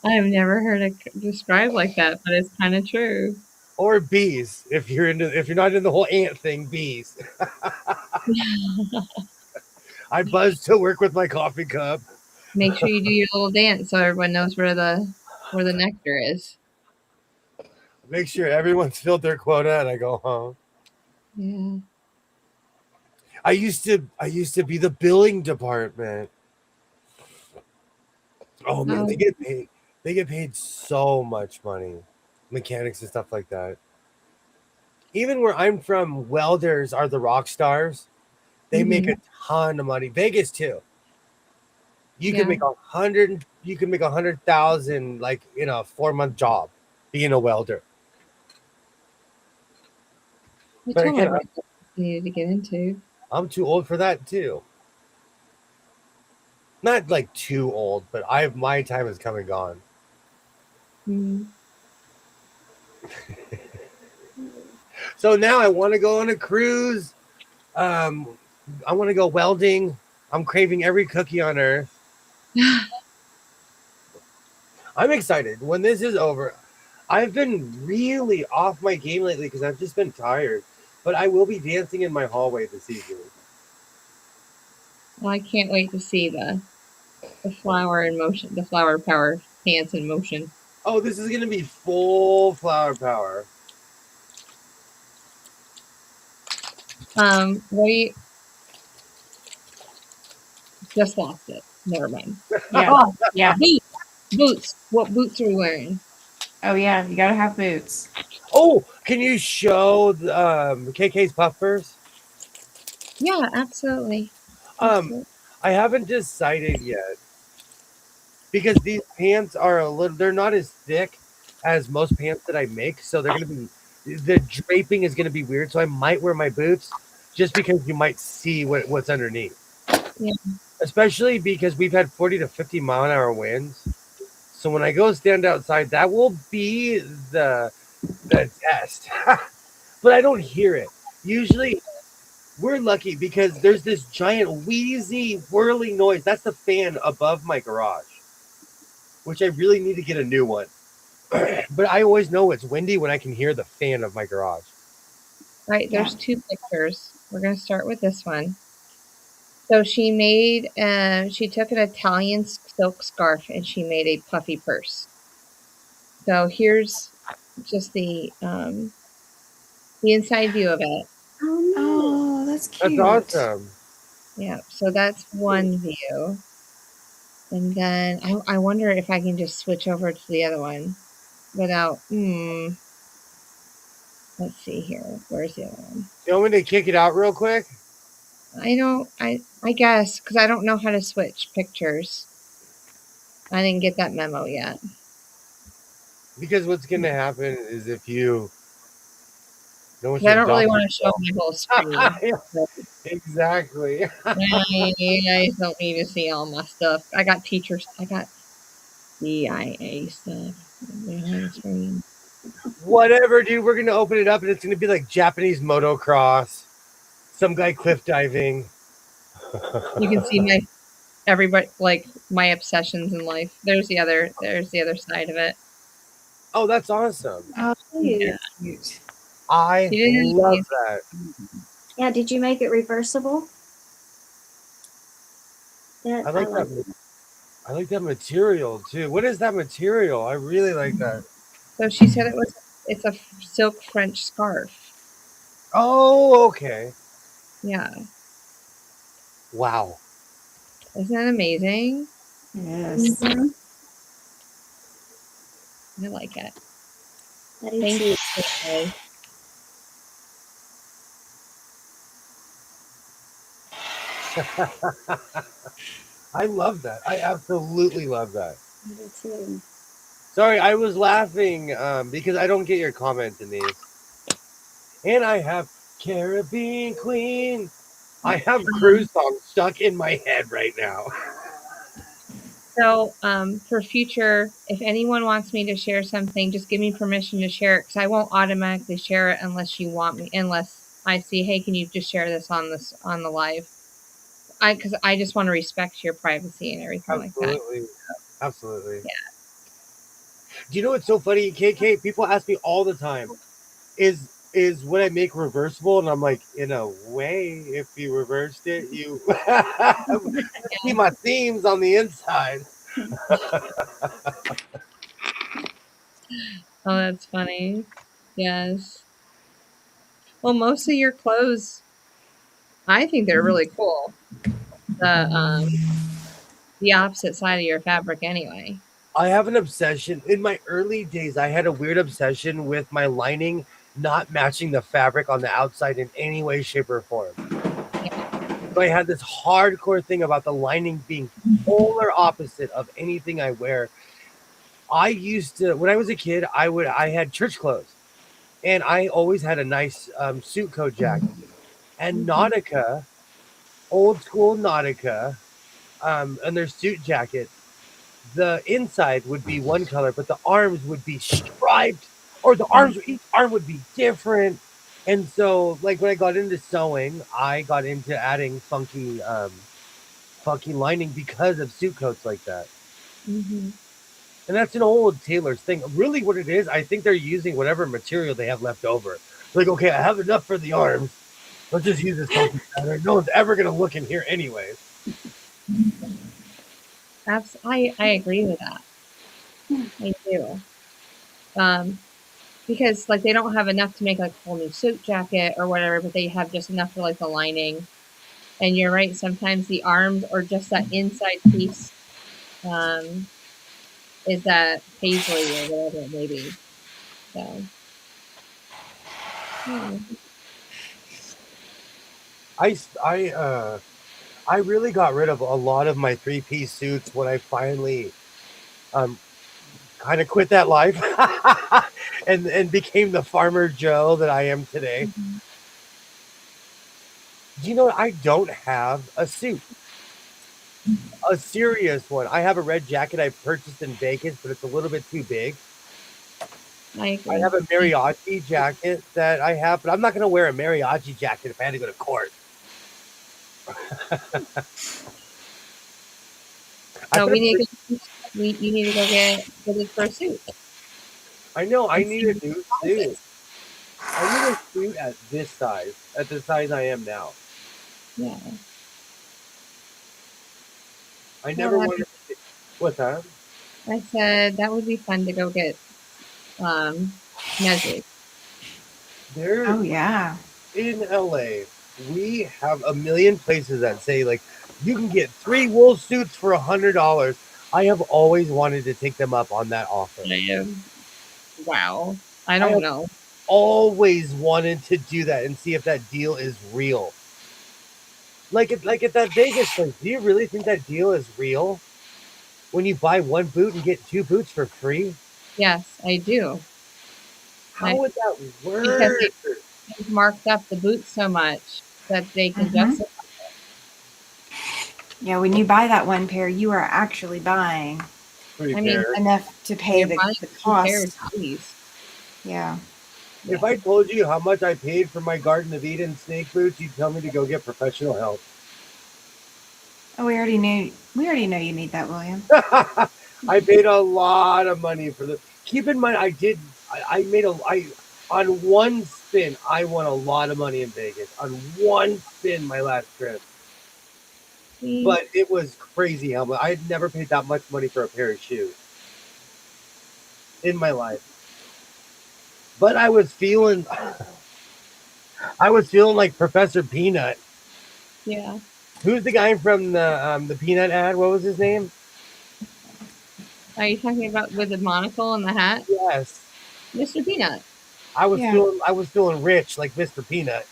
I have never heard it described like that, but it's kind of true.
Or bees, if you're not in the whole ant thing, bees. I buzz to work with my coffee cup.
Make sure you do your little dance so everyone knows where the nectar is.
Make sure everyone's filled their quota and I go home.
Yeah.
I used to be the billing department. Oh man,
Oh,
they get paid so much money. Mechanics and stuff like that. Even where I'm from, welders are the rock stars. They make a ton of money. Vegas too. You can make 100,000 like in a 4-month job being a welder.
I
But
told my
again,
brother he needed to get into.
I'm too old for that too. Not like too old, but my time is come and gone.
Mm.
So now I want to go on a cruise. I want to go welding. I'm craving every cookie on earth. I'm excited. When this is over, I've been really off my game lately because I've just been tired. But I will be dancing in my hallway this evening.
Well, I can't wait to see the flower in motion, the flower power dance in motion.
Oh, this is going to be full flower power.
What do you just lost it? Never mind.
Yeah.
Oh,
Yeah.
boots. What boots are we wearing?
Oh, yeah. You got to have boots.
Oh, can you show KK's puffers?
Yeah, absolutely.
I haven't decided yet because these pants are they're not as thick as most pants that I make, so they're gonna be, the draping is gonna be weird. So I might wear my boots just because you might see what's underneath.
Yeah.
Especially because we've had 40 to 50 mile an hour winds. So when I go stand outside, that will be the test. But I don't hear it. Usually we're lucky because there's this giant wheezy whirling noise. That's the fan above my garage, which I really need to get a new one. But I always know it's windy when I can hear the fan of my garage.
All right, there's two pictures. We're going to start with this one. So she took an Italian silk scarf and she made a puffy purse. So here's just the inside view of it.
Oh, that's cute.
That's awesome.
Yeah, so that's one view. And then I wonder if I can just switch over to the other one without, let's see here. Where's the other one?
You want me to kick it out real quick?
I guess, because I don't know how to switch pictures. I didn't get that memo yet.
Because what's going to happen is if you...
I don't really want to show my whole screen.
Exactly.
You guys don't need to see all my stuff. I got CIA stuff behind the screen.
Whatever, dude. We're going to open it up and it's going to be like Japanese motocross. Some guy cliff diving.
You can see my obsessions in life. There's the other side of it.
Oh, that's awesome.
Oh,
Yeah.
cute.
I love that.
Yeah, did you make it reversible?
I like that. I like that material too. What is that material? I really like that.
So she said it's a silk French scarf.
Oh, okay.
Yeah.
Wow.
Isn't that amazing?
Yes.
Mhm.
I like it.
That is
Thank
cute.
you.
I love that. I absolutely love that.
I do too.
Sorry, I was laughing because I don't get your comments in these. And I have Caribbean Queen. I have cruise songs stuck in my head right now.
So for future, if anyone wants me to share something, just give me permission to share it because I won't automatically share it unless you want me. Unless I see, hey, can you just share this on the live? Because I just want to respect your privacy and everything like that.
Absolutely.
Yeah.
Do you know what's so funny, KK? People ask me all the time, is when I make reversible, and I'm like, in a way, if you reversed it, you see my themes on the inside.
Oh, that's funny. Yes. Well, most of your clothes, I think they're really cool. The opposite side of your fabric, anyway.
I have an obsession. In my early days, I had a weird obsession with my lining not matching the fabric on the outside in any way, shape, or form. So I had this hardcore thing about the lining being polar opposite of anything I wear. I used to, when I was a kid, I had church clothes, and I always had a nice suit coat jacket. And Nautica, old school Nautica, and their suit jacket, the inside would be one color, but the arms would be striped, or each arm would be different. And so, like when I got into sewing, I got into adding funky lining because of suit coats like that.
Mm-hmm.
And that's an old tailor's thing. Really, what it is, I think they're using whatever material they have left over. Like, okay, I have enough for the arms. Let's just use this funky pattern. No one's ever gonna look in here anyways.
I agree with that. I do. Because like they don't have enough to make like a whole new suit jacket or whatever, but they have just enough for like the lining. And you're right, sometimes the arms or just that inside piece is that paisley or whatever it may be. So yeah.
I really got rid of a lot of my 3-piece suits when I finally kind of quit that life and became the farmer Joe that I am today.
Mm-hmm.
Do you know I don't have a suit? A serious one. I have a red jacket I purchased in Vegas, but it's a little bit too big.
I
I
agree.
have a mariachi jacket that I have, but I'm not going to wear a mariachi jacket if I had to go to court.
So you need to go get fitted for a suit.
I know. I need a new suit. I need a suit at this size, at the size I am now.
Yeah.
I never wanted to. What's that?
I said that would be fun to go get measured.
There,
Oh yeah.
in LA, we have a million places that say like you can get 3 wool suits for $100. I have always wanted to take them up on that offer.
Wow. I
I
don't
have
know.
always wanted to do that and see if that deal is real. Like at that Vegas place, do you really think that deal is real? When you buy one boot and get 2 boots for free?
Yes, I do.
How would that
Because
work?
they've marked up the boots so much that they can
Mhm.
justify.
Yeah, when you buy that one pair, you are actually buying
Pretty
I mean,
fair.
enough to pay
you're
the
buying 2 pairs,
cost.
please.
Yeah.
If I told you how much I paid for my Garden of Eden snake boots, you'd tell me to go get professional help.
Oh, we already knew. We already know you need that, William.
I paid a lot of money for this. Keep in mind, I made on one spin, I won a lot of money in Vegas. On one spin, my last trip.
See?
But it was crazy how much. I had never paid that much money for a pair of shoes in my life. But I was feeling like Professor Peanut.
Yeah.
Who's the guy from the Peanut ad? What was his name?
Are you talking about with the monocle and the hat?
Yes.
Mr. Peanut.
I was
Yeah.
feeling rich like Mr. Peanut.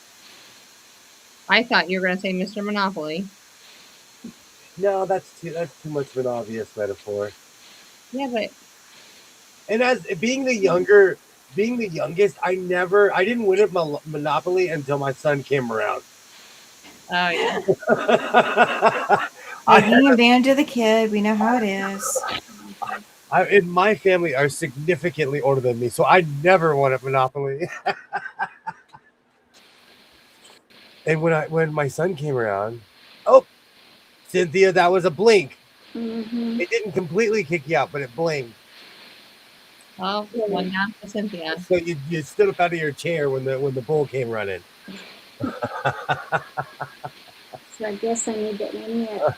I thought you were going to say Mr. Monopoly.
No, that's too much of an obvious metaphor.
Yeah, but
And as being the youngest, I didn't win at Monopoly until my son came around.
oh yeah.
Taking advantage of the kid. We know how it is.
In my family are significantly older than me, so I never won at Monopoly. And when my son came around, oh, Cynthia, that was a blink.
Mm-hmm.
It didn't completely kick you out, but it blinked.
Oh, one down for Cynthia.
So you stood up out of your chair when the bull came running.
So I guess I need to end it.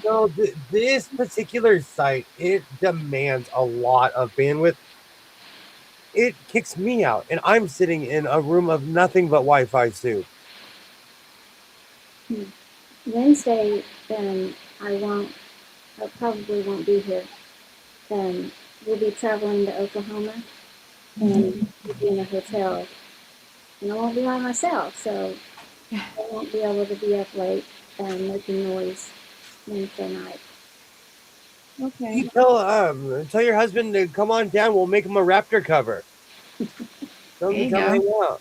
So this particular site, it demands a lot of bandwidth. It kicks me out, and I'm sitting in a room of nothing but Wi-Fi soup.
Wednesday, I probably won't be here. We'll be traveling to Oklahoma and we'll be in a hotel. And I won't be by myself, so I won't be able to be up late making noise Wednesday night.
Okay.
You tell your husband to come on down. We'll make him a raptor cover. Tell him
There
to
you
come
go.
hang out.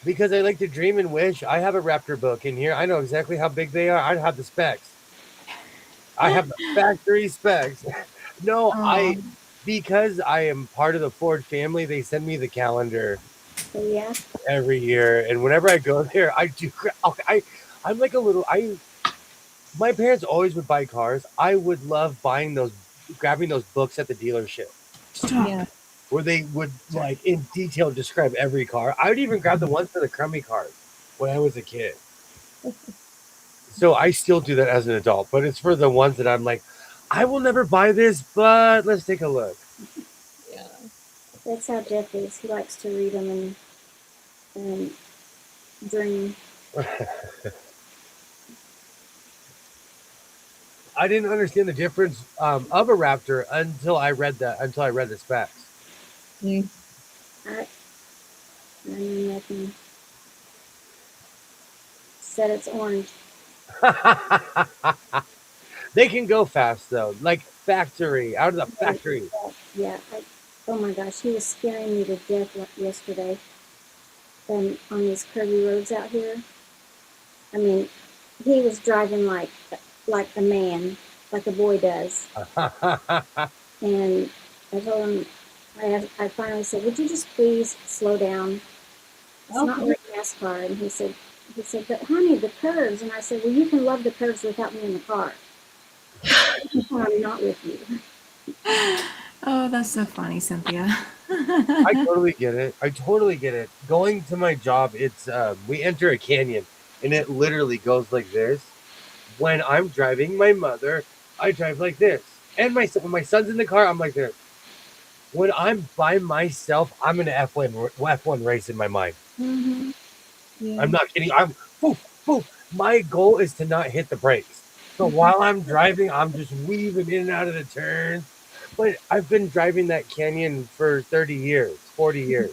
Because I like to dream and wish. I have a raptor book in here. I know exactly how big they are. I have the specs. I have the factory specs. No,
Oh,
because I am part of the Ford family, they send me the calendar
So yeah,
every year, and whenever I go there, I do. I'm like a little. My parents always would buy cars. I would love grabbing those books at the dealership
stop.
Yeah.
where they would like in detail describe every car. I would even grab the ones for the crummy cars when I was a kid. So I still do that as an adult, but it's for the ones that I'm like, I will never buy this, but let's take a look.
Yeah.
that's how Jeff is. He likes to read them and dream.
I didn't understand the difference of a Raptor until I read the specs.
Mm.
I mean, nothing. Said it's orange.
They can go fast though, like factory out of the
But,
factory.
yeah. Oh my gosh, he was scaring me to death yesterday. On these curvy roads out here. I mean, he was driving like a man, like a boy does. And I told him, I finally said, "Would you just please slow down? It's not
Okay.
like NASCAR." And he said, "But honey, the curves." And I said, "Well, you can love the curves without me in the car. I'm not with you."
Oh, that's so funny, Cynthia.
I totally get it. I totally get it. Going to my job, it's we enter a canyon, and it literally goes like this. When I'm driving my mother, I drive like this, and when my son's in the car, I'm like this. When I'm by myself, I'm in an F1 race in my mind.
Mm-hmm.
I'm
Yeah.
not kidding. I'm poof poof. My goal is to not hit the brakes. So while I'm driving, I'm just weaving in and out of the turns. But I've been driving that canyon for 30 years, 40 years.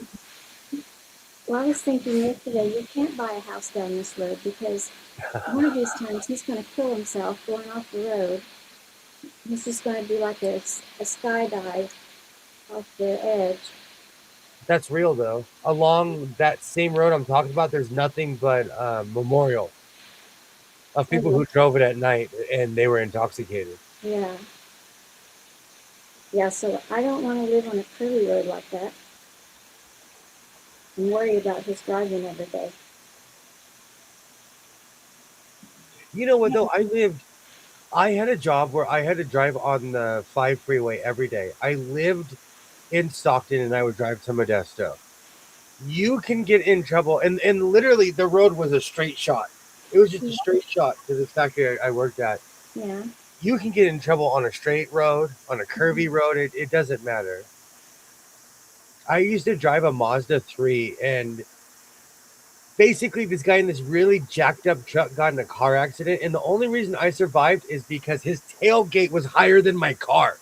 Well, I was thinking yesterday, you can't buy a house down this road because one of these times he's going to kill himself going off the road. He's just going to do like a skydive off the edge.
That's real though. Along that same road I'm talking about, there's nothing but memorial of people who drove it at night and they were intoxicated.
Yeah. Yeah, so I don't want to live on a curvy road like that and worry about his driving every day.
You know what though? I had a job where I had to drive on the 5 freeway every day. I lived in Stockton and I would drive to Modesto. You can get in trouble, and literally the road was a straight shot. It was just a straight shot to this factory I worked at.
Yeah.
You can get in trouble on a straight road, on a curvy road. It doesn't matter. I used to drive a Mazda 3, and basically this guy in this really jacked up truck got in a car accident, and the only reason I survived is because his tailgate was higher than my car,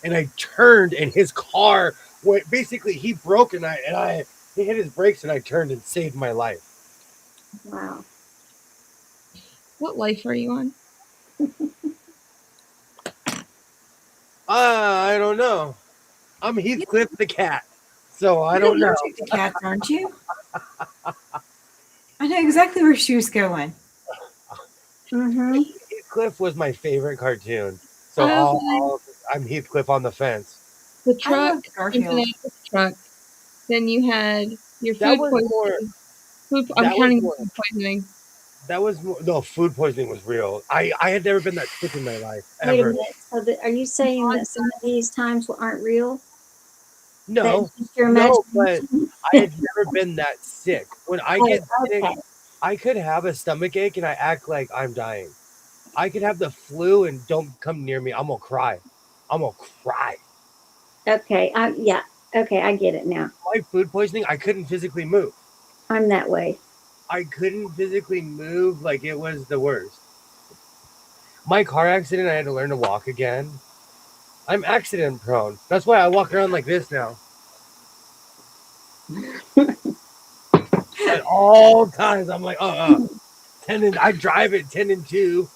and I turned, and his car went. Basically, he broke, and he hit his brakes, and I turned and saved my life.
Wow.
What life are you on?
I don't know. I'm Heathcliff the cat, so I don't know.
Allergic to cats, aren't you? I know exactly where she was going.
Mm-hmm.
Heathcliff was my favorite cartoon, so
Oh,
I'm Heathcliff on the fence.
the
I
truck,
love
something
Garfield.
else with the truck. Then you had your
That
food
was more.
poisoning. I'm
That was
counting
more.
food poisoning.
That was more. No, food poisoning was real. I had never been that sick in my life
Wait a
ever.
minute. So are you saying that some of these times aren't real? That's
No,
just your
no, but
imagination?
I had never been that sick. When I
Oh,
get sick,
okay.
I could have a stomach ache and I act like I'm dying. I could have the flu and don't come near me. I'm gonna cry. I'm gonna cry.
Okay. Yeah. Okay, I get it now.
My food poisoning, I couldn't physically move.
I'm that way.
I couldn't physically move, like it was the worst. My car accident, I had to learn to walk again. I'm accident prone. That's why I walk around like this now. at all times. I'm like, 10 and I drive it 10 and 2.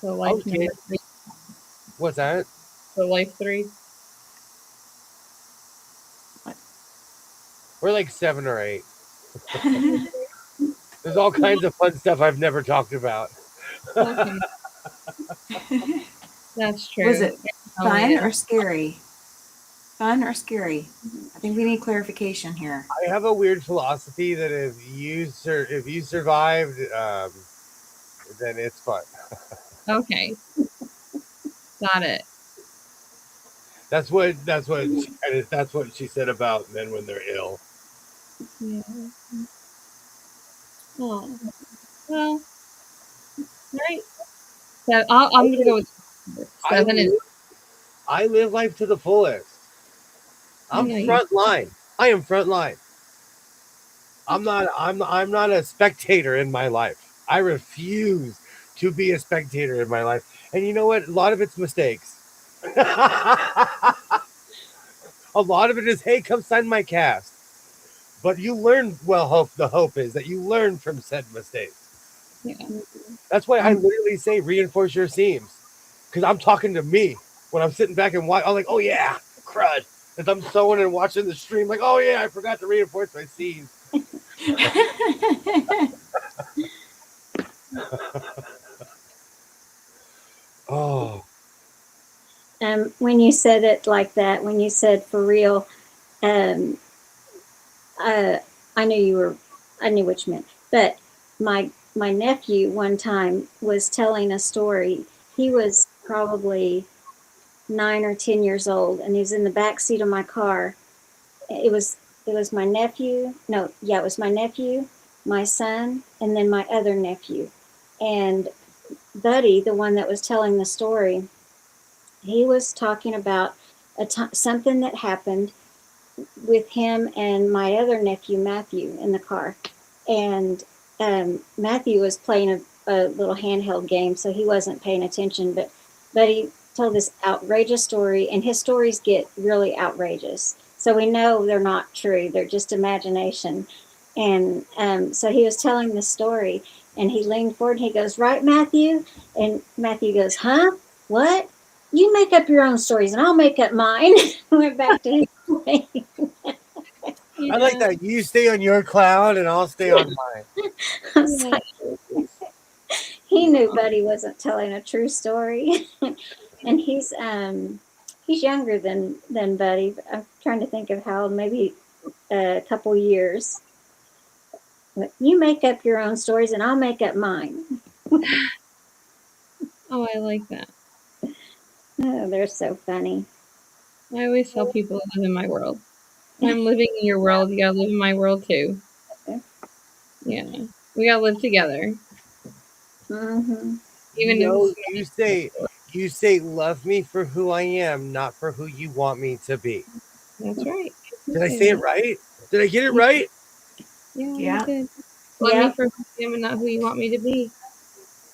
So life
Okay.
number 3.
What's that?
So life 3.
We're like 7 or 8. There's all kinds of fun stuff I've never talked about.
Okay, that's true.
Was it
Oh,
fun
yeah.
or scary? Fun or scary? I think we need clarification here.
I have a weird philosophy that if you survived, then it's fun.
Okay, got it.
That's what she said about men when they're ill.
Yeah. Oh, well, right. So I'm gonna go with 7 is.
I live life to the fullest. I'm
Yeah,
front line. I am front line. I'm not a spectator in my life. I refuse to be a spectator in my life. And you know what? A lot of it's mistakes. A lot of it is, hey, come sign my cast. But you learn, the hope is that you learn from said mistakes.
Yeah.
That's why I literally say reinforce your seams. Because I'm talking to me when I'm sitting back and watch. I'm like, oh yeah, crud. As I'm sewing and watching the stream, like, oh yeah, I forgot to reinforce my seams. Oh,
When you said it like that, when you said for real, um, I knew what you meant. But my nephew one time was telling a story. He was probably 9 or 10 years old, and he was in the back seat of my car. It was my nephew. No, yeah, it was my nephew, my son, and then my other nephew. And Buddy, the one that was telling the story, he was talking about something that happened with him and my other nephew Matthew in the car, and Matthew was playing a little handheld game, so he wasn't paying attention. But he told this outrageous story, and his stories get really outrageous. So we know they're not true; they're just imagination. And so he was telling the story, and he leaned forward and he goes, "Right, Matthew?" And Matthew goes, "Huh? What? You make up your own stories, and I'll make up mine." Went back to his plane.
I like that. You stay on your cloud and I'll stay on mine.
He knew Buddy wasn't telling a true story, and he's younger than Buddy. I'm trying to think of how, maybe a couple years. But you make up your own stories, and I'll make up mine.
Oh, I like that.
Oh, they're so funny.
I always tell people to live in my world. I'm living in your world. You gotta live in my world too. Yeah, we gotta live together.
Mm-hmm.
Even if
you say love me for who I am, not for who you want me to be.
That's right.
Did I say it right? Did I get it right?
Yeah,
Yeah.
you did. Love me for who I am and not who you want me to be.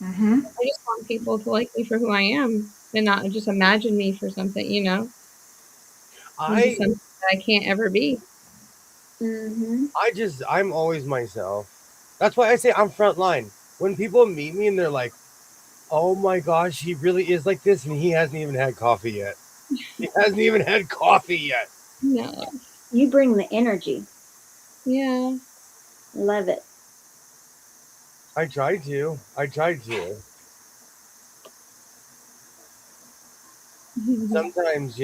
Mm-hmm.
I just want people to like me for who I am and not just imagine me for something, something that I can't ever be.
Mm-hmm.
I'm always myself. That's why I say I'm front line. When people meet me and they're like, oh my gosh, he really is like this, and he hasn't even had coffee yet. He hasn't even had coffee yet.
No.
You bring the energy.
Yeah.
Love it.
I tried to. Sometimes,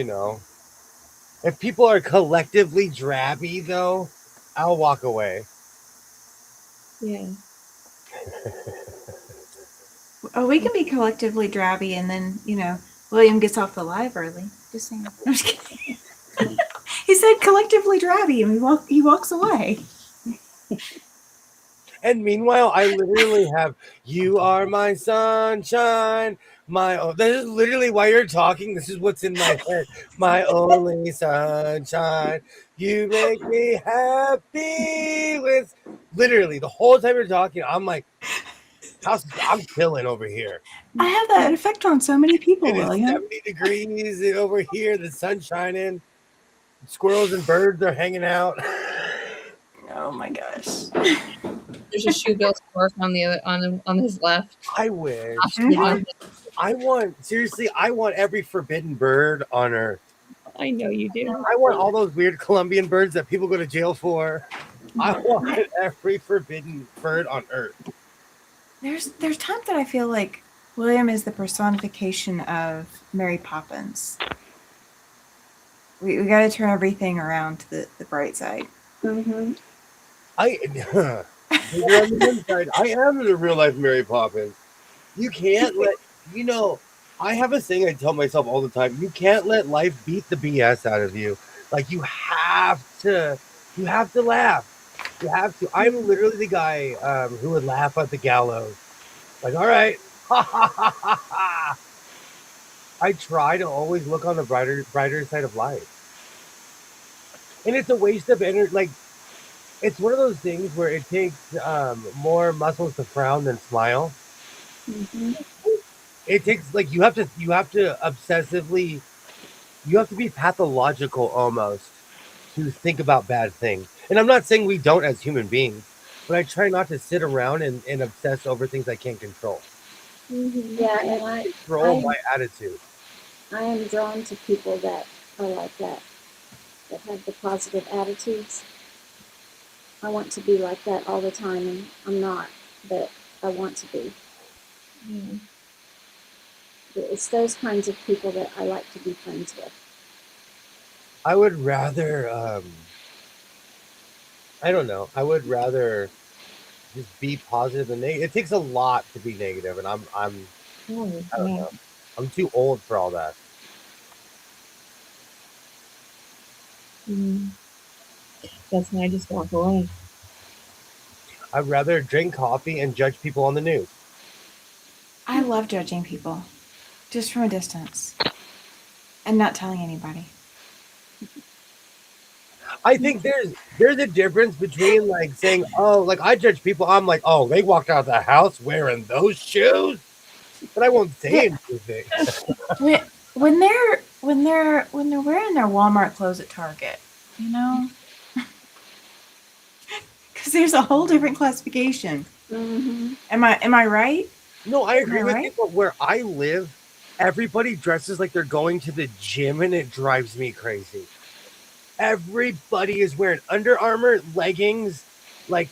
if people are collectively drabby, though, I'll walk away.
Yeah.
Oh, we can be collectively drabby, and then William gets off the live early. Just saying. I'm just kidding. He said collectively drabby, and he walks away.
And meanwhile, I literally have "You Are My Sunshine." This is literally why you're talking. This is what's in my head. My only sunshine. You make me happy. Literally, the whole time you're talking, I'm like, I'm chilling over here.
I have that effect on so many people,
It is
William.
70 degrees over here. The sun's shining. Squirrels and birds are hanging out.
Oh my gosh.
There's a shoe bill scarf on the other on his left.
I wish. I want seriously. I want every forbidden bird on Earth.
I know you do.
I want all those weird Colombian birds that people go to jail for. I want every forbidden bird on Earth.
There's times that I feel like William is the personification of Mary Poppins. We got to turn everything around to the bright side.
Mm-hmm.
You're on the inside. I am the real life Mary Poppins. You can't let I have a thing I tell myself all the time. You can't let life beat the BS out of you. Like you have to laugh. You have to. I'm literally the guy who would laugh at the gallows. Like, all right, ha ha ha ha ha. I try to always look on the brighter side of life, and it's a waste of energy. Like, it's one of those things where it takes more muscles to frown than smile.
Mm-hmm.
It takes like you have to obsessively, you have to be pathological almost to think about bad things. And I'm not saying we don't as human beings, but I try not to sit around and obsess over things I can't control.
Mm-hmm.
Yeah, and I
Control my attitude.
I am drawn to people that are like that have the positive attitudes. I want to be like that all the time, and I'm not, but I want to be.
Yeah.
It's those kinds of people that I like to be friends with.
I would rather I don't know. I would rather just be positive than negative. It takes a lot to be negative, and I'm
Oh,
I don't
yeah.
know. I'm too old for all that.
Mm. That's when I just walk away.
I'd rather drink coffee and judge people on the news.
I love judging people, just from a distance, and not telling anybody.
I think there's a difference between like saying, "Oh, like I judge people." I'm like, "Oh, they walked out of the house wearing those shoes," but I won't say
Yeah.
anything.
When they're wearing their Walmart clothes at Target, you know, because there's a whole different classification.
Mm-hmm.
Am I right?
No, I agree with
right?
you, but where I live, everybody dresses like they're going to the gym, and it drives me crazy. Everybody is wearing Under Armour leggings, like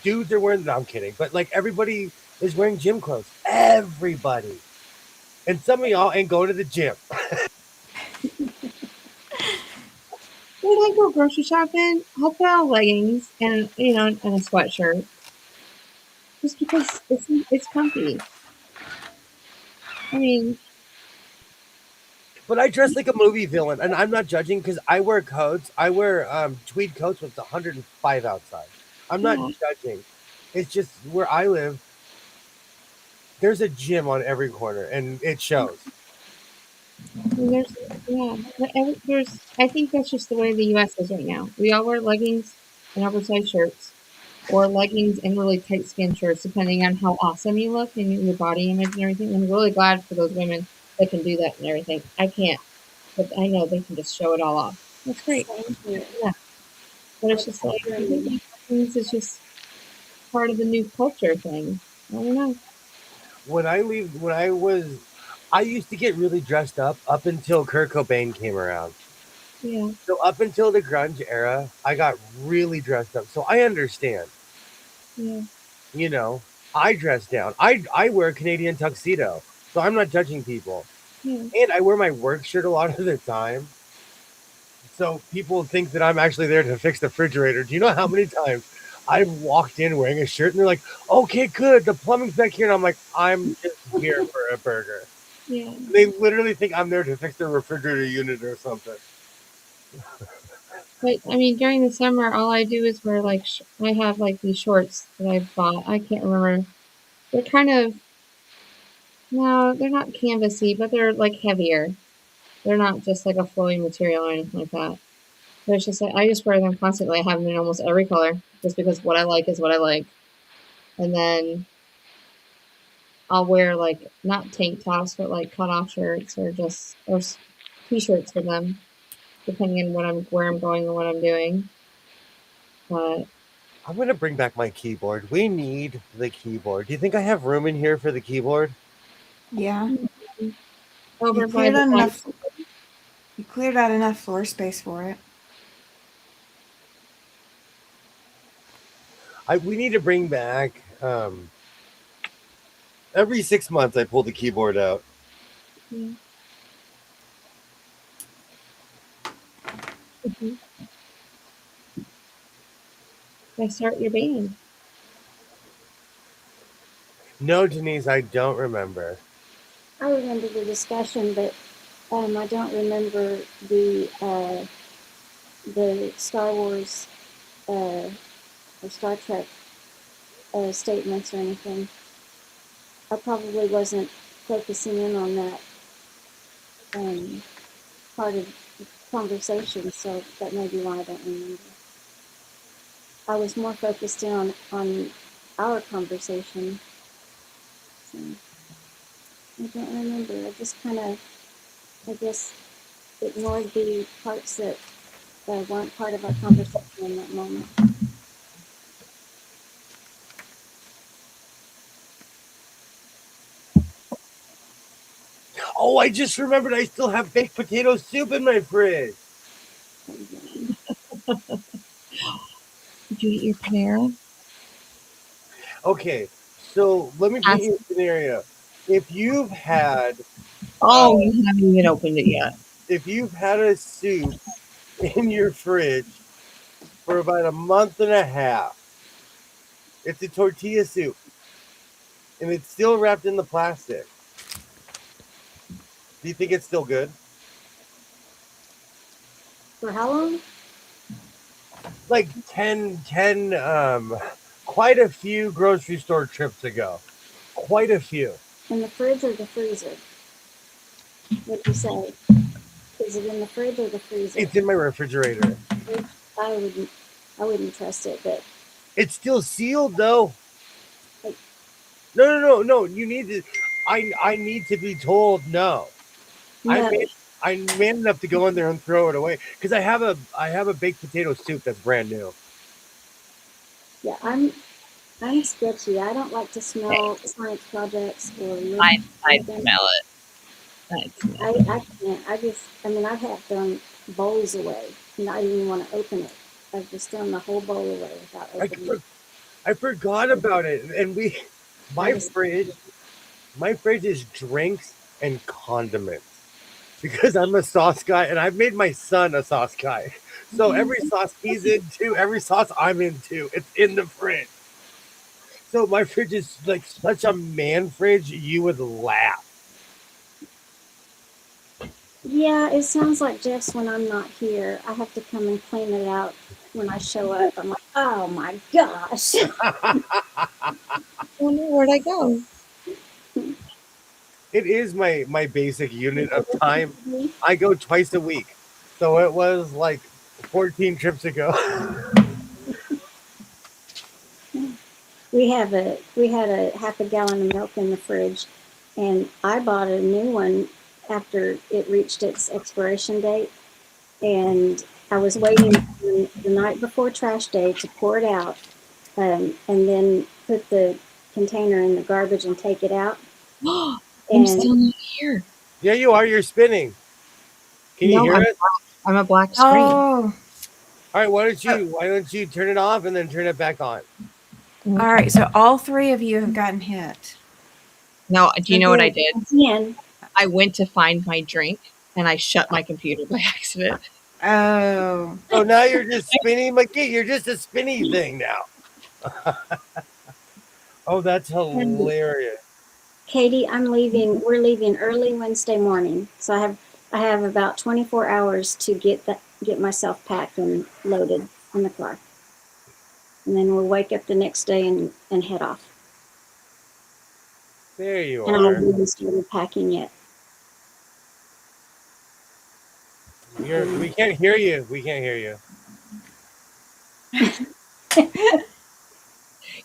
dudes are wearing. No, I'm kidding, but like everybody is wearing gym clothes. Everybody, and some of y'all ain't going to the gym.
When I go grocery shopping, I'll put on leggings and and a sweatshirt, just because it's comfy. I mean,
But I dress like a movie villain, and I'm not judging because I wear coats. I wear tweed coats when it's 105 outside. I'm not
yeah,
judging. It's just where I live. There's a gym on every corner, and it shows.
I mean, there's. I think that's just the way the U.S. is right now. We all wear leggings and oversized shirts, or leggings and really tight skin shirts, depending on how awesome you look and your body image and everything. I'm really glad for those women that can do that and everything. I can't, but I know they can just show it all off. That's great.
Same here.
Yeah, but it's
I
just like I
agree.
think leggings is just part of the new culture thing. I don't know.
I used to get really dressed up until Kurt Cobain came around.
Yeah,
So up until the grunge era, I got really dressed up. So I understand.
yeah,
You know, I dress down. I wear a Canadian tuxedo, so I'm not judging people.
yeah,
And I wear my work shirt a lot of the time. So people think that I'm actually there to fix the refrigerator. Do you know how many times I've walked in wearing a shirt and they're like, "Okay, good. The plumbing's back here," and I'm like, "I'm just here for a burger."
yeah.
They literally think I'm there to fix their refrigerator unit or something.
But I mean, during the summer, all I do is wear like I have like these shorts that I bought. I can't remember. They're kind of no, they're not canvasy, but they're like heavier. They're not just like a flowy material or anything like that. But it's just like I just wear them constantly. I have them in almost every color, just because what I like is what I like. And then I'll wear like not tank tops, but like cut off shirts or t-shirts for them, depending on where I'm going and what I'm doing. But
I'm gonna bring back my keyboard. We need the keyboard. Do you think I have room in here for the keyboard?
Yeah.
over
You
by
cleared
the
out enough. You cleared out enough floor space for it.
We need to bring back. Every 6 months, I pull the keyboard out.
Mhm. I start your band.
No, Denise, I don't remember.
I remember the discussion, but I don't remember the Star Wars or Star Trek statements or anything. I probably wasn't focusing in on that part of the conversation, so that may be why I don't remember. I was more focused in on our conversation. So I don't remember. I just kind of, I guess, ignored the parts that weren't part of our conversation in that moment.
Oh, I just remembered I still have baked potato soup in my fridge.
Did you eat your Panera?
Okay, so let me paint
Ask.
you a scenario. If you've had
Oh, you haven't even opened it yet.
if you've had a soup in your fridge for about a month and a half, it's a tortilla soup, and it's still wrapped in the plastic. Do you think it's still good?
For how long?
Like 10, quite a few grocery store trips ago. Quite a few.
In the fridge or the freezer? What'd you say? Is it in the fridge or the freezer?
It's in my refrigerator.
Fridge? I wouldn't trust it, but
It's still sealed though.
like,
No. You need to. I need to be told no.
no.
I'm man enough to go in there and throw it away because I have a baked potato soup that's brand new.
Yeah, I'm sketchy. I don't like to smell science projects or look
I'd
at them.
smell it. I'd smell
I
it.
can't. I mean, I've had thrown bowls away and I didn't even want to open it. I've just thrown the whole bowl away without
I,
opening it.
I forgot about it, and
I
my
just,
fridge my fridge is drinks and condiments because I'm a sauce guy and I've made my son a sauce guy. So every sauce he's into, every sauce I'm into, it's in the fridge. So my fridge is like such a man fridge, you would laugh.
yeah, it sounds like Jeff's when I'm not here. I have to come and clean it out when I show up. I'm like, oh my gosh.
Oh no, where'd I go?
It is my basic unit of time. I go twice a week. So it was like 14 trips ago.
We had a half a gallon of milk in the fridge, and I bought a new one after it reached its expiration date, and I was waiting the night before trash day to pour it out, and then put the container in the garbage and take it out.
I'm
And
still not here.
Yeah, you are. You're spinning. Can you
No,
hear
I'm
us?
I'm a black screen.
Oh.
All right, why don't you turn it off and then turn it back on?
All right. So all three of you have gotten hit.
No, do you know what I did?
again,
I went to find my drink and I shut my computer by accident.
Oh.
So now you're just spinning McGee. You're just a spinny thing now. Oh, that's hilarious.
Katie, we're leaving early Wednesday morning, so I have about 24 hours to get myself packed and loaded in the car, and then we'll wake up the next day and head off.
There you
And I
are.
haven't even started packing yet.
We can't hear you. We can't hear you.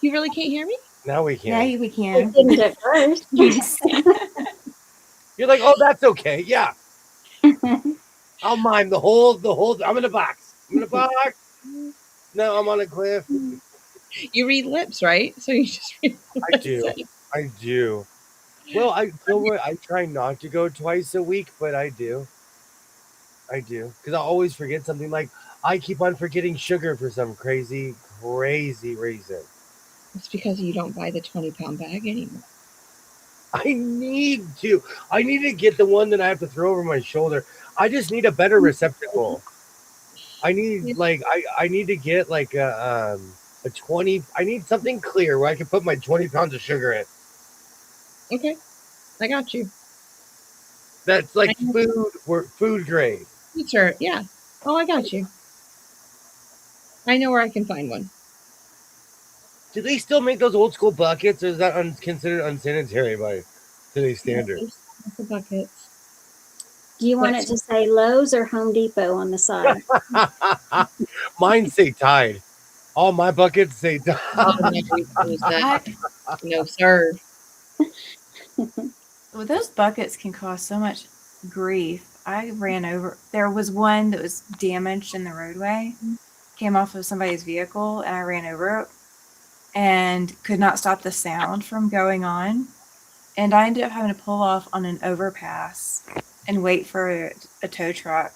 You really can't hear me?
Now we
Yeah,
can.
we
It
can.
didn't at first.
You just-
You're like, oh, that's okay. Yeah, I'll mime the whole. I'm in a box. I'm in a box. No, I'm on a cliff.
You read lips, right? So you just read what
I
it
do.
says.
I do. Well, I know what I try not to go twice a week, but I do. I do because I always forget something. Like I keep on forgetting sugar for some crazy reason.
It's because you don't buy the 20-pound bag anymore.
I need to. I need to get the one that I have to throw over my shoulder. I just need a better receptacle. I need I need to get like a 20. I need something clear where I can put my 20 pounds of sugar in.
Okay, I got you.
That's like
I know.
food grade.
Sure, yeah. Oh, I got you. I know where I can find one.
Do they still make those old school buckets, or is that considered unsanitary by today's standard?
There's the buckets.
Do you want it
That's
to say Lowe's or Home Depot on the side?
Mine say Tide. All my buckets say Tide.
I would never use that. No, sir.
Well, those buckets can cause so much grief. I ran over. There was one that was damaged in the roadway, came off of somebody's vehicle, and I ran over it and could not stop the sound from going on. And I ended up having to pull off on an overpass and wait for a tow truck.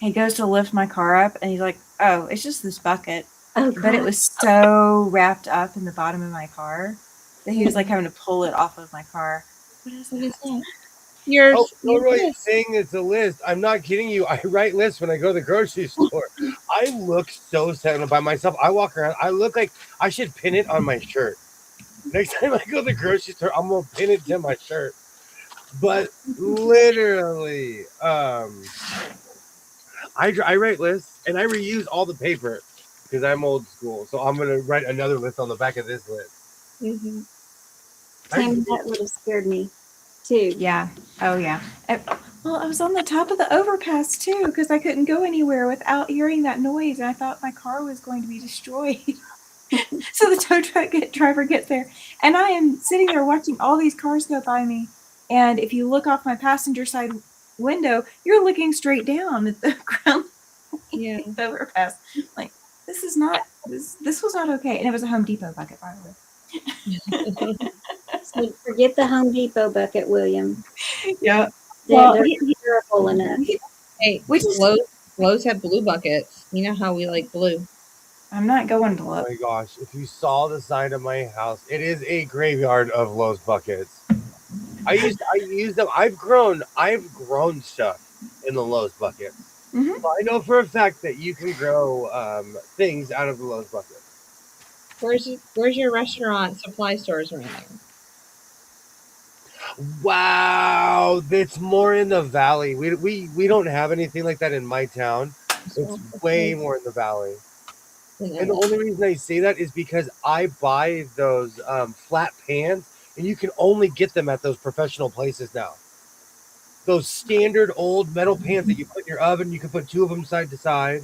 He goes to lift my car up, and he's like, "Oh, it's just this bucket."
Oh,
But it
God.
was so wrapped up in the bottom of my car that he was like having to pull it off of my car. What is
What is
that?
that? Yours.
Oh,
Your
Roy is
list.
saying it's a list. I'm not kidding you. I write lists when I go to the grocery store. I look so sad by myself. I walk around. I look like I should pin it on my shirt. Next time I go to the grocery store, I'm gonna pin it to my shirt. But literally, I write lists and I reuse all the paper because I'm old school. So I'm gonna write another list on the back of this list.
Mm-hmm.
Tammy, that would have scared me too.
Yeah. Oh, yeah. Well, I was on the top of the overpass too because I couldn't go anywhere without hearing that noise, and I thought my car was going to be destroyed. So the tow truck driver gets there, and I am sitting there watching all these cars go by me. And if you look off my passenger side window, you're looking straight down at the ground.
Yeah.
The overpass. Like, this is not this was not okay. And it was a Home Depot bucket, by the way.
So forget the Home Depot bucket, William.
Yeah.
They're,
Well,
they're durable enough.
Hey,
Which is-
Lowe's have blue buckets. You know how we like blue.
I'm not going to
Oh
look.
my gosh! If you saw the side of my house, it is a graveyard of Lowe's buckets. I use them. I've grown stuff in the Lowe's bucket.
Mhm.
So I know for a fact that you can grow things out of the Lowe's bucket.
Where's your restaurant supply stores around there?
Wow, it's more in the valley. We don't have anything like that in my town. It's way more in the valley. And the only reason I say that is because I buy those flat pans, and you can only get them at those professional places now. Those standard old metal pans that you put in your oven, you can put two of them side to side,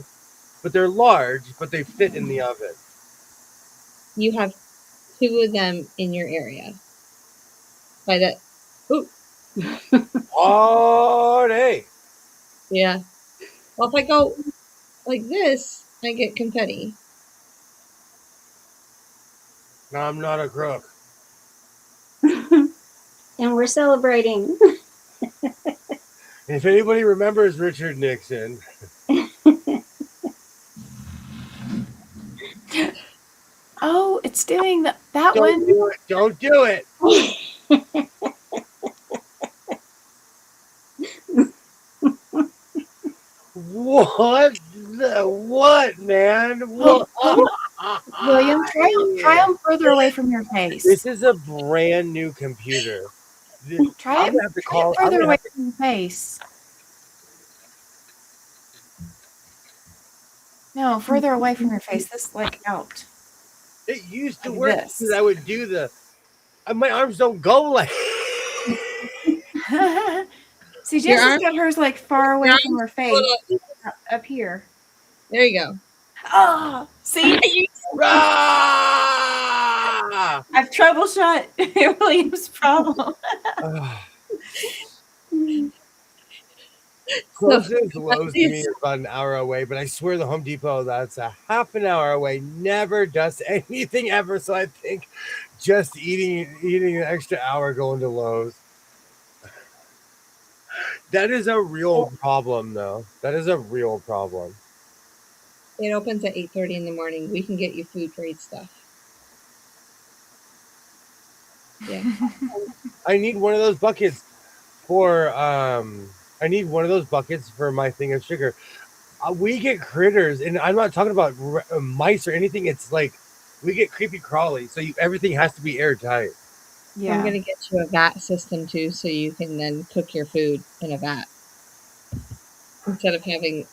but they're large, but they fit in the oven.
You have 2 of them in your area. By that. Ooh.
Party!
Yeah. Well, if I go like this, I get confetti.
I'm not a crook.
And we're celebrating.
If anybody remembers Richard Nixon,
Oh, it's doing that
don't
one.
do it. Don't do it. What, man? What?
William, try them further away from your face.
This is a brand new computer.
Try
I'm
it
gonna have to call. I'm
further
gonna
away
have to-
from your face. No, further away from your face. This like out.
It used to
Like
work
this.
because I would do my arms don't go like.
See,
Your
Jess's
arm-
got hers like far away
your
from her face, up here.
There you go.
Oh, see,
Ah!
I've troubleshot William's problem.
Closest Lowe's to me is about an hour away, but I swear the Home Depot, that's a half an hour away, never does anything ever. So I think just eating an extra hour going to Lowe's. That is a real problem, though. That is a real problem.
It opens at 8:30 in the morning. We can get you food for eat stuff. Yeah.
I need one of those buckets for my thing of sugar. We get critters, and I'm not talking about mice or anything. It's like we get creepy crawly, so everything has to be airtight.
Yeah.
I'm gonna get you a vat system too, so you can then cook your food in a vat instead of having.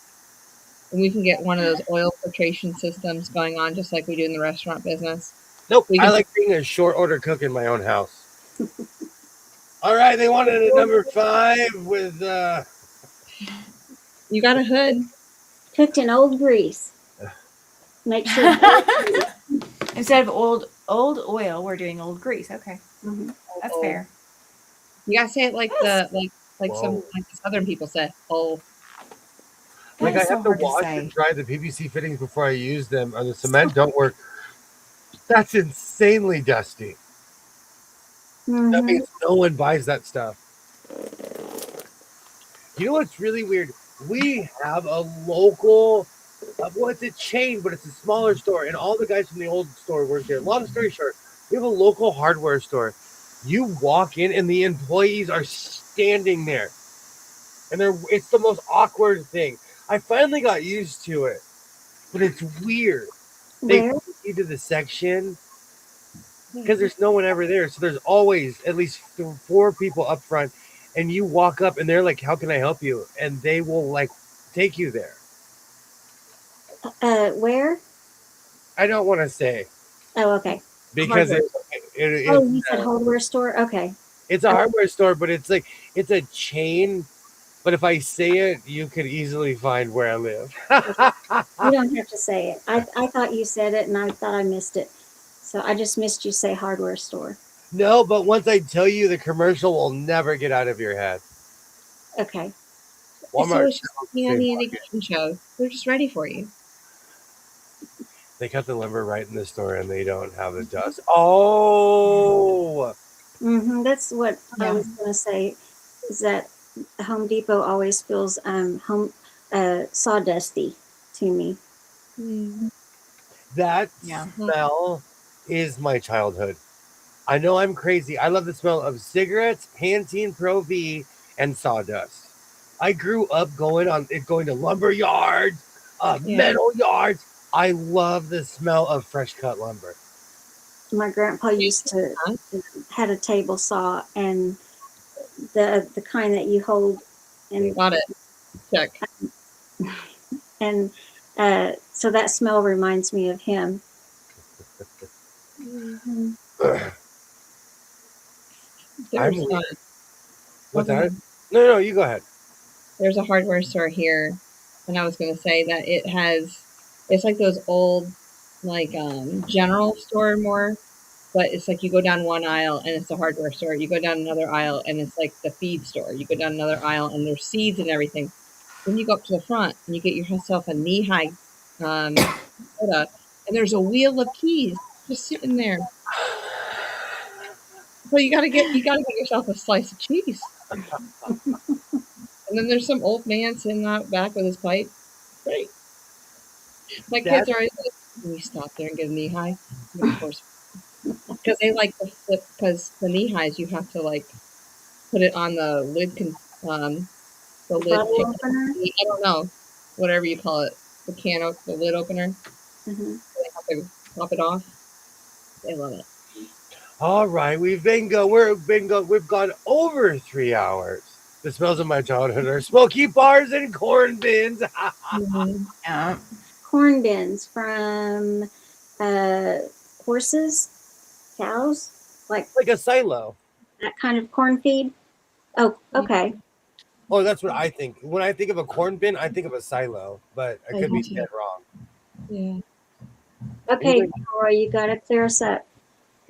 And we can get one of those oil filtration systems going on, just like we do in the restaurant business.
Nope,
We
I
can-
like being a short order cook in my own house. All right, they wanted a number 5 with.
You got a hood.
Cooked in old grease. Make sure.
Instead of old oil, we're doing old grease. Okay,
Mhm.
that's fair.
You gotta say it like
Whoa.
the Southern people say. Oh,
Like
That
I
is so
have to
hard to
wash
say.
and dry the PVC fittings before I use them, or the cement don't work. That's insanely dusty. That
Mhm.
means no one buys that stuff. You know what's really weird? We have a local, well, it's a chain, but it's a smaller store, and all the guys from the old store work there. Long story short, we have a local hardware store. You walk in, and the employees are standing there, and it's the most awkward thing. I finally got used to it, but it's weird. They
Where?
take you to the section because there's no one ever there. So there's always at least 4 people up front, and you walk up and they're like, "How can I help you?" And they will like take you there.
Where?
I don't want to say
Oh, okay.
because
Hardware.
Oh, you said hardware store? Okay.
it's a hardware store, but it's like it's a chain. But if I say it, you could easily find where I live.
You don't have to say it. I thought you said it and I thought I missed it. So I just missed you say hardware store.
No, but once I tell you, the commercial will never get out of your head.
Okay.
So it's just
Same
on the
market.
Indication show. They're just ready for you.
They cut the lumber right in the store, and they don't have the dust. Oh,
That's what I
Yeah.
was gonna say. Is that Home Depot always feels sawdusty to me.
that
Yeah.
smell is my childhood. I know I'm crazy. I love the smell of cigarettes, Pantene Pro V, and sawdust. I grew up going to lumber yards, metal yards. I love the smell of fresh cut lumber.
My grandpa used to had a table saw and the kind that you hold and
Got it. Check.
and so that smell reminds me of him.
There's,
What's that? No, you go ahead.
there's a hardware store here, and I was going to say that it's like those old, like, general store more, but it's like you go down one aisle and it's a hardware store. You go down another aisle and it's like the feed store. You go down another aisle and there's seeds and everything. Then you go up to the front and you get yourself a knee-high soda, and there's a wheel of keys just sitting there. So you gotta get yourself a slice of cheese. And then there's some old man sitting out back with his pipe. Great. My kids are always like, "Can you stop there and get a knee high?" And of course, because they like the flip. Because the knee highs, you have to like put it on the lid. The lid.
Bottle opener?
I don't know, whatever you call it, the lid opener.
Mm-hmm.
They have to pop it off. They love it.
All right, we've gone over 3 hours. The smells of my childhood are smoky bars and corn bins.
Yeah.
Corn bins from horses, cows, like
Like a silo.
that kind of corn feed. Oh, okay.
Oh, that's what I think. When I think of a corn bin, I think of a silo, but I could be dead wrong.
Yeah.
Okay, Laura, you got to clear us up.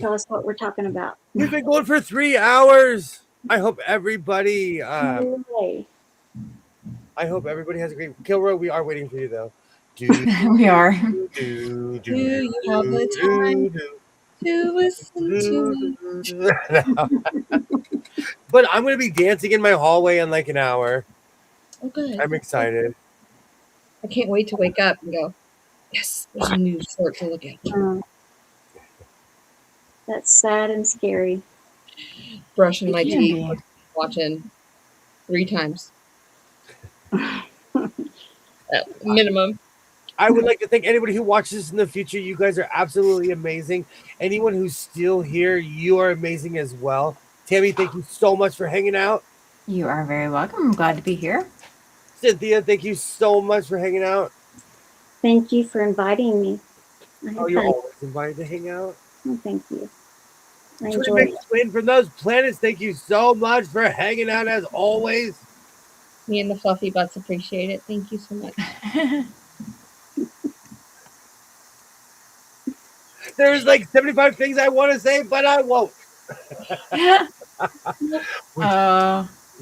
Tell us what we're talking about.
We've been going for 3 hours. I hope everybody
Yay.
I hope everybody has a great Kilroy. We are waiting for you though. Do,
We are.
do,
Do you have the time to listen to me?
But I'm gonna be dancing in my hallway in like an hour.
Oh, good.
I'm excited.
I can't wait to wake up and go, yes, there's a new short to look at.
That's sad and scary.
Brushing my
It can
teeth,
be.
watching 3 times. Minimum.
I would like to thank anybody who watches this in the future. You guys are absolutely amazing. Anyone who's still here, you are amazing as well. Tammy, thank you so much for hanging out.
You are very welcome. I'm glad to be here.
Cynthia, thank you so much for hanging out.
Thank you for inviting me. I
Oh,
had
you're
fun.
always invited to hang out.
Oh, thank you. I
Twin
enjoyed it.
McTwin from those planets, thank you so much for hanging out as always.
Me and the fluffy butts appreciate it. Thank you so much.
There's like 75 things I want to say, but I won't.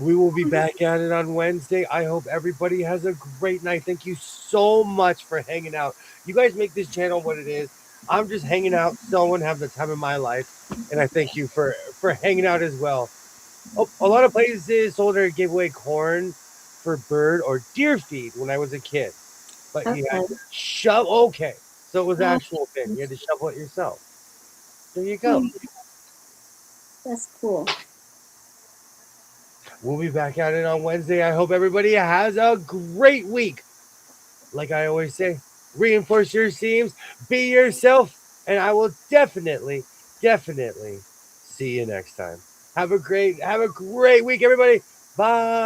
We will be back at it on Wednesday. I hope everybody has a great night. Thank you so much for hanging out. You guys make this channel what it is. I'm just hanging out, someone have the time of my life, and I thank you for hanging out as well. Oh, a lot of places told her to give away corn for bird or deer feed when I was a kid, but you had to shove. Okay, so it was actual thing. You had to shovel it yourself. There you go.
That's cool.
We'll be back at it on Wednesday. I hope everybody has a great week. Like I always say, reinforce your seams, be yourself, and I will definitely see you next time. Have a great week, everybody. Bye.